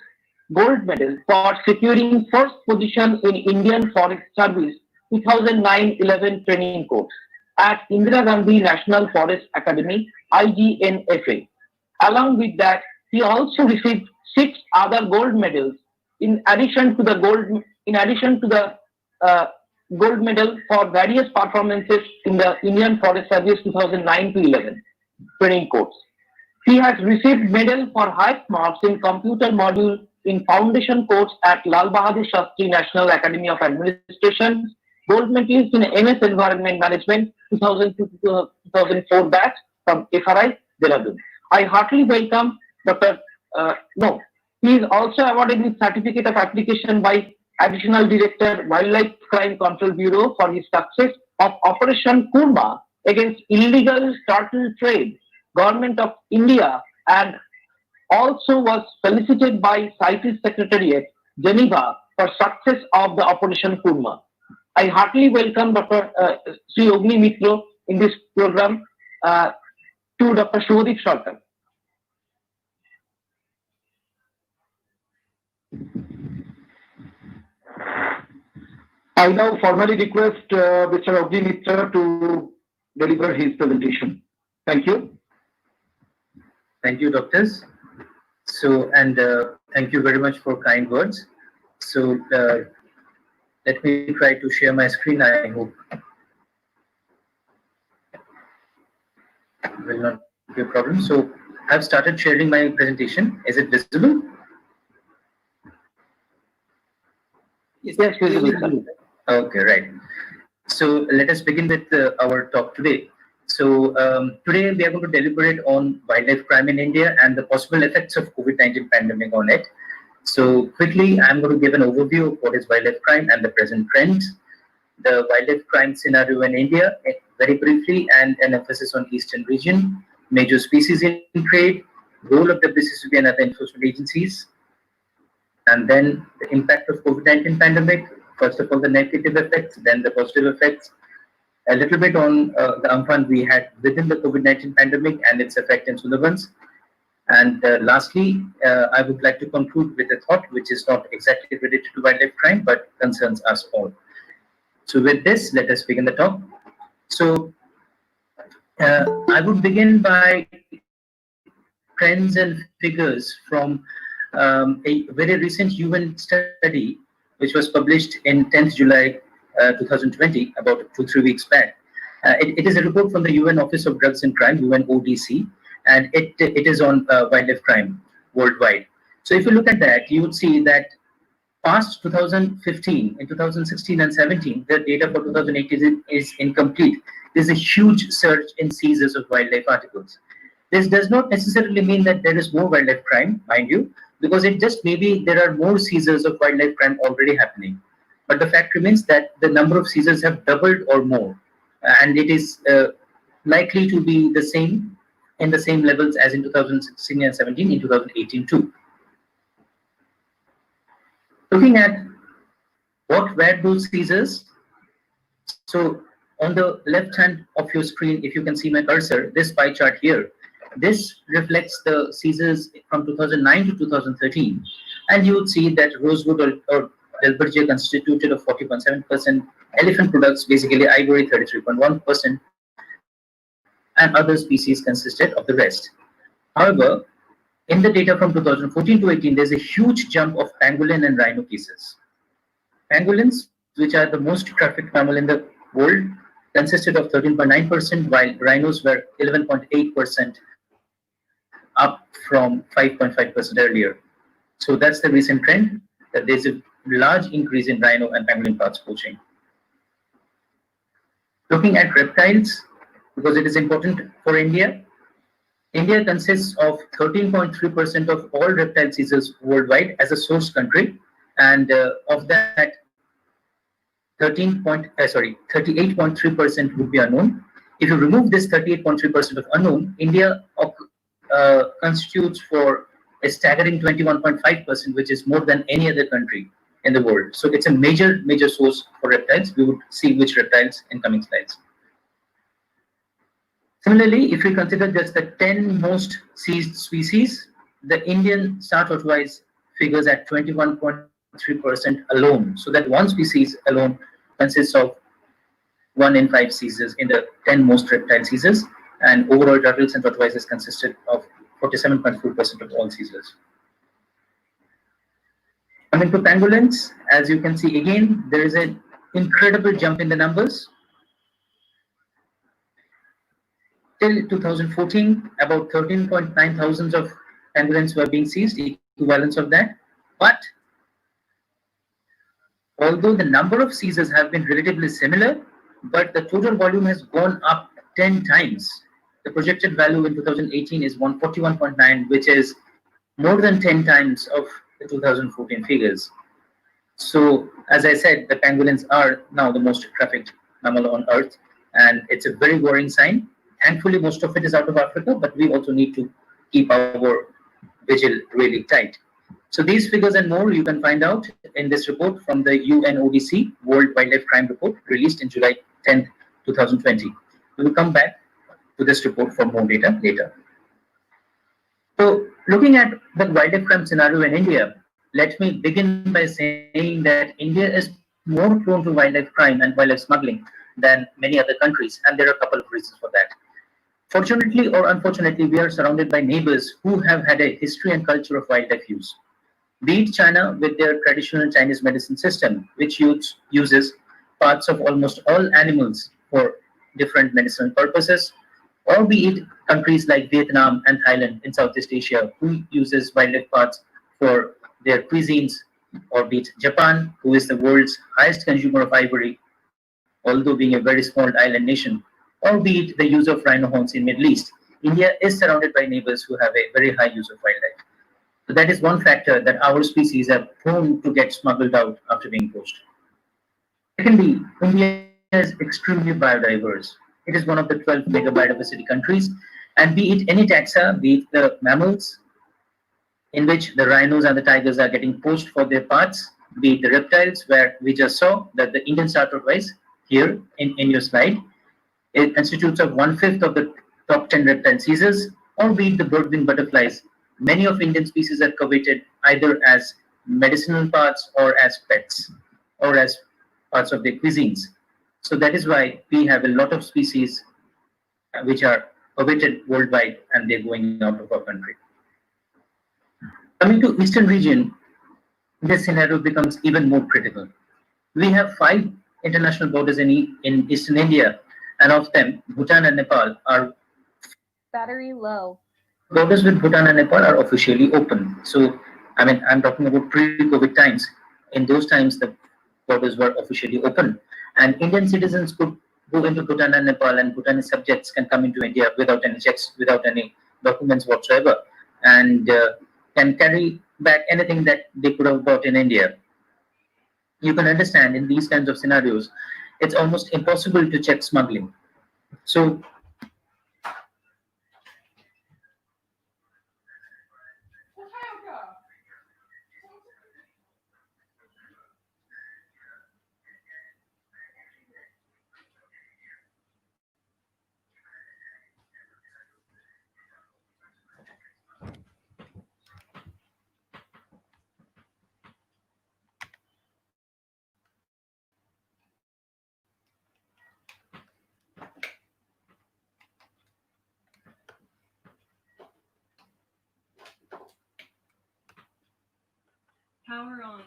gold medal for securing first position in Indian Forest Service 2009-11 training course at Indira Gandhi National Forest Academy, IGNFA. Along with that, he also received 6 other gold medals in addition to the gold medal for various performances in the Indian Forest Service 2009-11 training course. He has received medal for highest marks in computer module in foundation course at Lal Bahadur Shastri National Academy of Administration, gold medalist in MS Environment Management 2002-2004 batch from FRI, Dehradun. I heartily welcome Dr. He is also awarded with Certificate of Application by Additional Director, Wildlife Crime Control Bureau for his success of Operation Kurma against illegal turtle trade, Government of India, and also was solicited by CITES Secretariat, Geneva, for success of the Operation Kurma. I heartily welcome Dr. Sri Ogni Mitra in this program to Dr. Shubhadeep Sarkar. I now formally request Mr. Ogni Mitra to deliver his presentation. Thank you. Thank you, doctors. So, and thank you very much for kind words. So, let me try to share my screen. I hope it will not be a problem. So, I've started sharing my presentation. Is it visible? Yes, visible. Okay, right. So let us begin with our talk today. So today we are going to deliberate on wildlife crime in India and the possible effects of COVID-19 pandemic on it. So quickly, I'm going to give an overview of what is wildlife crime and the present trends, the wildlife crime scenario in India, very briefly, and an emphasis on Eastern region, major species in trade, role of WCCB and other enforcement agencies, and then the impact of COVID-19 pandemic, First of all, the negative effects, then the positive effects, a little bit on the Amphan we had within the COVID-19 pandemic and its effect in Sundarbans. And lastly, I would like to conclude with a thought which is not exactly related to wildlife crime, but concerns us all. So with this, let us begin the talk. So I would begin by trends and figures from a very recent UN study, which was published in 10th July 2020, about 2-3 weeks back. It is a report from the UN Office of Drugs and Crime, UNODC, and it is on wildlife crime worldwide. So if you look at that, you would see that past 2015, in 2016 and 17, the data for 2018 is incomplete. There's a huge surge in seizures of wildlife articles. This does not necessarily mean that there is more wildlife crime, mind you, because it just maybe there are more seizures of wildlife crime already happening. But the fact remains that the number of seizures have doubled or more, and it is likely to be the same in the same levels as in 2016 and 17 in 2018 too. Looking at what were those seizures, so on the left hand of your screen, if you can see my cursor, this pie chart here, this reflects the seizures from 2009 to 2013, and you would see that rosewood or Delbergia constituted of 40.7%, elephant products, basically ivory 33.1%, and other species consisted of the rest. However, in the data from 2014 to 18, there's a huge jump of pangolin and rhino cases. Pangolins, which are the most trafficked mammal in the world, consisted of 13.9%, while rhinos were 11.8%, up from 5.5% earlier. So that's the recent trend, that there's a large increase in rhino and pangolin parts poaching. Looking at reptiles, because it is important for India, India consists of 13.3% of all reptile seizures worldwide as a source country, and of that, 38.3% would be unknown. If you remove this 38.3% of unknown, India constitutes for a staggering 21.5%, which is more than any other country in the world. So it's a major source for reptiles. We would see which reptiles in coming slides. Similarly, if we consider just the 10 most seized species, the Indian star tortoise figures at 21.3% alone. So that one species alone consists of 1 in 5 seizures in the 10 most reptile seizures, and overall turtles and tortoises consisted of 47.4% of all seizures. Coming to pangolins, as you can see again, there is an incredible jump in the numbers. Till 2014, about 13.9 thousands of pangolins were being seized, equivalents of that. But although the number of seizures have been relatively similar, but the total volume has gone up 10 times. The projected value in 2018 is 141.9, which is more than 10 times of the 2014 figures. So, as I said, the pangolins are now the most trafficked mammal on Earth, and it's a very worrying sign. Thankfully, most of it is out of Africa, but we also need to keep our vigil really tight. So these figures and more you can find out in this report from the UNODC World Wildlife Crime Report, released in July 10, 2020. We will come back to this report for more data later. So looking at the wildlife crime scenario in India, let me begin by saying that India is more prone to wildlife crime and wildlife smuggling than many other countries, and there are a couple of reasons for that. Fortunately or unfortunately, we are surrounded by neighbors who have had a history and culture of wildlife use. Be it China with their traditional Chinese medicine system, which uses parts of almost all animals for different medicinal purposes, or be it countries like Vietnam and Thailand in Southeast Asia, who uses wildlife parts for their cuisines, or be it Japan, who is the world's highest consumer of ivory, although being a very small island nation, or be it the use of rhino horns in Middle East. India is surrounded by neighbors who have a very high use of wildlife. So that is one factor that our species are prone to get smuggled out after being poached. Secondly, India is extremely biodiverse. It is one of the 12 mega biodiversity countries, and be it any taxa, be it the mammals, in which the rhinos and the tigers are getting poached for their parts, be it the reptiles, where we just saw that the Indian star tortoise here in your slide, it constitutes of 1/5 of the top 10 reptile species, or be it the bird-winged butterflies. Many of Indian species are coveted either as medicinal parts or as pets or as parts of their cuisines. So that is why we have a lot of species which are coveted worldwide and they're going out of our country. Coming to eastern region, this scenario becomes even more critical. We have 5 international borders in eastern India, and of them, Bhutan and Nepal are Battery low. borders with Bhutan and Nepal are officially open. So, I mean, I'm talking about pre-COVID times. In those times, the borders were officially open, and Indian citizens could go into Bhutan and Nepal, and Bhutanese subjects can come into India without any checks, without any documents whatsoever, and can carry back anything that they could have bought in India. You can understand in these kinds of scenarios, it's almost impossible to check smuggling. So Power on.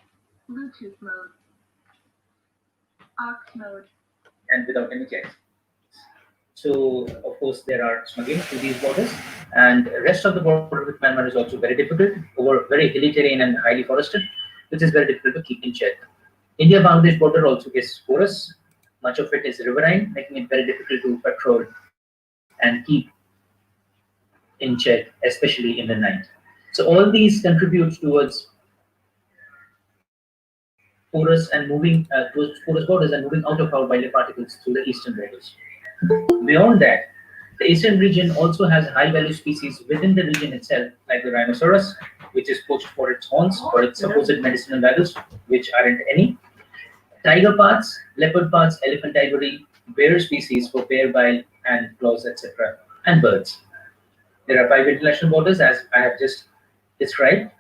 Bluetooth mode. Aux mode. and without any checks. So of course there are smuggling through these borders, and the rest of the border with Myanmar is also very difficult, over very hilly terrain and highly forested, which is very difficult to keep in check. India-Bangladesh border also is porous. Much of it is riverine, making it very difficult to patrol and keep in check, especially in the night. So all these contribute towards porous and moving towards porous borders and moving out of our wildlife particles through the eastern borders. Beyond that, the eastern region also has high-value species within the region itself, like the rhinoceros, which is poached for its horns or its supposed medicinal values, which aren't any. Tiger parts, leopard parts, elephant ivory, bear species for bear bile and claws, etc., and birds. There are 5 international borders, as I have just described.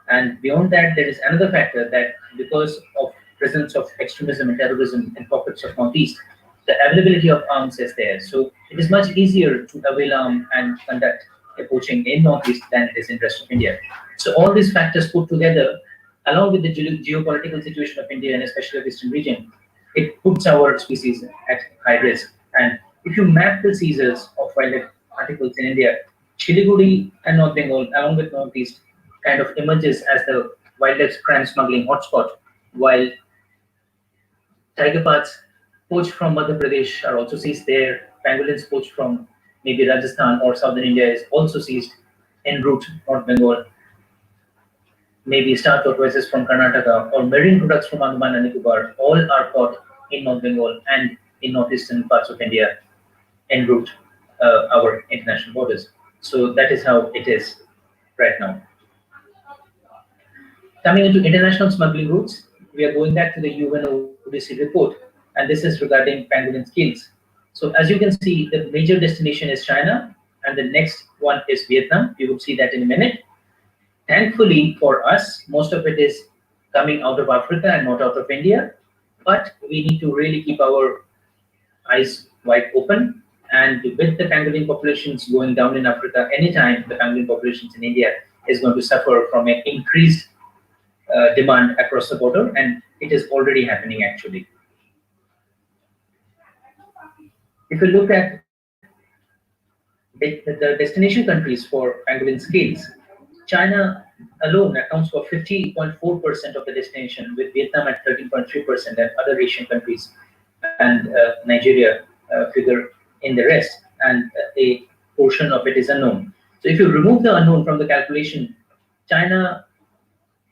And beyond that, there is another factor that because of presence of extremism and terrorism in pockets of Northeast, the availability of arms is there. So it is much easier to avail arms and conduct a poaching in Northeast than it is in rest of India. So all these factors put together, along with the geopolitical situation of India and especially the eastern region, it puts our species at high risk. And if you map the seizures of wildlife particles in India, Siliguri and North Bengal, along with Northeast, kind of emerges as the wildlife crime smuggling hotspot, while tiger parts poached from Madhya Pradesh are also seized there. Pangolins poached from maybe Rajasthan or southern India is also seized en route North Bengal. Maybe star tortoises from Karnataka or marine products from Andaman and Nicobar, all are caught in North Bengal and in northeastern parts of India en route our international borders. So that is how it is right now. Coming into international smuggling routes, we are going back to the UNODC report, and this is regarding pangolin scales. So as you can see, the major destination is China, and the next one is Vietnam. You will see that in a minute. Thankfully for us, most of it is coming out of Africa and not out of India, but we need to really keep our eyes wide open. And with the pangolin populations going down in Africa, anytime the pangolin populations in India is going to suffer from an increased demand across the border, and it is already happening actually. If you look at the destination countries for pangolin scales, China alone accounts for 50.4% of the destination, with Vietnam at 13.3%, and other Asian countries and Nigeria figure in the rest, and a portion of it is unknown. So if you remove the unknown from the calculation, China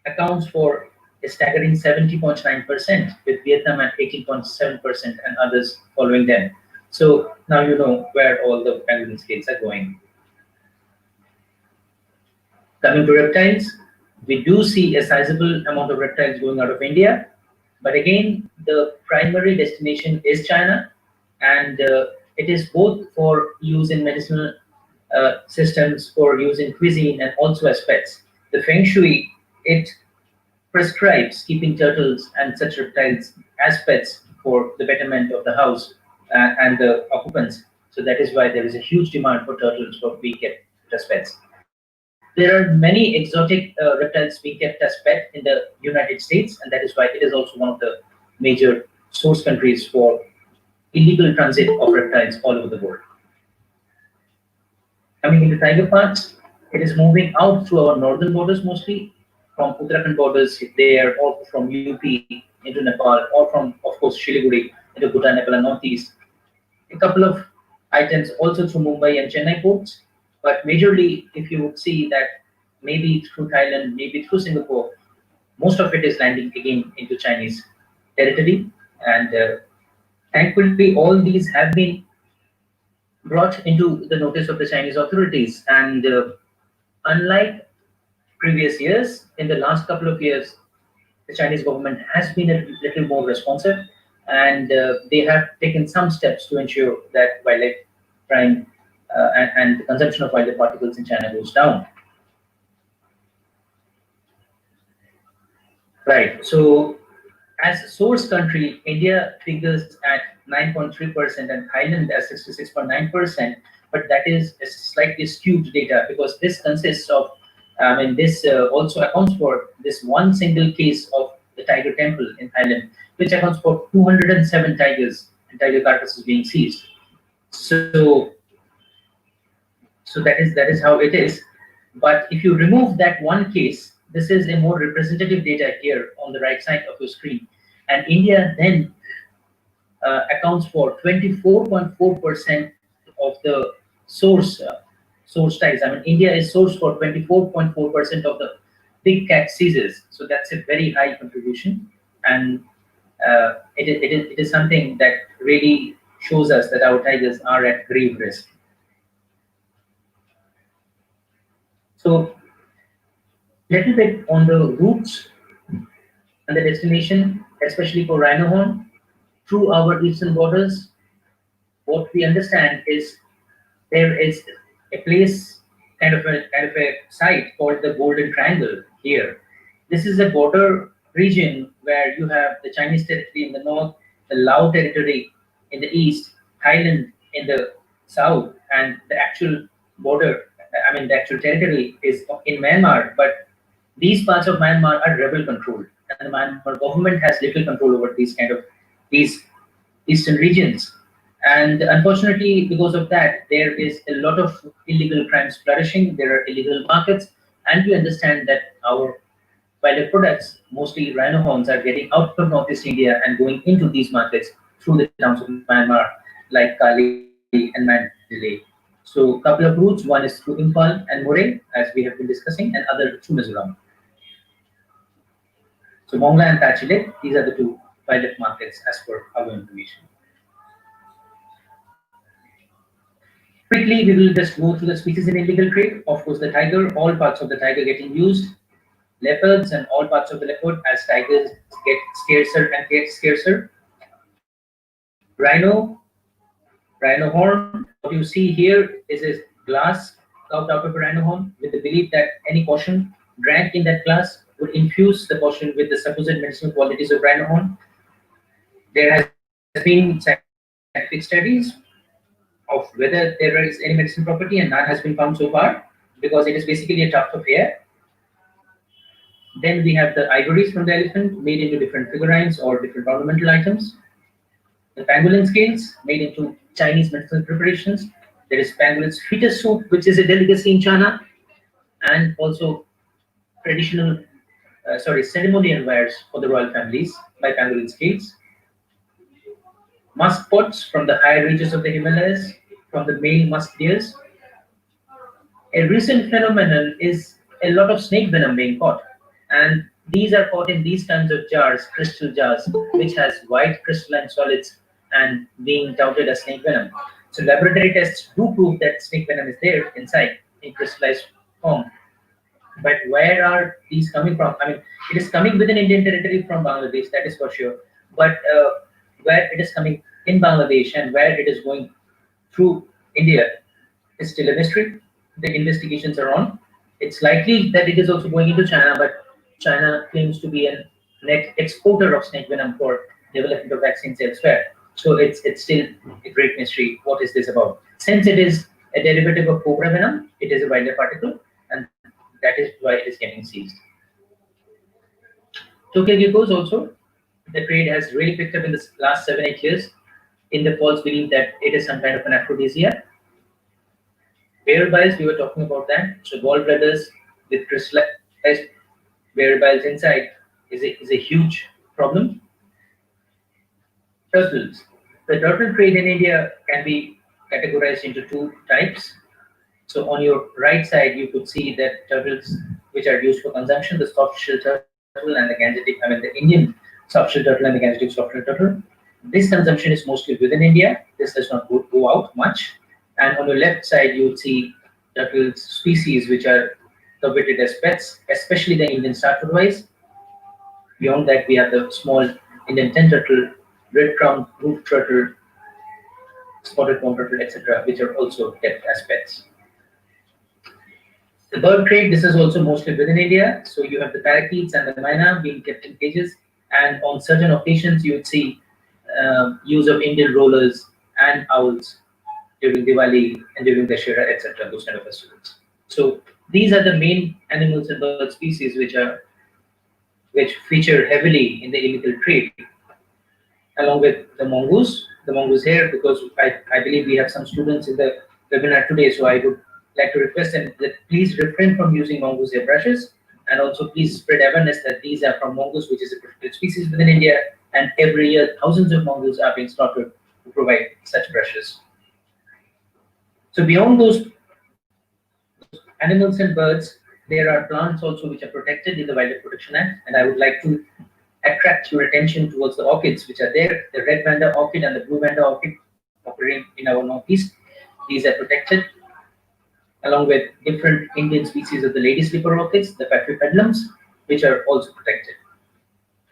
accounts for a staggering 70.9%, with Vietnam at 18.7% and others following them. So now you know where all the pangolin scales are going. Coming to reptiles, We do see a sizable amount of reptiles going out of India, but again, the primary destination is China, and it is both for use in medicinal systems, for use in cuisine, and also as pets. The Feng Shui, it prescribes keeping turtles and such reptiles as pets for the betterment of the house and the occupants. So that is why there is a huge demand for turtles for being kept as pets. There are many exotic reptiles being kept as pet in the United States, and that is why it is also one of the major source countries for illegal transit of reptiles all over the world. Coming into tiger parks, it is moving out through our northern borders mostly, from Uttarakhand borders there, or from UP into Nepal, or from, of course, Shiliguri into Bhutan, Nepal, and northeast. A couple of items also through Mumbai and Chennai ports, but majorly, if you would see that maybe through Thailand, maybe through Singapore, most of it is landing again into Chinese territory. And thankfully, all these have been brought into the notice of the Chinese authorities. And unlike previous years, in the last couple of years, the Chinese government has been a little more responsive, and they have taken some steps to ensure that wildlife crime and the consumption of wildlife particles in China goes down. Right. So, as source country, India figures at 9.3% and Thailand as 66.9%, but that is a slightly skewed data because this consists of, this also accounts for this one single case of the tiger temple in Thailand, which accounts for 207 tigers and tiger carcasses being seized. So that is how it is. But if you remove that one case, this is a more representative data here on the right side of your screen. And India then accounts for 24.4% of the source ties. India is source for 24.4% of the big cat seizures. So that's a very high contribution, and it is something that really shows us that our tigers are at grave risk. So, little bit on the routes and the destination, especially for rhino horn, through our eastern borders. What we understand is there is a place, kind of a site called the Golden Triangle here. This is a border region where you have the Chinese territory in the north, the Lao territory in the east, Thailand in the south, and the actual border, the actual territory is in Myanmar, but these parts of Myanmar are rebel controlled, and the Myanmar government has little control over these eastern regions. And unfortunately, because of that, there is a lot of illegal crimes flourishing. There are illegal markets, and we understand that our wildlife products, mostly rhino horns, are getting out of Northeast India and going into these markets through the towns of Myanmar, like Kali and Mandalay. So, a couple of routes. One is through Imphal and Moreh, as we have been discussing, and other through Mizoram. So, Mongla and Tachile, these are the two wildlife markets as per our information. Quickly, we will just go through the species in illegal trade. Of course, the tiger, all parts of the tiger getting used, leopards and all parts of the leopard as tigers get scarcer and get scarcer. Rhino horn, what you see here is a glass carved out of a rhino horn with the belief that any potion drank in that glass would infuse the potion with the supposed medicinal qualities of rhino horn. There has been scientific studies of whether there is any medicinal property, and none has been found so far because it is basically a tuft of hair. Then we have the ivories from the elephant made into different figurines or different ornamental items. The pangolin scales made into Chinese medicinal preparations. There is pangolin's fetus soup, which is a delicacy in China, and also traditional, ceremonial wares for the royal families by pangolin scales. Musk pots from the higher reaches of the Himalayas, from the male musk deers. A recent phenomenon is a lot of snake venom being caught, and these are caught in these kinds of jars, crystal jars, which has white crystalline solids and being touted as snake venom. So laboratory tests do prove that snake venom is there inside in crystallized form. But where are these coming from? I mean, it is coming within Indian territory from Bangladesh, that is for sure. But where it is coming in Bangladesh and where it is going through India is still a mystery. The investigations are on. It's likely that it is also going into China, but China claims to be a net exporter of snake venom for development of vaccines elsewhere. So it's still a great mystery. What is this about? Since it is a derivative of cobra venom, it is a wildlife particle, and that is why it is getting seized. Tokyo geckos also, the trade has really picked up in the last 7-8 years in the false belief that it is some kind of an aphrodisiac. Bear biles, we were talking about that. So gallbladders with crystallized bear biles inside is a huge problem. Turtles. The turtle trade in India can be categorized into two types. So on your right side, you could see that turtles which are used for consumption, the soft-shell turtle and the Gangetic, I mean the Indian soft-shell turtle and the Gangetic soft-shell turtle. This consumption is mostly within India. This does not go out much. And on your left side, you would see turtle species which are coveted as pets, especially the Indian star-turtle. Beyond that, we have the small Indian tent turtle, red-crowned roof turtle, spotted pond turtle, etc., which are also kept as pets. The bird trade, this is also mostly within India. So you have the parakeets and the myna being kept in cages, and on certain occasions, you would see use of Indian rollers and owls during Diwali and during Dashera, etc., those kind of festivals. So these are the main animals and bird species which feature heavily in the illegal trade, along with the mongoose. The mongoose here, because I believe we have some students in the webinar today, so I would like to request them that please refrain from using mongoose hair brushes, and also please spread awareness that these are from mongoose, which is a protected species within India, and every year thousands of mongoose are being slaughtered to provide such brushes. So beyond those animals and birds, there are plants also which are protected in the Wildlife Protection Act, and I would like to attract your attention towards the orchids which are there, the red vanda orchid and the blue vanda orchid occurring in our northeast. These are protected, along with different Indian species of the lady slipper orchids, the Patripedalums, which are also protected.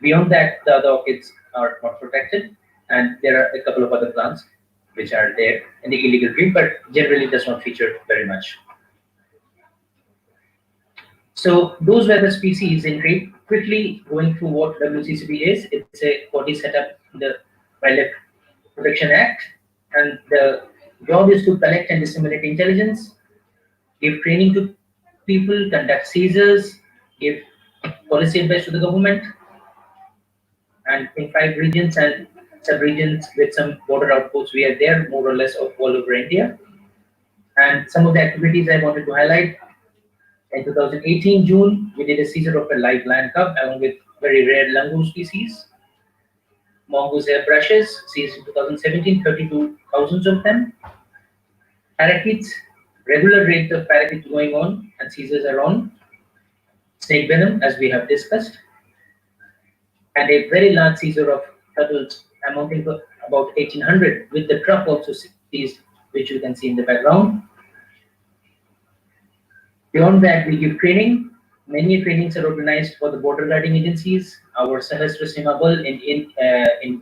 Beyond that, the other orchids are not protected, and there are a couple of other plants which are there in the illegal trade, but generally does not feature very much. So those were the species in trade. Quickly going through what WCCP is, it's a body set up in the Wildlife Protection Act, and the job is to collect and disseminate intelligence, give training to people, conduct seizures, give policy advice to the government, and in 5 regions and sub-regions with some border outposts, we are there more or less all over India. And some of the activities I wanted to highlight: in 2018 June, we did a seizure of a live lion cub along with very rare langur species. Mongoose hair brushes seized in 2017, 32,000 of them. Parakeets, regular rate of parakeets going on, and seizures are on. Snake venom, as we have discussed, and a very large seizure of turtles amounting to about 1,800, with the truck also seized, which you can see in the background. Beyond that, we give training. Many trainings are organized for the border guarding agencies, our Sahasra Sima Bal in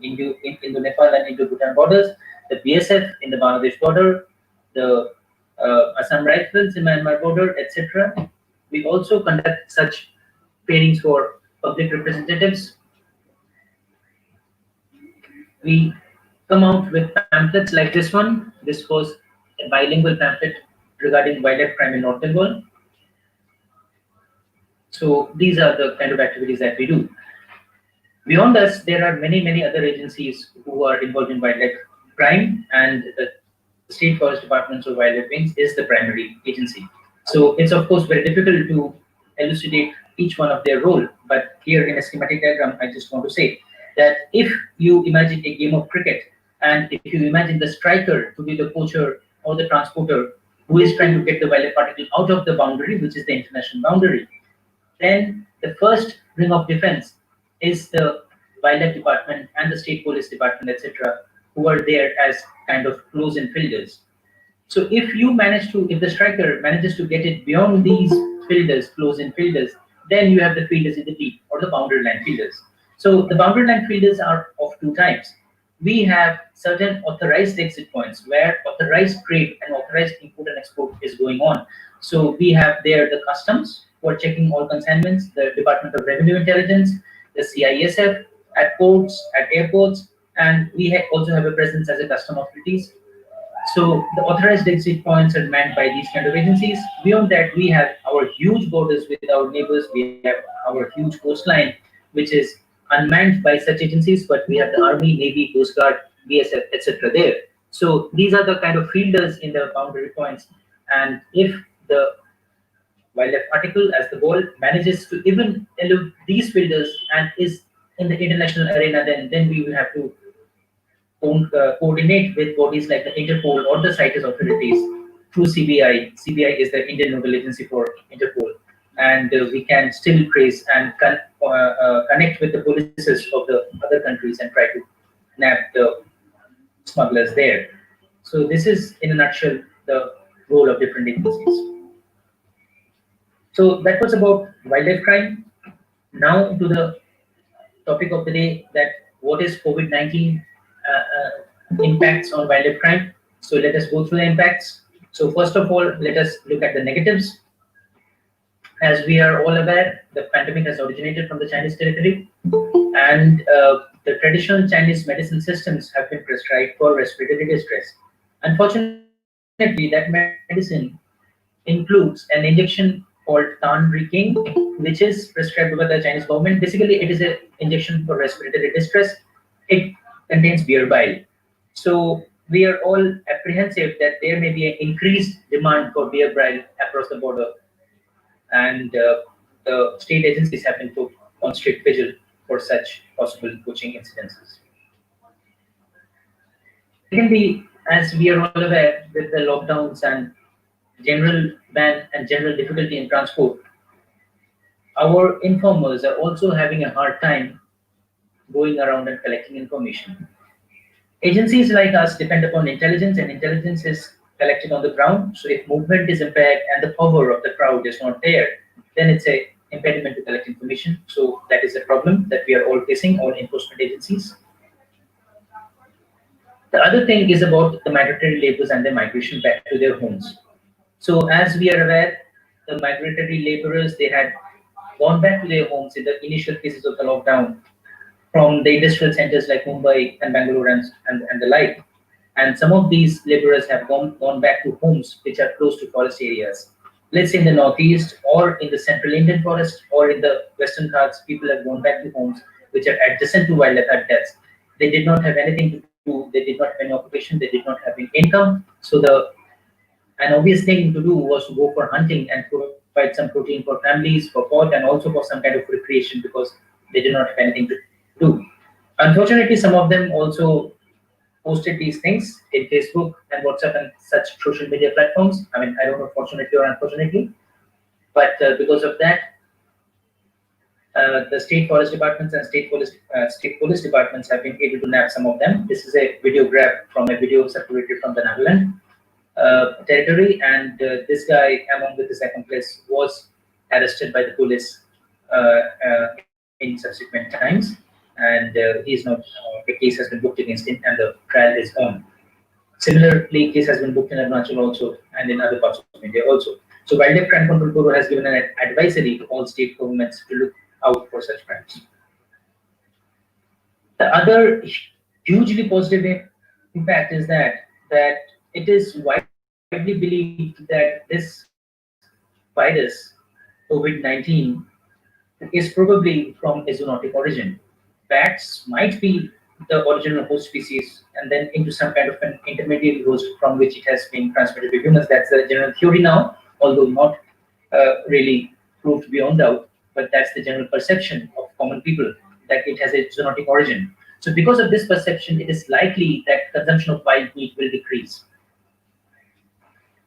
Indo-Nepal and Indo-Bhutan borders, the BSF in the Bangladesh border, the Assam Rifles in Myanmar border, etc. We also conduct such trainings for public representatives. We come out with pamphlets like this one. This was a bilingual pamphlet regarding wildlife crime in North Bengal. So these are the kind of activities that we do. Beyond us, there are many other agencies who are involved in wildlife crime, and the State Forest Departments of Wildlife Wings is the primary agency. So it's of course very difficult to elucidate each one of their role, but here in a schematic diagram, I just want to say that if you imagine a game of cricket, and if you imagine the striker to be the poacher or the transporter who is trying to get the wildlife particle out of the boundary, which is the international boundary, then the first ring of defense is the wildlife department and the state police department, etc., who are there as kind of close-in fielders. So if the striker manages to get it beyond these fielders, close-in fielders, then you have the fielders in the deep or the boundary line fielders. So the boundary line fielders are of two types. We have certain authorized exit points where authorized trade and authorized import and export is going on. So we have there the customs who are checking all consignments, the Department of Revenue Intelligence, the CISF at ports, at airports, and we also have a presence as a custom authorities. So the authorized exit points are manned by these kind of agencies. Beyond that, we have our huge borders with our neighbors. We have our huge coastline, which is unmanned by such agencies, but we have the Army, Navy, Coast Guard, BSF, etc. there. So these are the kind of fielders in the boundary points. And if the wildlife article, as the ball, manages to even elude these fielders and is in the international arena, then we will have to coordinate with bodies like the Interpol or the CITES authorities through CBI. CBI is the Indian Nodal Agency for Interpol, and we can still trace and connect with the polices of the other countries and try to nab the smugglers there. So this is, in a nutshell, the role of different agencies. So that was about wildlife crime. Now to the topic of the day, that what is COVID-19 impacts on wildlife crime. So let us go through the impacts. So first of all, let us look at the negatives. As we are all aware, the pandemic has originated from the Chinese territory, and the traditional Chinese medicine systems have been prescribed for respiratory distress. Unfortunately, that medicine includes an injection called Tan King, which is prescribed by the Chinese government. Basically, it is an injection for respiratory distress. It contains beer bile. So we are all apprehensive that there may be an increased demand for beer bile across the border, and the state agencies have been put on strict vigil for such possible poaching incidences. Secondly, as we are all aware, with the lockdowns and general ban and general difficulty in transport, our informers are also having a hard time going around and collecting information. Agencies like us depend upon intelligence, and intelligence is collected on the ground. So if movement is impaired and the power of the crowd is not there, then it's an impediment to collect information. So that is a problem that we are all facing, all enforcement agencies. The other thing is about the migratory laborers and their migration back to their homes. So as we are aware, the migratory laborers, they had gone back to their homes in the initial phases of the lockdown from the industrial centers like Mumbai and Bangalore and the like. And some of these laborers have gone back to homes which are close to forest areas. Let's say in the northeast or in the central Indian forest or in the western Ghats, people have gone back to homes which are adjacent to wildlife habitats. They did not have anything to do, they did not have any occupation, they did not have any income. So an obvious thing to do was to go for hunting and provide some protein for families, for pot, and also for some kind of recreation, because they did not have anything to do. Unfortunately, some of them also posted these things in Facebook and WhatsApp and such social media platforms. I mean, I don't know, fortunately or unfortunately, but because of that, the state forest departments and state police departments have been able to nab some of them. This is a video grab from a video circulated from the Nagaland territory, and this guy, along with his accomplice, was arrested by the police in subsequent times, and he's not. The case has been booked against him, and the trial is on. Similarly, case has been booked in Arunachal also, and in other parts of India also. So, Wildlife Crime Control Bureau has given an advisory to all state governments to look out for such crimes. The other hugely positive impact is that it is widely believed that this virus, COVID-19, is probably from a zoonotic origin. Bats might be the original host species, and then into some kind of an intermediate host from which it has been transmitted to humans. That's the general theory now, although not really proved beyond doubt, but that's the general perception of common people, that it has a zoonotic origin. So because of this perception, it is likely that consumption of wild meat will decrease.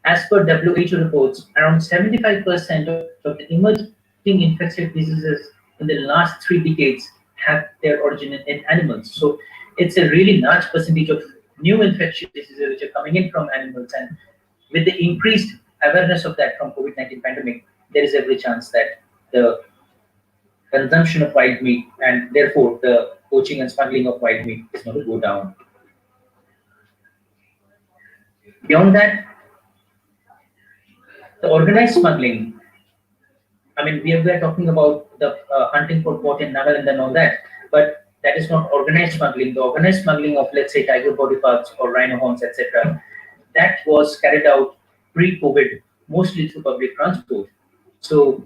As per WHO reports, around 75% of the emerging infectious diseases in the last 3 decades have their origin in animals. So it's a really large percentage of new infectious diseases which are coming in from animals, and with the increased awareness of that from COVID-19 pandemic, there is every chance that the consumption of wild meat and therefore the poaching and smuggling of wild meat is going to go down. Beyond that, the organized smuggling, I mean, we are talking about the hunting for pot in Nagaland and all that, but that is not organized smuggling. The organized smuggling of, let's say, tiger body parts or rhino horns, etc., that was carried out pre-COVID, mostly through public transport. So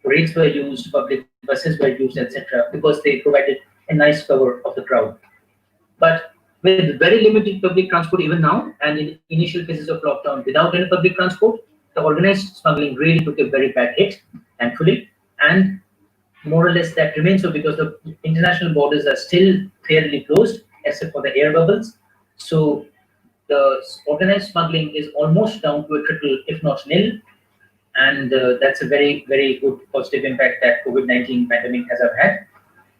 rails were used, public buses were used, etc., because they provided a nice cover of the crowd. But with very limited public transport even now, and in initial phases of lockdown without any public transport, the organized smuggling really took a very bad hit, thankfully. And more or less that remains so because the international borders are still fairly closed, except for the air bubbles. So the organized smuggling is almost down to a trickle, if not nil. And that's a very, very good positive impact that COVID-19 pandemic has had.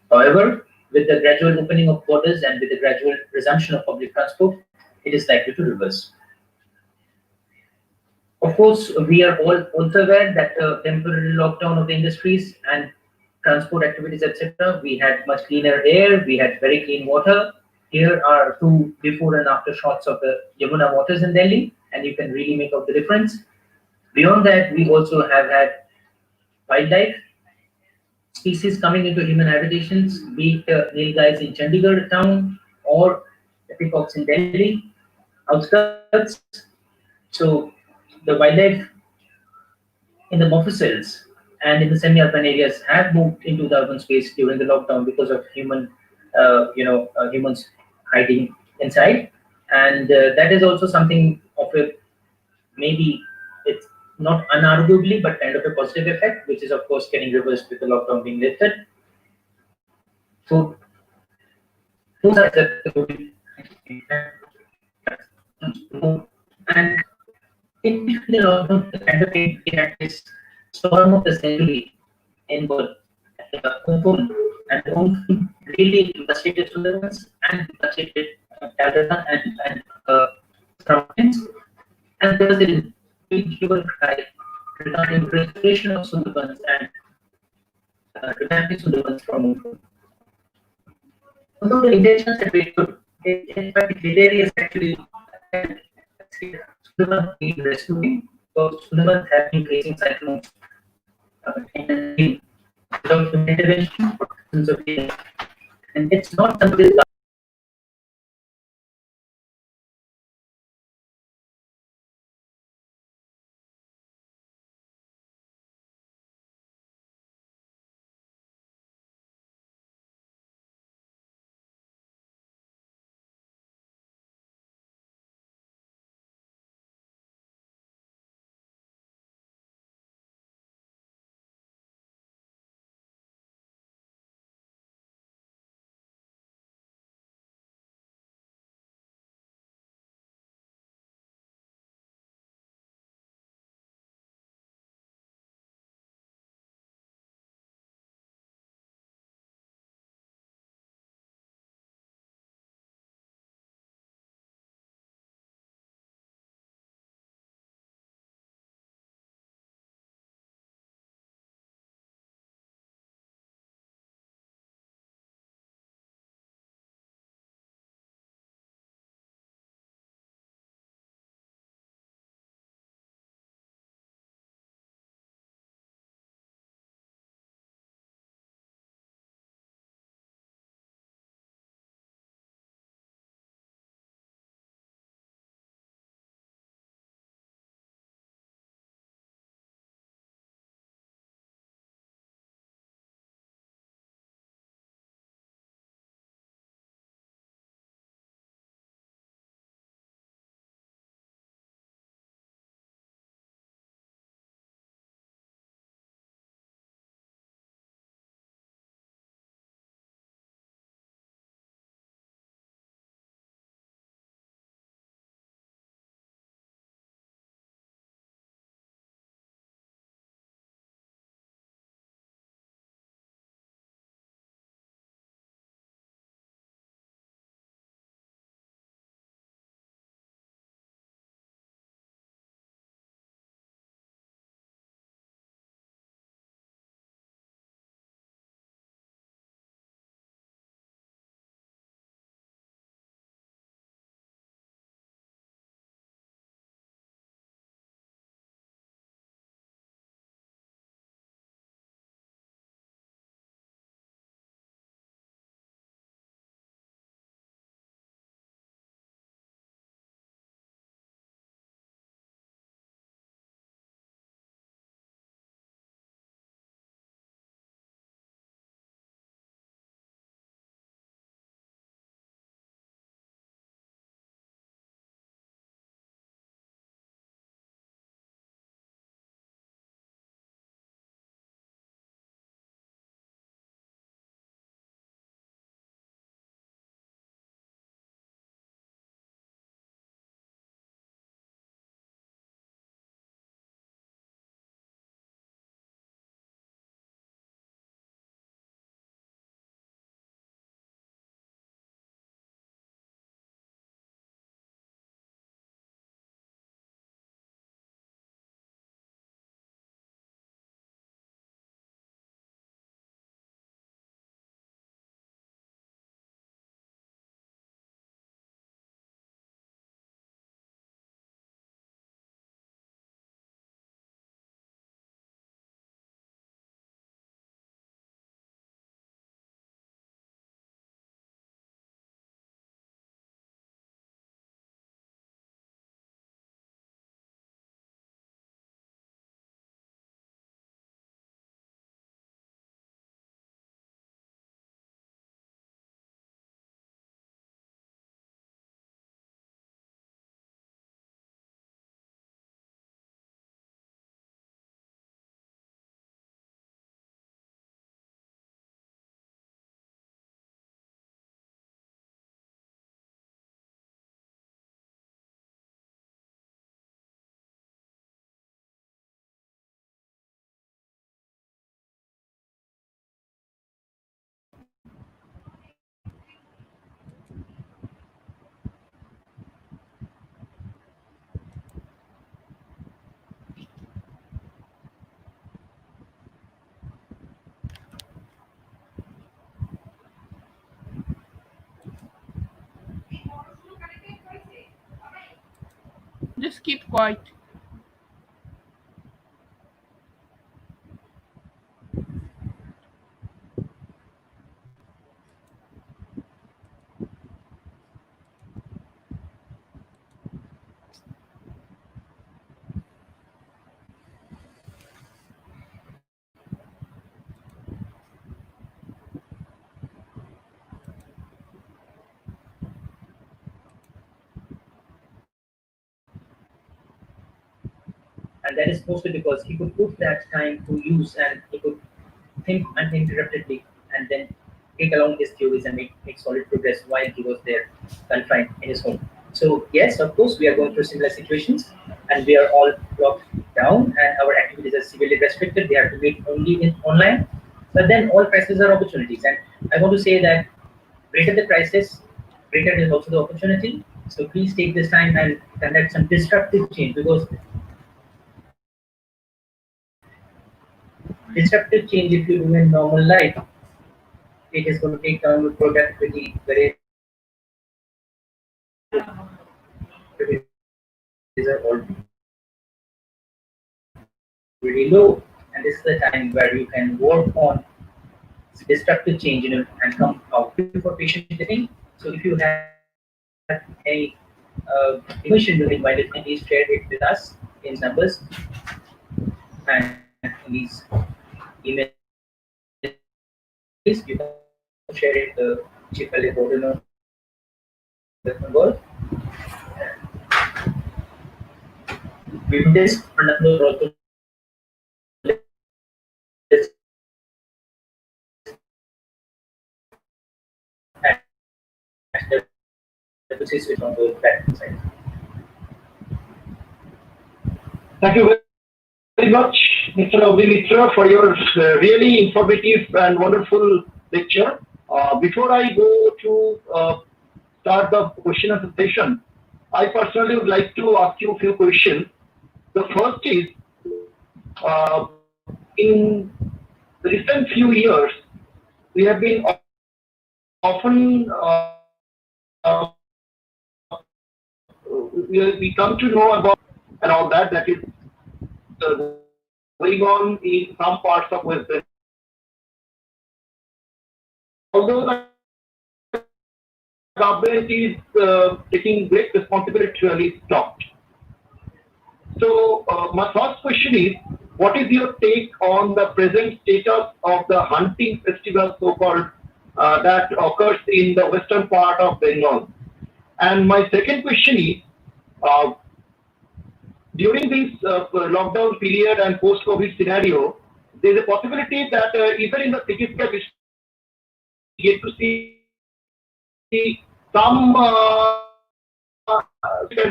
However, with the gradual opening of borders and with the gradual resumption of public transport, it is likely to reverse. Of course, we are all also aware that the temporary lockdown of the industries and transport activities, etc., we had much cleaner air, we had very clean water. Here are two before and after shots of the Yamuna waters in Delhi, and you can really make out the difference. Beyond that, we also have had wildlife species coming into human habitations, be it nilgais in Chandigarh town or the peacocks in Delhi outskirts. So the wildlife in the mofusils and in the semi-urban areas have moved into the urban space during the lockdown because of humans hiding inside, and that is also something of a maybe it's not unarguably but kind of a positive effect, which is of course getting reversed with the lockdown being lifted. So those are the and in the lockdown, the kind of had this storm of the century in both Kumpum, and Kumpum really devastated Sundarbans and devastated Calcutta and surroundings. And there was a big human cry regarding restoration of Sundarbans and revamping Sundarbans from Kumpum. Although the intentions are very good, in fact, the hilarious actually Sundarbans need rescuing because Sundarbans have been facing cyclones without human intervention for thousands of years. And it's not something just keep quiet. And that is mostly because he could put that time to use and he could think uninterruptedly and then take along his theories and make solid progress while he was there confined in his home. So yes, of course, we are going through similar situations and we are all locked down and our activities are severely restricted. We have to meet only in online. But then all crises are opportunities. And I want to say that greater the crisis, greater is also the opportunity. So please take this time and conduct some disruptive change because disruptive change, if you do in normal life, it is going to take down your productivity very is already really low. And this is the time where you can work on destructive change and come out for patient living. So if you have any information during my listening, please share it with us in numbers and in these emails. You can share it the chief coordinator world. With this, also switch on the back side. Thank you very much, Mr. Mitra, for your really informative and wonderful lecture. Before I go to start the question answer session, I personally would like to ask you a few questions. The first is, in the recent few years, we have been often we come to know about and all that is going on in some parts of West Bengal. Although the government is taking great responsibility to really stop. So my first question is, what is your take on the present status of the hunting festival, so-called, that occurs in the western part of Bengal? And my second question is, during this lockdown period and post-COVID scenario, there is a possibility that even in the city scale, we get to see some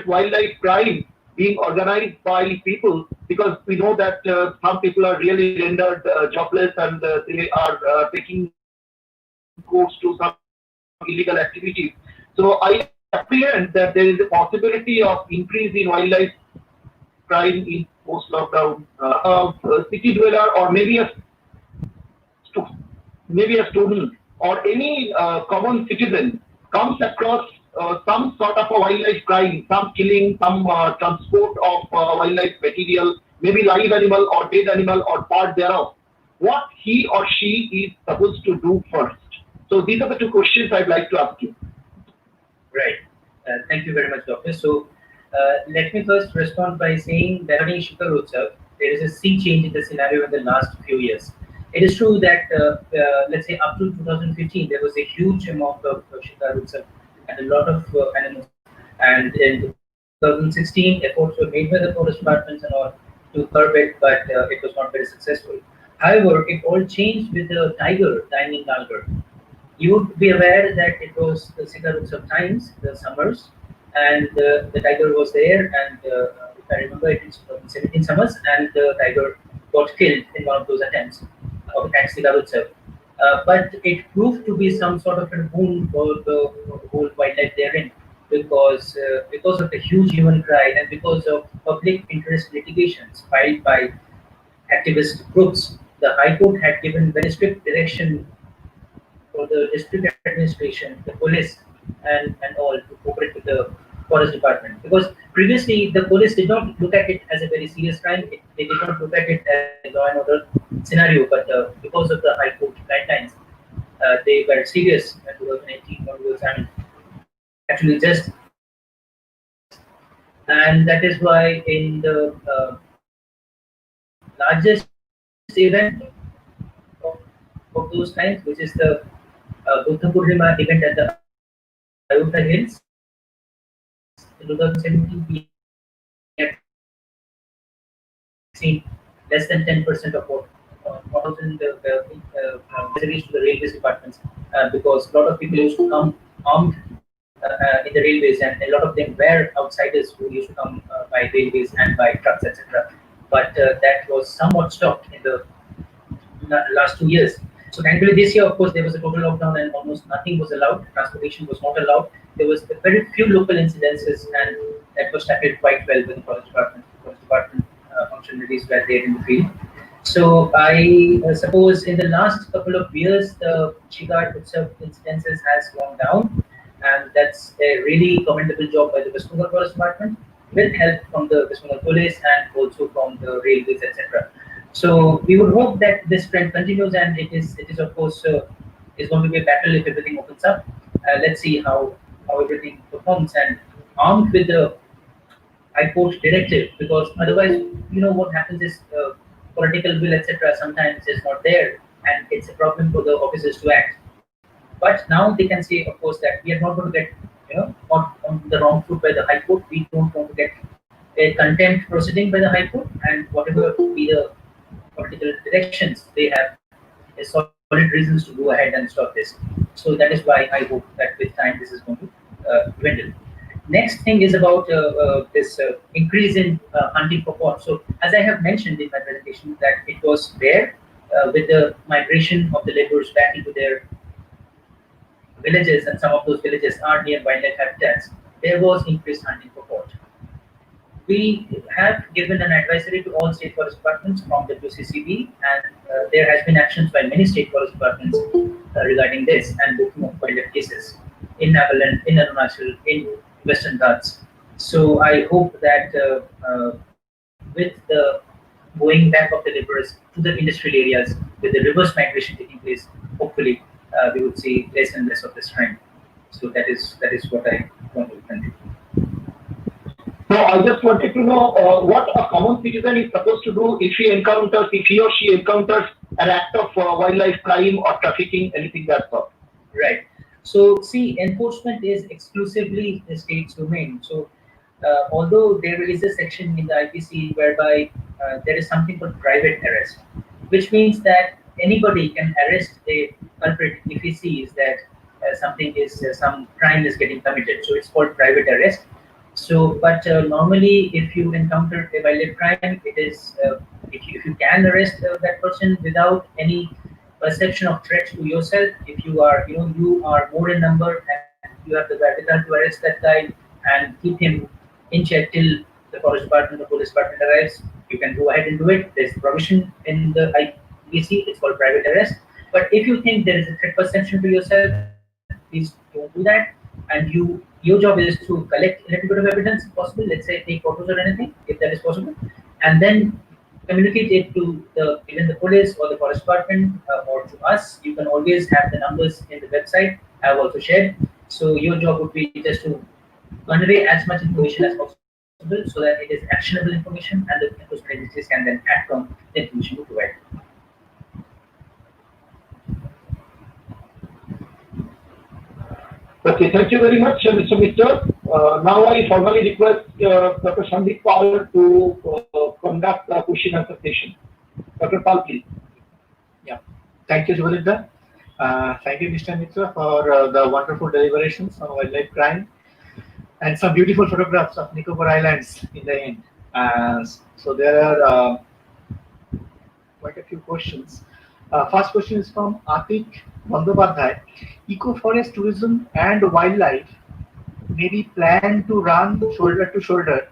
wildlife crime being organized by people, because we know that some people are really rendered jobless and they are taking course to some illegal activities. So I apprehend that there is a possibility of increase in wildlife crime in post-lockdown. City dweller or maybe a student or any common citizen comes across some sort of a wildlife crime, some killing, some transport of wildlife material, maybe live animal or dead animal or part thereof, what he or she is supposed to do first? So these are the two questions I'd like to ask you. Right. Thank you very much, Doctor. So let me first respond by saying that in Shikar Utsav, there is a sea change in the scenario in the last few years. It is true that, let's say, up to 2015, there was a huge amount of Shikar Utsav and a lot of animals. And in 2016, efforts were made by the forest departments and all to curb it, but it was not very successful. However, it all changed with the tiger dying in Nalgarh. You would be aware that it was the Shikar of times, the summers, and the tiger was there, and if I remember, it was 17 summers, and the tiger got killed in one of those attempts at Shikar Utsav. But it proved to be some sort of a boon for the whole wildlife therein, because of the huge human cry and because of public interest litigations filed by activist groups. The High Court had given very strict direction for the district administration, the police, and all to cooperate with the forest department, because previously the police did not look at it as a very serious crime. They did not look at it as a law and order scenario, but because of the High Court guidelines, they were serious in 2018 onwards and actually just, and that is why in the largest event of those times, which is the Buddha Purnima event at the Ayodhya Hills in 2017, we had seen less than 10% of what 1,000 visitors to the railways departments, because a lot of people used to come armed in the railways, and a lot of them were outsiders who used to come by railways and by trucks, etc. But that was somewhat stopped in the last 2 years. So thankfully this year, of course, there was a total lockdown and almost nothing was allowed. Transportation was not allowed. There was very few local incidences, and that was tackled quite well with the forest department. Forest department functionaries were there in the field. So I suppose in the last couple of years, the Chigad itself incidences has gone down, and that's a really commendable job by the West Bengal Forest Department, with help from the West Bengal Police and also from the railways, etc. So we would hope that this trend continues, and it is of course is going to be a battle if everything opens up. Let's see how everything performs, and armed with the High Court directive, because otherwise, you know what happens is political will, etc. sometimes is not there, and it's a problem for the officers to act. But now they can say, of course, that we are not going to get, on the wrong foot by the High Court. We don't want to get a contempt proceeding by the High Court, and whatever be the political directions, they have a solid reasons to go ahead and stop this. So that is why I hope that with time this is going to dwindle. Next thing is about this increase in hunting for pot. So as I have mentioned in my presentation, that it was there with the migration of the laborers back into their villages, and some of those villages are near wildlife habitats. There was increased hunting for pot. We have given an advisory to all state forest departments from WCCB, and there has been actions by many state forest departments regarding this, and booking of wildlife cases in Nagaland, in Arunachal, in Western Ghats. So I hope that with the going back of the laborers to the industrial areas, with the reverse migration taking place, hopefully we would see less and less of this trend. So that is what I want to continue. So I just wanted to know what a common citizen is supposed to do if he or she encounters an act of wildlife crime or trafficking, anything that sort. Right. So see, enforcement is exclusively the state's domain. So although there is a section in the IPC whereby there is something called private arrest, which means that anybody can arrest a culprit if he sees that some crime is getting committed. So it's called private arrest. So, but normally, if you encounter a wildlife crime, it is if you can arrest that person without any perception of threat to yourself. If you are, you are more in number and you have the wherewithal to arrest that guy and keep him in check till the forest department, the police department arrives, you can go ahead and do it. There's provision in the IPC. It's called private arrest. But if you think there is a threat perception to yourself, please don't do that. And your job is to collect a little bit of evidence, if possible. Let's say take photos or anything, if that is possible, and then communicate it to even the police or the forest department or to us. You can always have the numbers in the website. I have also shared. So your job would be just to convey as much information as possible, so that it is actionable information, and the enforcement agencies can then act on the information you provide. Okay, thank you very much, Mr. Mister. Now I formally request Dr. Sandeep Pal to conduct the question answer session. Dr. Pal, please. Yeah, thank you, Subhadip. Thank you, Mr. Mitra, for the wonderful deliberations on wildlife crime and some beautiful photographs of Nicobar Islands in the end. So there are quite a few questions. First question is from Atik Bandyopadhyay. Eco-forest tourism and wildlife may be planned to run shoulder to shoulder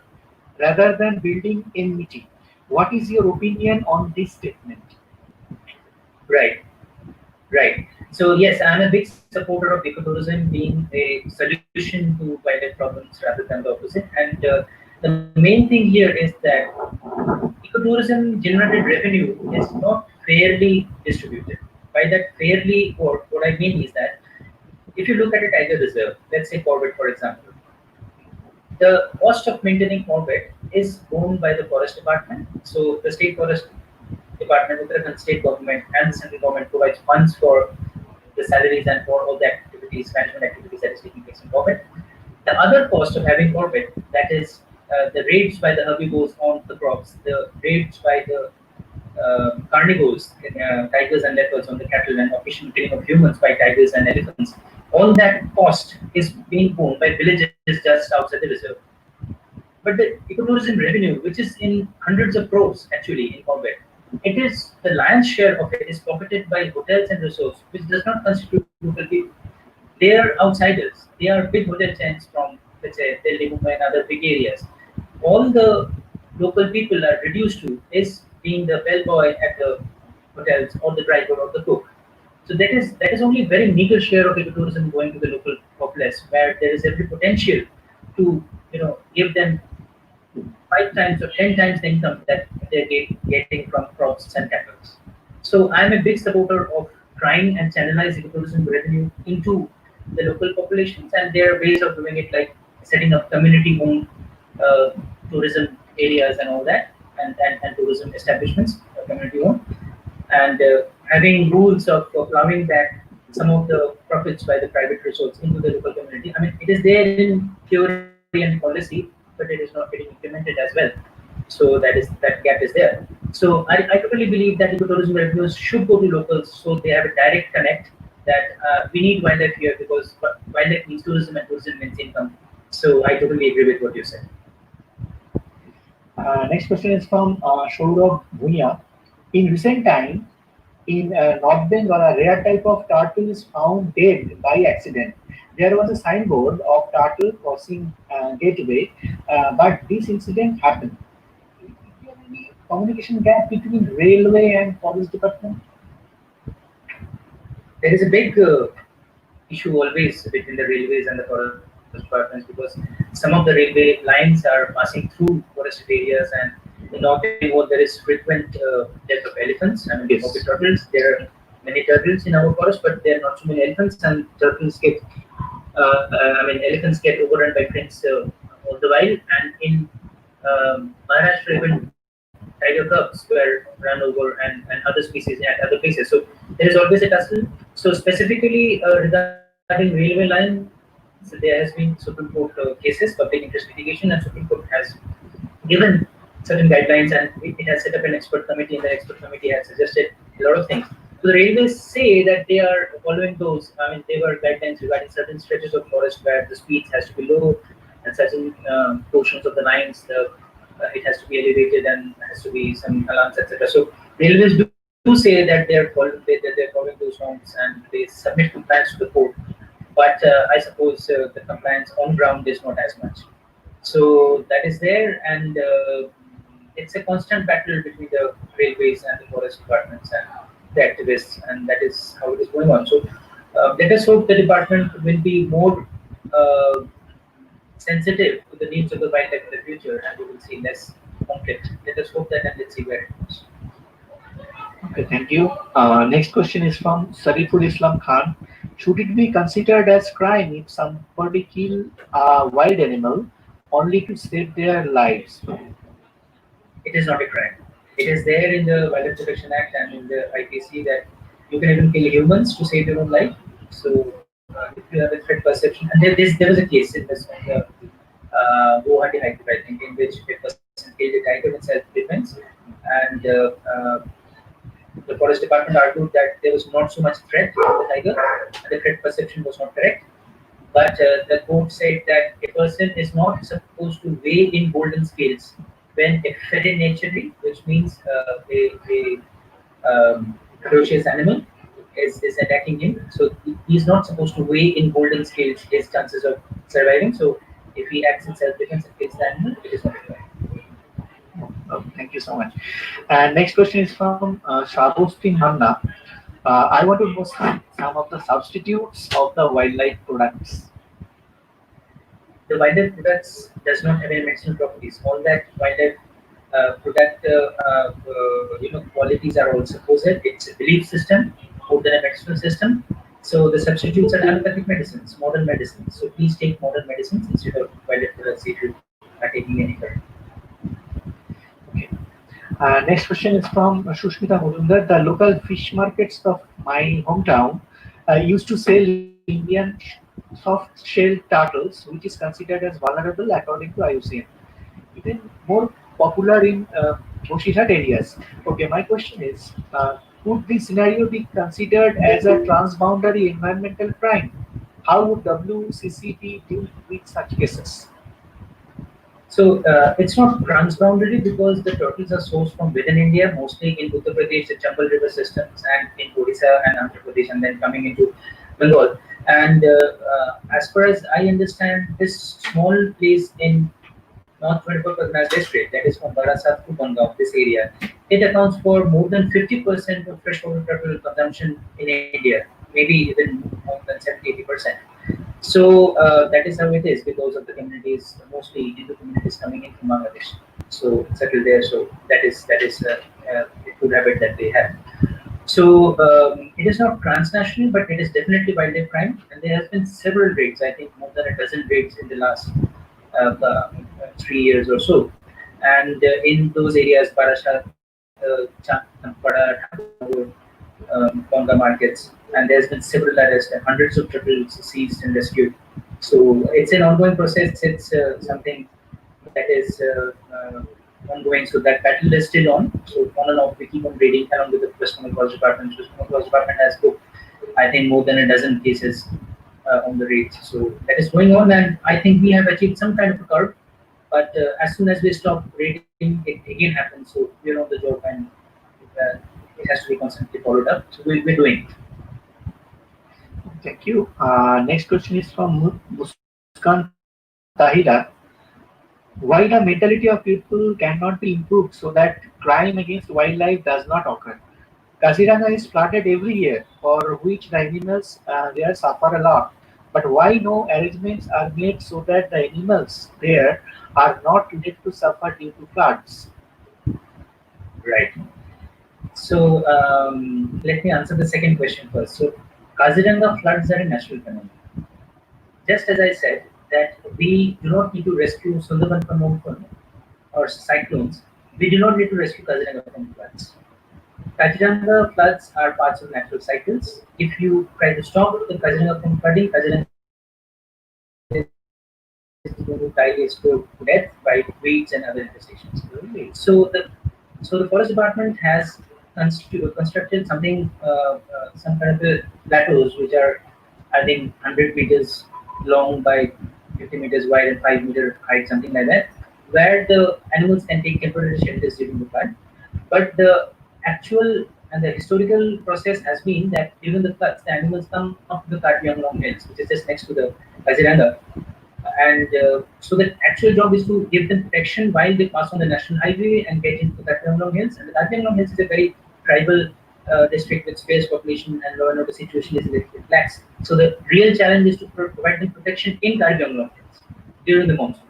rather than building enmity. What is your opinion on this statement? Right. So yes, I'm a big supporter of ecotourism being a solution solution to wildlife problems rather than the opposite. And the main thing here is that ecotourism generated revenue is not fairly distributed. By that fairly, or what I mean is that if you look at a tiger reserve, let's say Corbett, for example, the cost of maintaining Corbett is borne by the forest department. So the state forest department, Uttarakhand state government, and the central government provides funds for the salaries and for all the activities, management activities that is taking place in Corbett. The other cost of having Corbett, that is the raids by the herbivores on the crops, the raids by the carnivores, tigers and leopards on the cattle, and occasional killing of humans by tigers and elephants, all that cost is being borne by villages just outside the reserve. But the ecotourism revenue, which is in hundreds of crores actually in Corbett, it is the lion's share of it is pocketed by hotels and resorts, which does not constitute local people. They are outsiders. They are big hotel chains from, let's say, Delhi, Mumbai, and other big areas. All the local people are reduced to is being the bellboy at the hotels, or the driver, or the cook. So that is only a very meager share of ecotourism going to the local populace, where there is every potential to give them 5 times or 10 times the income that they're getting from crops and cattle. So I'm a big supporter of trying and channelize ecotourism revenue into the local populations, and there are ways of doing it, like setting up community-owned tourism areas and all that, and tourism establishments, community-owned, and having rules of plowing back some of the profits by the private resorts into the local community. I mean, it is there in theory and policy, but it is not getting implemented as well. So that gap is there. So I totally believe that ecotourism revenues should go to locals, so they have a direct connect that we need wildlife here, because wildlife means tourism and tourism means income. So I totally agree with what you said. Next question is from Shourabh Bhunia. In recent time, in North Bengal, a rare type of turtle is found dead by accident. There was a signboard of turtle crossing gateway, but this incident happened. Is there any communication gap between railway and forest department? There is a big issue always between the railways and the forest departments, because some of the railway lines are passing through forested areas, and in North Bengal there is frequent death of elephants. I mean, Yes. of turtles. There are many turtles in our forest, but there are not so many elephants, and turtles get, elephants get overrun by prints all the while. And in Maharashtra, even tiger cubs were run over, and other species at other places. So there is always a tussle. So specifically regarding railway line, so there has been Supreme Court cases, public interest litigation, and Supreme Court has given certain guidelines, and it has set up an expert committee, and the expert committee has suggested a lot of things. So the railways say that they are following those. I mean, there were guidelines regarding certain stretches of forest where the speed has to be low, and certain portions of the lines, it has to be elevated, and has to be some alarms, etc. So railways do say that they're following those norms, and they submit compliance to the court. But I suppose the compliance on ground is not as much. So that is there, and it's a constant battle between the railways and the forest departments and the activists, and that is how it is going on. So let us hope the department will be more sensitive to the needs of the wildlife in the future, and we will see less conflict. Let us hope that, and let's see where it goes. Okay, thank you. Next question is from Sariful Islam Khan. Should it be considered as crime if somebody kill a wild animal only to save their lives? It is not a crime. It is there in the Wildlife Protection Act and in the IPC that you can even kill humans to save your own life. So if you have a threat perception, and there was a case in this Guwahati High Court, I think, in which a person killed a tiger in self-defense, and the forest department argued that there was not so much threat of the tiger, and the threat perception was not correct. But the court said that a person is not supposed to weigh in golden scales when a fere naturally, which means a ferocious animal, is attacking him. So he is not supposed to weigh in golden scales his chances of surviving. So if he acts in self-defense and kills the animal, it is not a crime. Oh, thank you so much. And next question is from Shabostin Manna. I want to know some of the substitutes of the wildlife products. the wildlife products does not have any medicinal properties. All that wildlife product qualities are all supposed. It's a belief system more than a medicinal system. So the substitutes are allopathic medicines, modern medicines. So please take modern medicines instead of wildlife products if you are taking any current. Okay. Next question is from Shushmita Mujumdar. The local fish markets of my hometown used to sell Indian soft-shelled turtles, which is considered as vulnerable according to IUCN. Even more popular in Boshihat areas. Okay, my question is, could this scenario be considered as a transboundary environmental crime? How would WCCP deal with such cases? So it's not transboundary because the turtles are sourced from within India, mostly in Uttar Pradesh, the Chambal River systems, and in Odisha and Andhra Pradesh, and then coming into Bengal. And as far as I understand, this small place in North 24 Parganas district, that is from Barasat to Bangaon, this area, it accounts for more than 50% of freshwater turtle consumption in India, maybe even more than 70-80%. So that is how it is because of the communities, mostly Hindu communities coming in from Bangladesh. So settled there. So that is a good habit that they have. So it is not transnational, but it is definitely wildlife crime, and there has been several raids. I think more than a dozen raids in the last 3 years or so. And in those areas, Parashat, Champapada, Konga markets, and there's been several arrests and hundreds of turtles seized and rescued. So it's an ongoing process. It's something that is ongoing. So that battle is still on. So on and off, we keep on raiding along with the West Bengal Forest Department. West Bengal Forest Department has booked, I think, more than a dozen cases on the raids. So that is going on, and I think we have achieved some kind of a curve. But as soon as we stop raiding, it again happens. So we're on the job, and it has to be constantly followed up. So we're doing it. Thank you. Next question is from Muskan Tahira. Why the mentality of people cannot be improved so that crime against wildlife does not occur? Kaziranga is flooded every year, for which the animals there suffer a lot. But why no arrangements are made so that the animals there are not left to suffer due to floods? Right. So let me answer the second question first. So Kaziranga floods are a natural phenomenon. Just as I said, that we do not need to rescue Sundarban from monsoon or cyclones. We do not need to rescue Kaziranga from floods. Kaziranga floods are parts of natural cycles. If you try to stop the Kaziranga from flooding, Kaziranga is going to die a slow death by weeds and other infestations. So the forest department has constructed something, some kind of plateaus which are, I think, 100 meters long by 50 meters wide and 5-meter height, something like that, where the animals can take temporary shelters during the flood. But the actual and the historical process has been that during the floods, the animals come up to the Karbi Anglong Hills, which is just next to the Kaziranga. And so the actual job is to give them protection while they pass on the national highway and get into the Karbi Anglong Hills. And the Karbi Anglong Hills is a very tribal district with sparse population, and law and order situation is a little bit lax. So the real challenge is to provide them protection in Karbi Anglong Hills during the monsoon.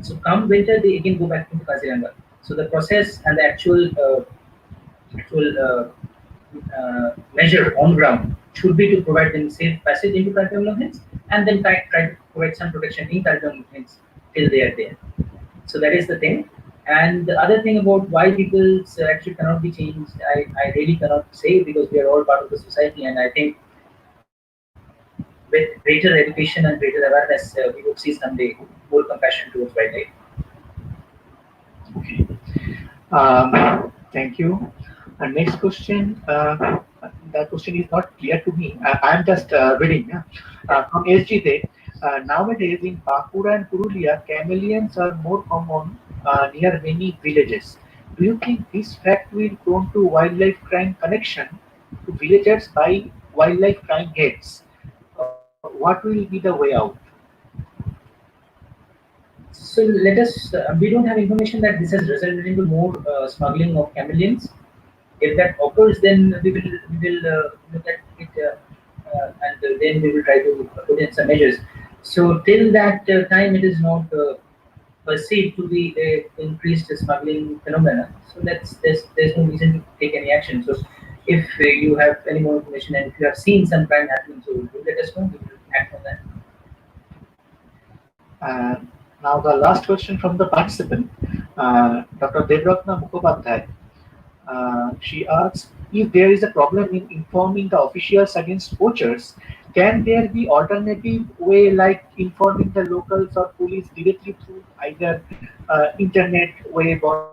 So come winter, they again go back into Kaziranga. So the process and the actual measure on ground should be to provide them safe passage into Karbi Anglong Hills, and then try to provide some protection in Karbi Anglong Hills till they are there. So that is the thing. And the other thing about why people's attitude cannot be changed, I really cannot say, because we are all part of the society, and I think with greater education and greater awareness, we would see someday more compassion towards wildlife. Okay. Thank you. Next question. The question is not clear to me. I am just reading from SG. Nowadays in Bankura and Purulia, chameleons are more common near many villages. Do you think this fact will prone to wildlife crime connection to villagers by wildlife crime heads? What will be the way out? So let us, we don't have information that this has resulted into more smuggling of chameleons. If that occurs, then we will look at it and then we will try to put in some measures. So till that time, it is not perceived to be a increased smuggling phenomena. So there's no reason to take any action. So if you have any more information and if you have seen some crime happening, so do let us know. We will act on that. And now the last question from the participant, Dr. Devratna Mukhopadhyay. She asks, if there is a problem in informing the officials against poachers, can there be alternative way like informing the locals or police directly through either internet, web or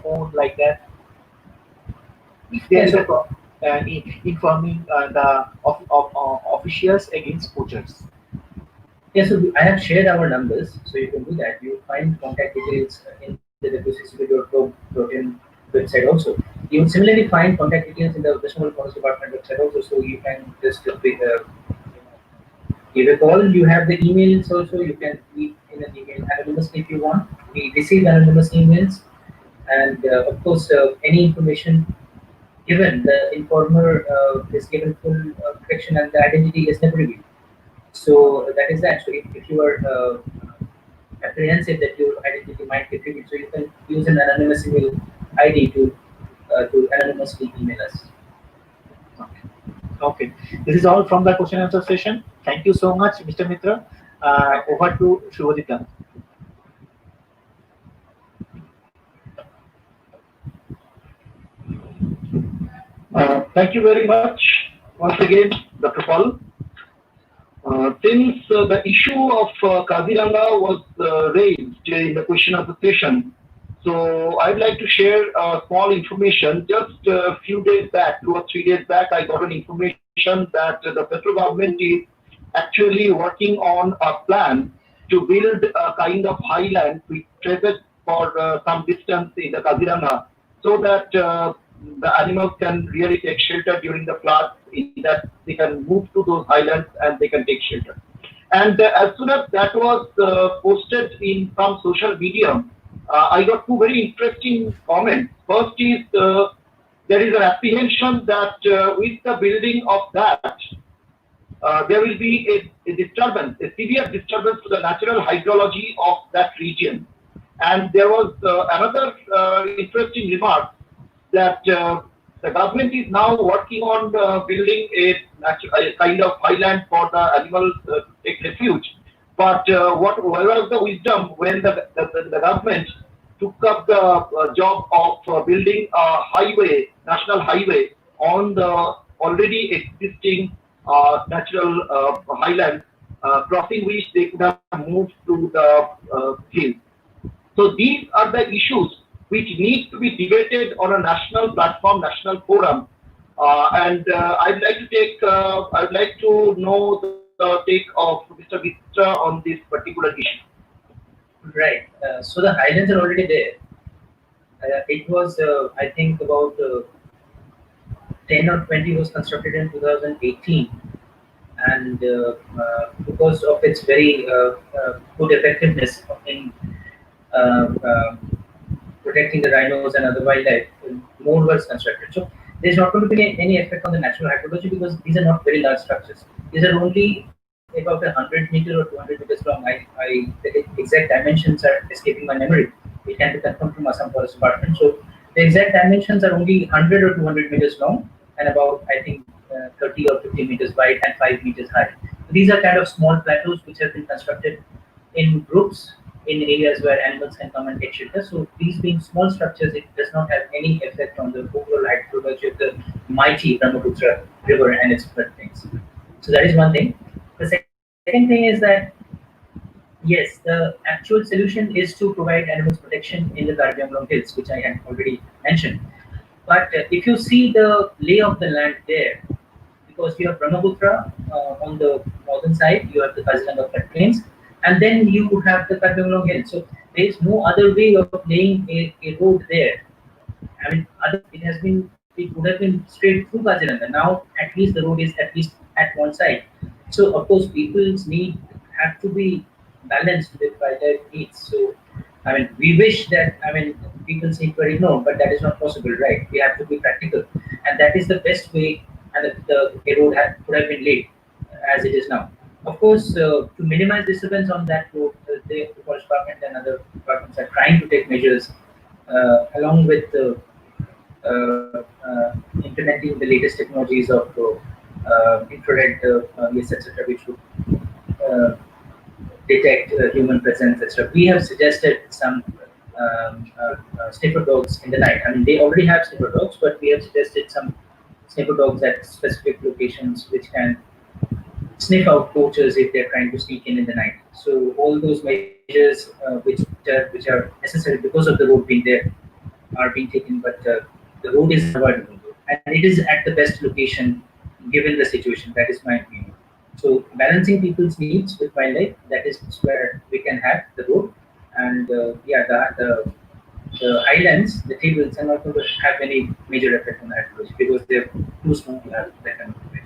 phone like that? If there is a informing the officials against poachers. Yeah, so I have shared our numbers, so you can do that. You find contact details in the wccb.gov.in website also. You will similarly find contact details in the West Bengal Forest Department website also, so you can just give a call. You have the emails also, you can leave in an email anonymously if you want. We receive anonymous emails, and of course, any information given, the informer is given full protection and the identity is never revealed. So that is that. So if you are apprehensive that your identity might get revealed, so you can use an anonymous email ID to anonymously email us. Okay, this is all from the question and answer session. Thank you so much, Mr. Mitra. Over to Shubhodita. Thank you very much once again, Dr. Paul. Since the issue of Kaziranga was raised in the question of the session, so I'd like to share small information. Just a few days back, 2 or 3 days back, I got an information that the federal government is actually working on a plan to build a kind of highland which stretches for some distance in the Kaziranga, so that the animals can really take shelter during the floods, in that they can move to those highlands and they can take shelter. And as soon as that was posted in some social media, I got two very interesting comments. First is there is an apprehension that with the building of that, there will be a disturbance, a severe disturbance to the natural hydrology of that region. And there was another interesting remark that the government is now working on building a kind of highland for the animals to take refuge. But where was the wisdom when the government took up the job of building a highway, national highway, on the already existing natural highland, crossing which they could have moved to the hills. So these are the issues which need to be debated on a national platform, national forum, and I'd like to know the take of Mr. Gitra on this particular issue. Right. So the highlands are already there. It was, I think, about 10 or 20 was constructed in 2018, and because of its very good effectiveness in uh, uh, protecting the rhinos and other wildlife, more was constructed. So there's not going to be any effect on the natural hydrology because these are not very large structures. These are only about 100 meters or 200 meters long. The exact dimensions are escaping my memory. It can be confirmed from Assam Forest Department. So the exact dimensions are only 100 or 200 meters long and about, I think, 30 or 50 meters wide and 5 meters high. These are kind of small plateaus which have been constructed in groups in areas where animals can come and take shelter. So these being small structures, it does not have any effect on the overall hydrology of the mighty Brahmaputra river and its floodplains. So that is one thing. The second thing is that, yes, the actual solution is to provide animals protection in the Karbi Anglong Hills, which I had already mentioned. But if you see the lay of the land there, because you have Brahmaputra on the northern side, you have the Kaziranga floodplains, and then you have the Karbi Anglong Hills. So there is no other way of laying a road there. I mean, it would have been straight through Kaziranga. Now, at least the road is at least at one side. So, of course, people's need have to be balanced with wildlife needs. So, I mean, we wish that, I mean, people's needs were ignored, but that is not possible, right? We have to be practical. And that is the best way, and the road could have been laid as it is now. Of course, to minimize disturbance on that road, the forest department and other departments are trying to take measures along with implementing the latest technologies of infrared lasers, etc., which would uh, detect human presence, etc. We have suggested some sniffer dogs in the night. I mean, they already have sniffer dogs, but we have suggested some sniffer dogs at specific locations which can sniff out poachers if they're trying to sneak in the night. So all those measures which are necessary because of the road being there are being taken, but the road is unavoidable, and it is at the best location given the situation. That is my opinion. So balancing people's needs with wildlife, that is where we can have the road, and yeah, the highlands, the tables are not going to have any major effect on the hydrology because they're too small to have that kind of effect.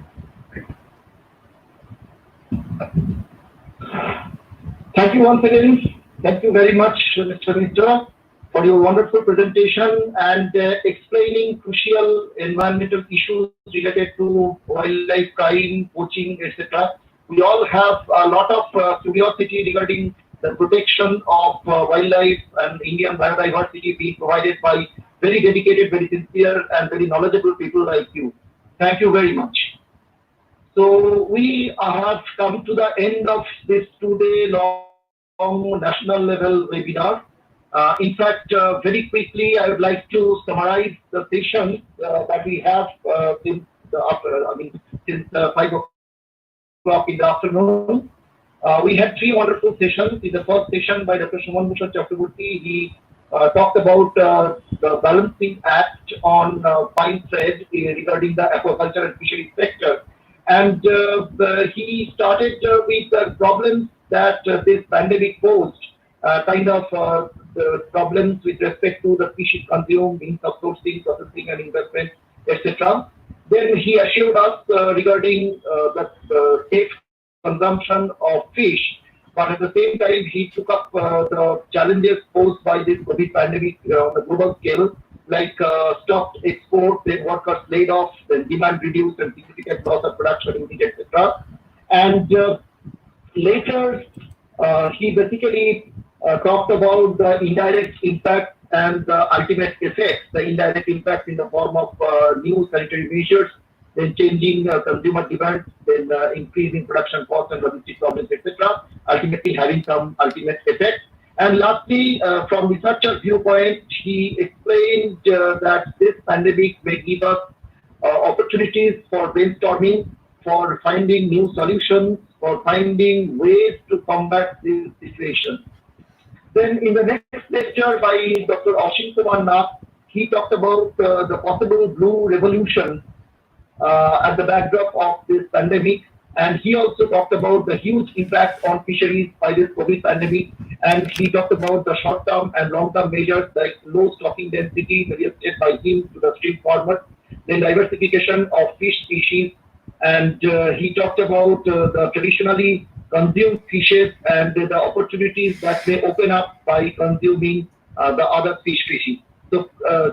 Thank you once again. Thank you very much, Mr. Mitra, for your wonderful presentation and explaining crucial environmental issues related to wildlife crime, poaching, etc. We all have a lot of curiosity regarding the protection of wildlife and Indian biodiversity being provided by very dedicated, very sincere, and very knowledgeable people like you. Thank you very much. So we have come to the end of this 2 day long national level webinar. In fact, very quickly, I would like to summarize the session that we have since 5 o'clock in the afternoon. We had 3 wonderful sessions. In the first session by Dr. Suman Bhushan Chakraborty, he talked about the balancing act on fine thread regarding the aquaculture and fisheries sector. And he started with the problems that this pandemic posed, the problems with respect to the fish consumed, means of sourcing, processing, and investment, etc. Then he assured us regarding the safe consumption of fish, but at the same time he took up the challenges posed by this COVID pandemic on the global scale, like stopped export, then workers laid off, then demand reduced, and significant loss of production, etc. And later, he basically talked about the indirect impact and the ultimate effects. The indirect impact in the form of new sanitary measures, then changing consumer demand, then increasing production costs and logistic problems, etc. Ultimately, having some ultimate effect. And lastly, from researcher viewpoint, he explained that this pandemic may give us opportunities for brainstorming, for finding new solutions, for finding ways to combat this situation. Then in the next lecture by Dr. Ashim Kumar Nath, he talked about the possible blue revolution at the backdrop of this pandemic. And he also talked about the huge impact on fisheries by this COVID pandemic. And he talked about the short-term and long-term measures like low stocking density suggested by him to the stream farmers, then diversification of fish species. And he talked about the traditionally consumed fishes and the opportunities that may open up by consuming the other fish species. So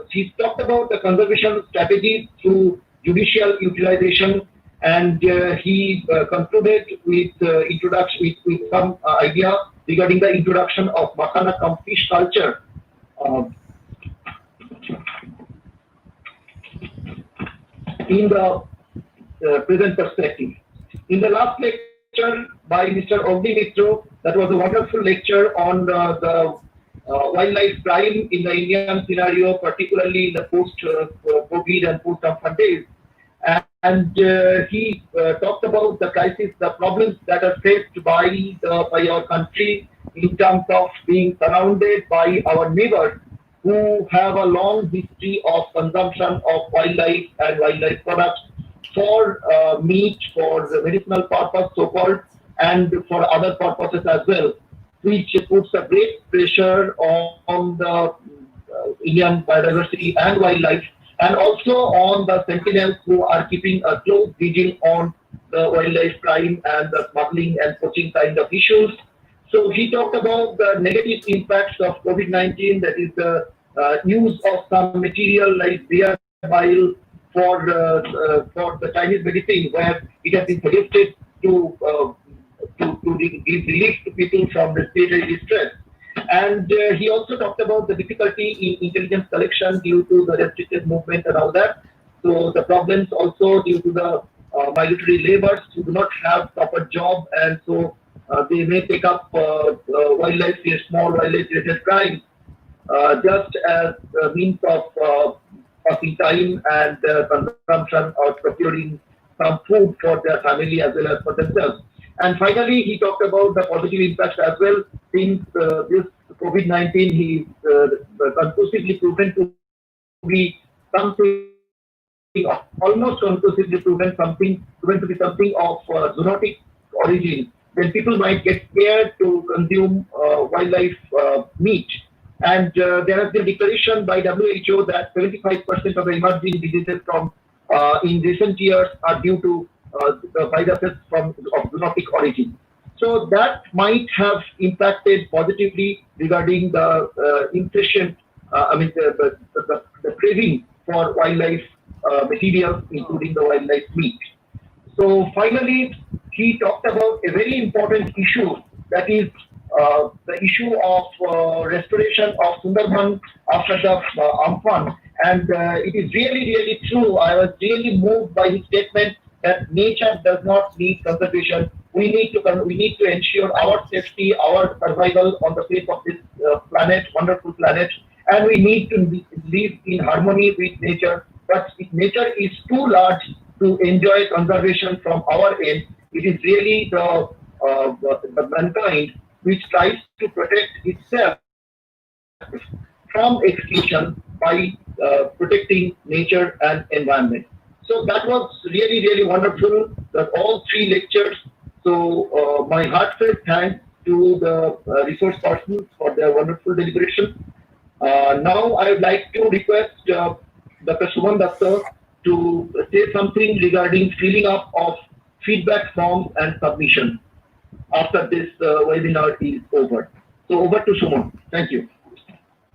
he talked about the conservation strategies through judicial utilization, and he concluded with introduction with some idea regarding the introduction of Makana cum fish culture in the present perspective. In the last lecture by Mr. Ogni Mitro, that was a wonderful lecture on the wildlife crime in the Indian scenario, particularly in the post-COVID and post-Amphan days. And he talked about the crisis, the problems that are faced by our country in terms of being surrounded by our neighbors who have a long history of consumption of wildlife and wildlife products for meat, for the medicinal purpose, so-called, and for other purposes as well, which puts a great pressure on the Indian biodiversity and wildlife, and also on the sentinels who are keeping a close vigil on the wildlife crime and the smuggling and poaching kind of issues. So he talked about the negative impacts of COVID-19, that is the use of some material like bear bile for the Chinese medicine, where it has been suggested to give relief to people from respiratory distress. And he also talked about the difficulty in intelligence collection due to the restricted movement and all that. So the problems also due to the migratory laborers who do not have proper job, and so they may take up wildlife, small wildlife-related crimes, just as a means of passing time and consumption or procuring some food for their family as well as for themselves. And finally, he talked about the positive impact as well. Since this COVID-19 is conclusively proven to be something, almost conclusively proven to be something of zoonotic origin, then people might get scared to consume wildlife meat. And there has been a declaration by WHO that 75% of the emerging diseases from in recent years are due to the viruses of zoonotic origin. So that might have impacted positively regarding the incessant, the craving for wildlife materials, including the wildlife meat. So finally, he talked about a very important issue, that is the issue of restoration of Sundarban after the Amphan. And it is really, really true. I was really moved by his statement that nature does not need conservation. We need to ensure our safety, our survival on the face of this planet, wonderful planet, and we need to live in harmony with nature. But if nature is too large to enjoy conservation from our end, it is really the mankind which tries to protect itself from extinction by protecting nature and environment. So that was really, really wonderful, that all three lectures. So my heartfelt thanks to the resource persons for their wonderful deliberation. Now I would like to request Dr. Surendranath to say something regarding filling up of feedback forms and submission after this webinar is over. So over to Suman. Thank you.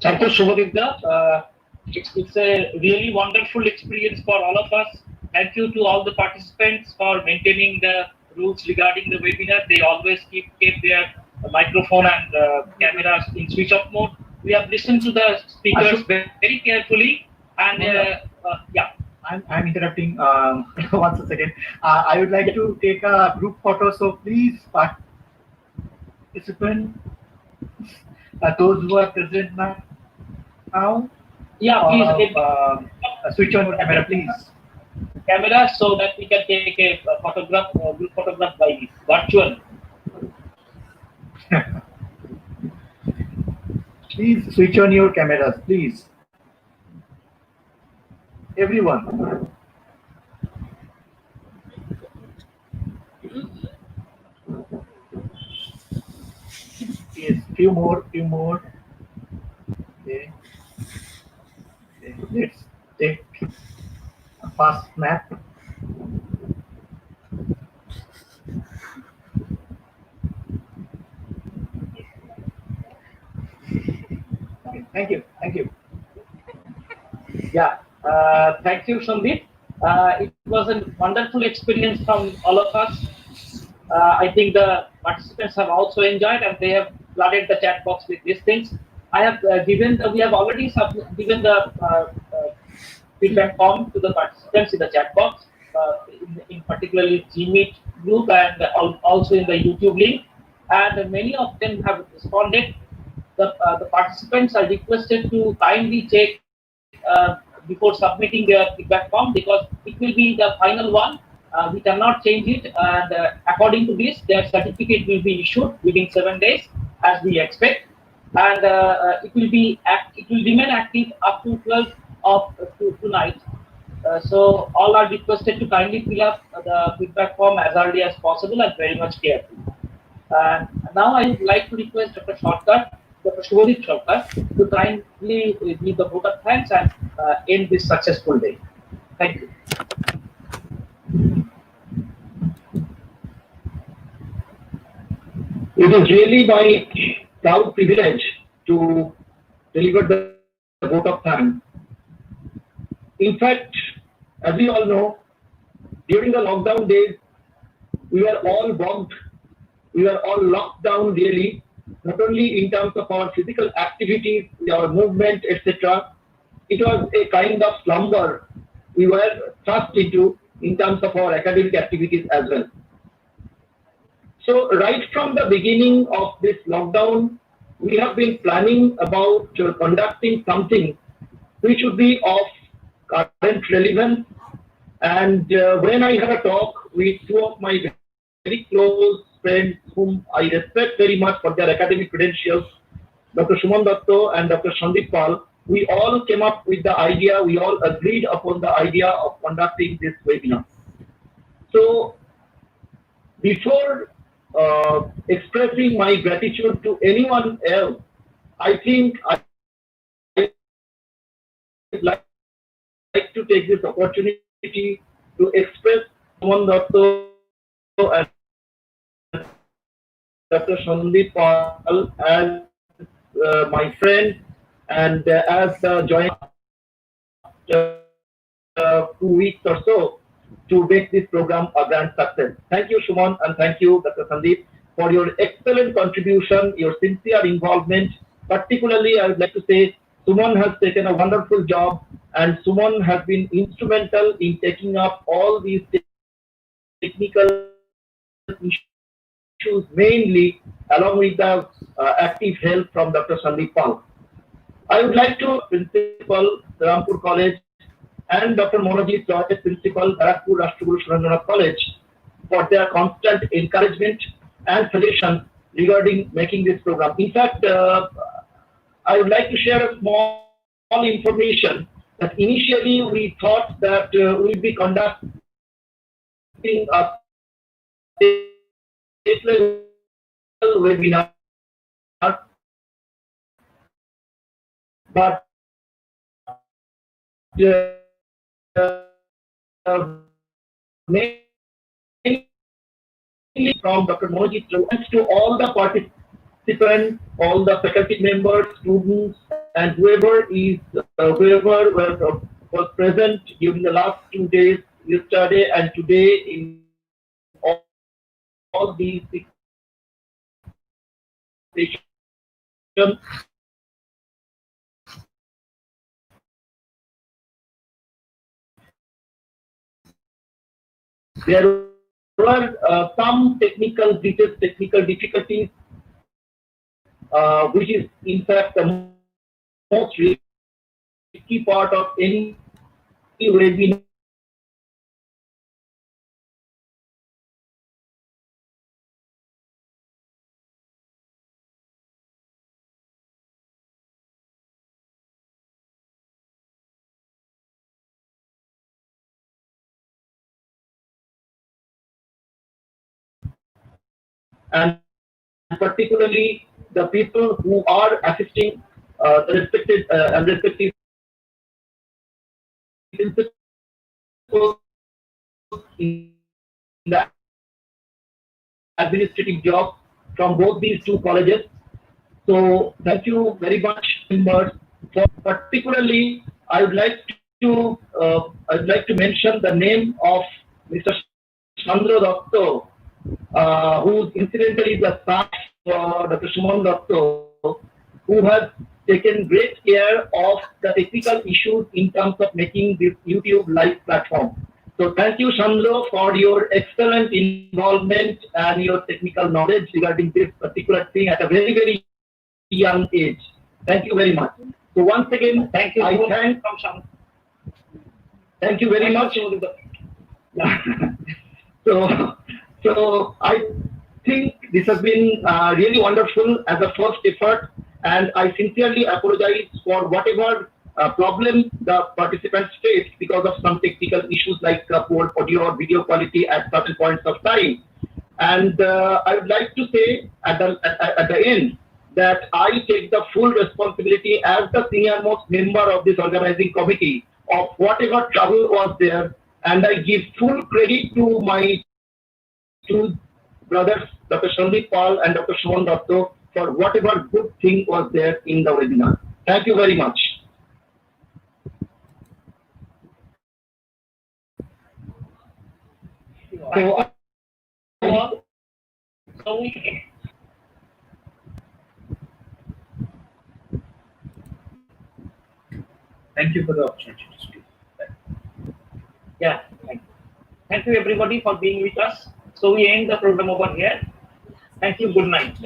Thank you, Shubhavitya. It's a really wonderful experience for all of us. Thank you to all the participants for maintaining the rules regarding the webinar. They always keep their microphone and cameras in switch off mode. We have listened to the speakers very carefully, and yeah. I'm interrupting once a second. I would like to take a group photo, so please participant, those who are present now. Yeah, please Switch on your camera, please. Camera, so that we can take a photograph, group photograph by virtual. Please switch on your cameras, please. Everyone. Yes, few more. Okay. Let's take a fast snap. Okay, thank you. Yeah, thank you, Sandeep. It was a wonderful experience from all of us. I think the participants have also enjoyed, and they have flooded the chat box with these things. I have we have already given the feedback form to the participants in the chat box, in particularly Gmeet group and also in the YouTube link, and many of them have responded. The participants are requested to kindly check before submitting their feedback form, because it will be the final one. We cannot change it, and according to this, their certificate will be issued within 7 days, as we expect, and it will remain active up to 12 of tonight. So all are requested to kindly fill up the feedback form as early as possible and very much carefully. Now I would like to request Dr. Shubhavit Shortcut, to kindly give the vote of thanks and end this successful day. Thank you. It is really my proud privilege to deliver the vote of thanks. In fact, as we all know, during the lockdown days, we were all bogged we were all locked down really, not only in terms of our physical activities, our movement, etc. It was a kind of slumber we were thrust into in terms of our academic activities as well. So right from the beginning of this lockdown, we have been planning about conducting something which would be of current relevance. And when I had a talk with two of my very close friends whom I respect very much for their academic credentials, Dr. Suman Datto and Dr. Sandeep Pal, we all came up with the idea, we all agreed upon the idea of conducting this webinar. So before expressing my gratitude to anyone else, I think I would like to take this opportunity to express Suman Datto and Dr. Sandeep Pal as my friend and as the joint 2 weeks or so to make this program a grand success. Thank you, Suman, and thank you, Dr. Sandeep, for your excellent contribution, your sincere involvement. Particularly, I would like to say Suman has taken a wonderful job, and Suman has been instrumental in taking up all these technical issues, mainly along with the active help from Dr. Sandeep Pal. I would like to Principal Serampore College and Dr. Monojit Roy, Principal Barrackpore Rastraguru Surendranath College, for their constant encouragement and suggestions regarding making this program. In fact, I would like to share a small information that initially we thought that we will be conducting a state-level webinar, but mainly from Dr. Monojit to all the participants, all the faculty members, students, and whoever was present during the last 2 days, yesterday and today, in all these 6 sessions. There were some technical glitches, technical difficulties, which is in fact the most risky part of any webinar. And particularly the people who are assisting the respected and respective principals in the administrative job from both these two colleges. So thank you very much, members. For particularly, I would like to mention the name of Mr. Chandra Datto, who incidentally is the son of Dr. Suman Datto, who has taken great care of the technical issues in terms of making this YouTube live platform. So thank you, Chandra, for your excellent involvement and your technical knowledge regarding this particular thing at a very, very young age. Thank you very much. So once again, thank you. Thank you very much. So I think this has been really wonderful as a first effort, and I sincerely apologize for whatever problem the participants faced because of some technical issues like poor audio or video quality at certain points of time. And I would like to say at the end that I take the full responsibility as the senior most member of this organizing committee of whatever trouble was there, and I give full credit to my two brothers, Dr. Sandeep Pal and Dr. Suman Datto, for whatever good thing was there in the webinar. Thank you very much. So So we Thank you for the opportunity to speak. Yeah, thank you everybody for being with us. So we end the program over here. Thank you. Good night.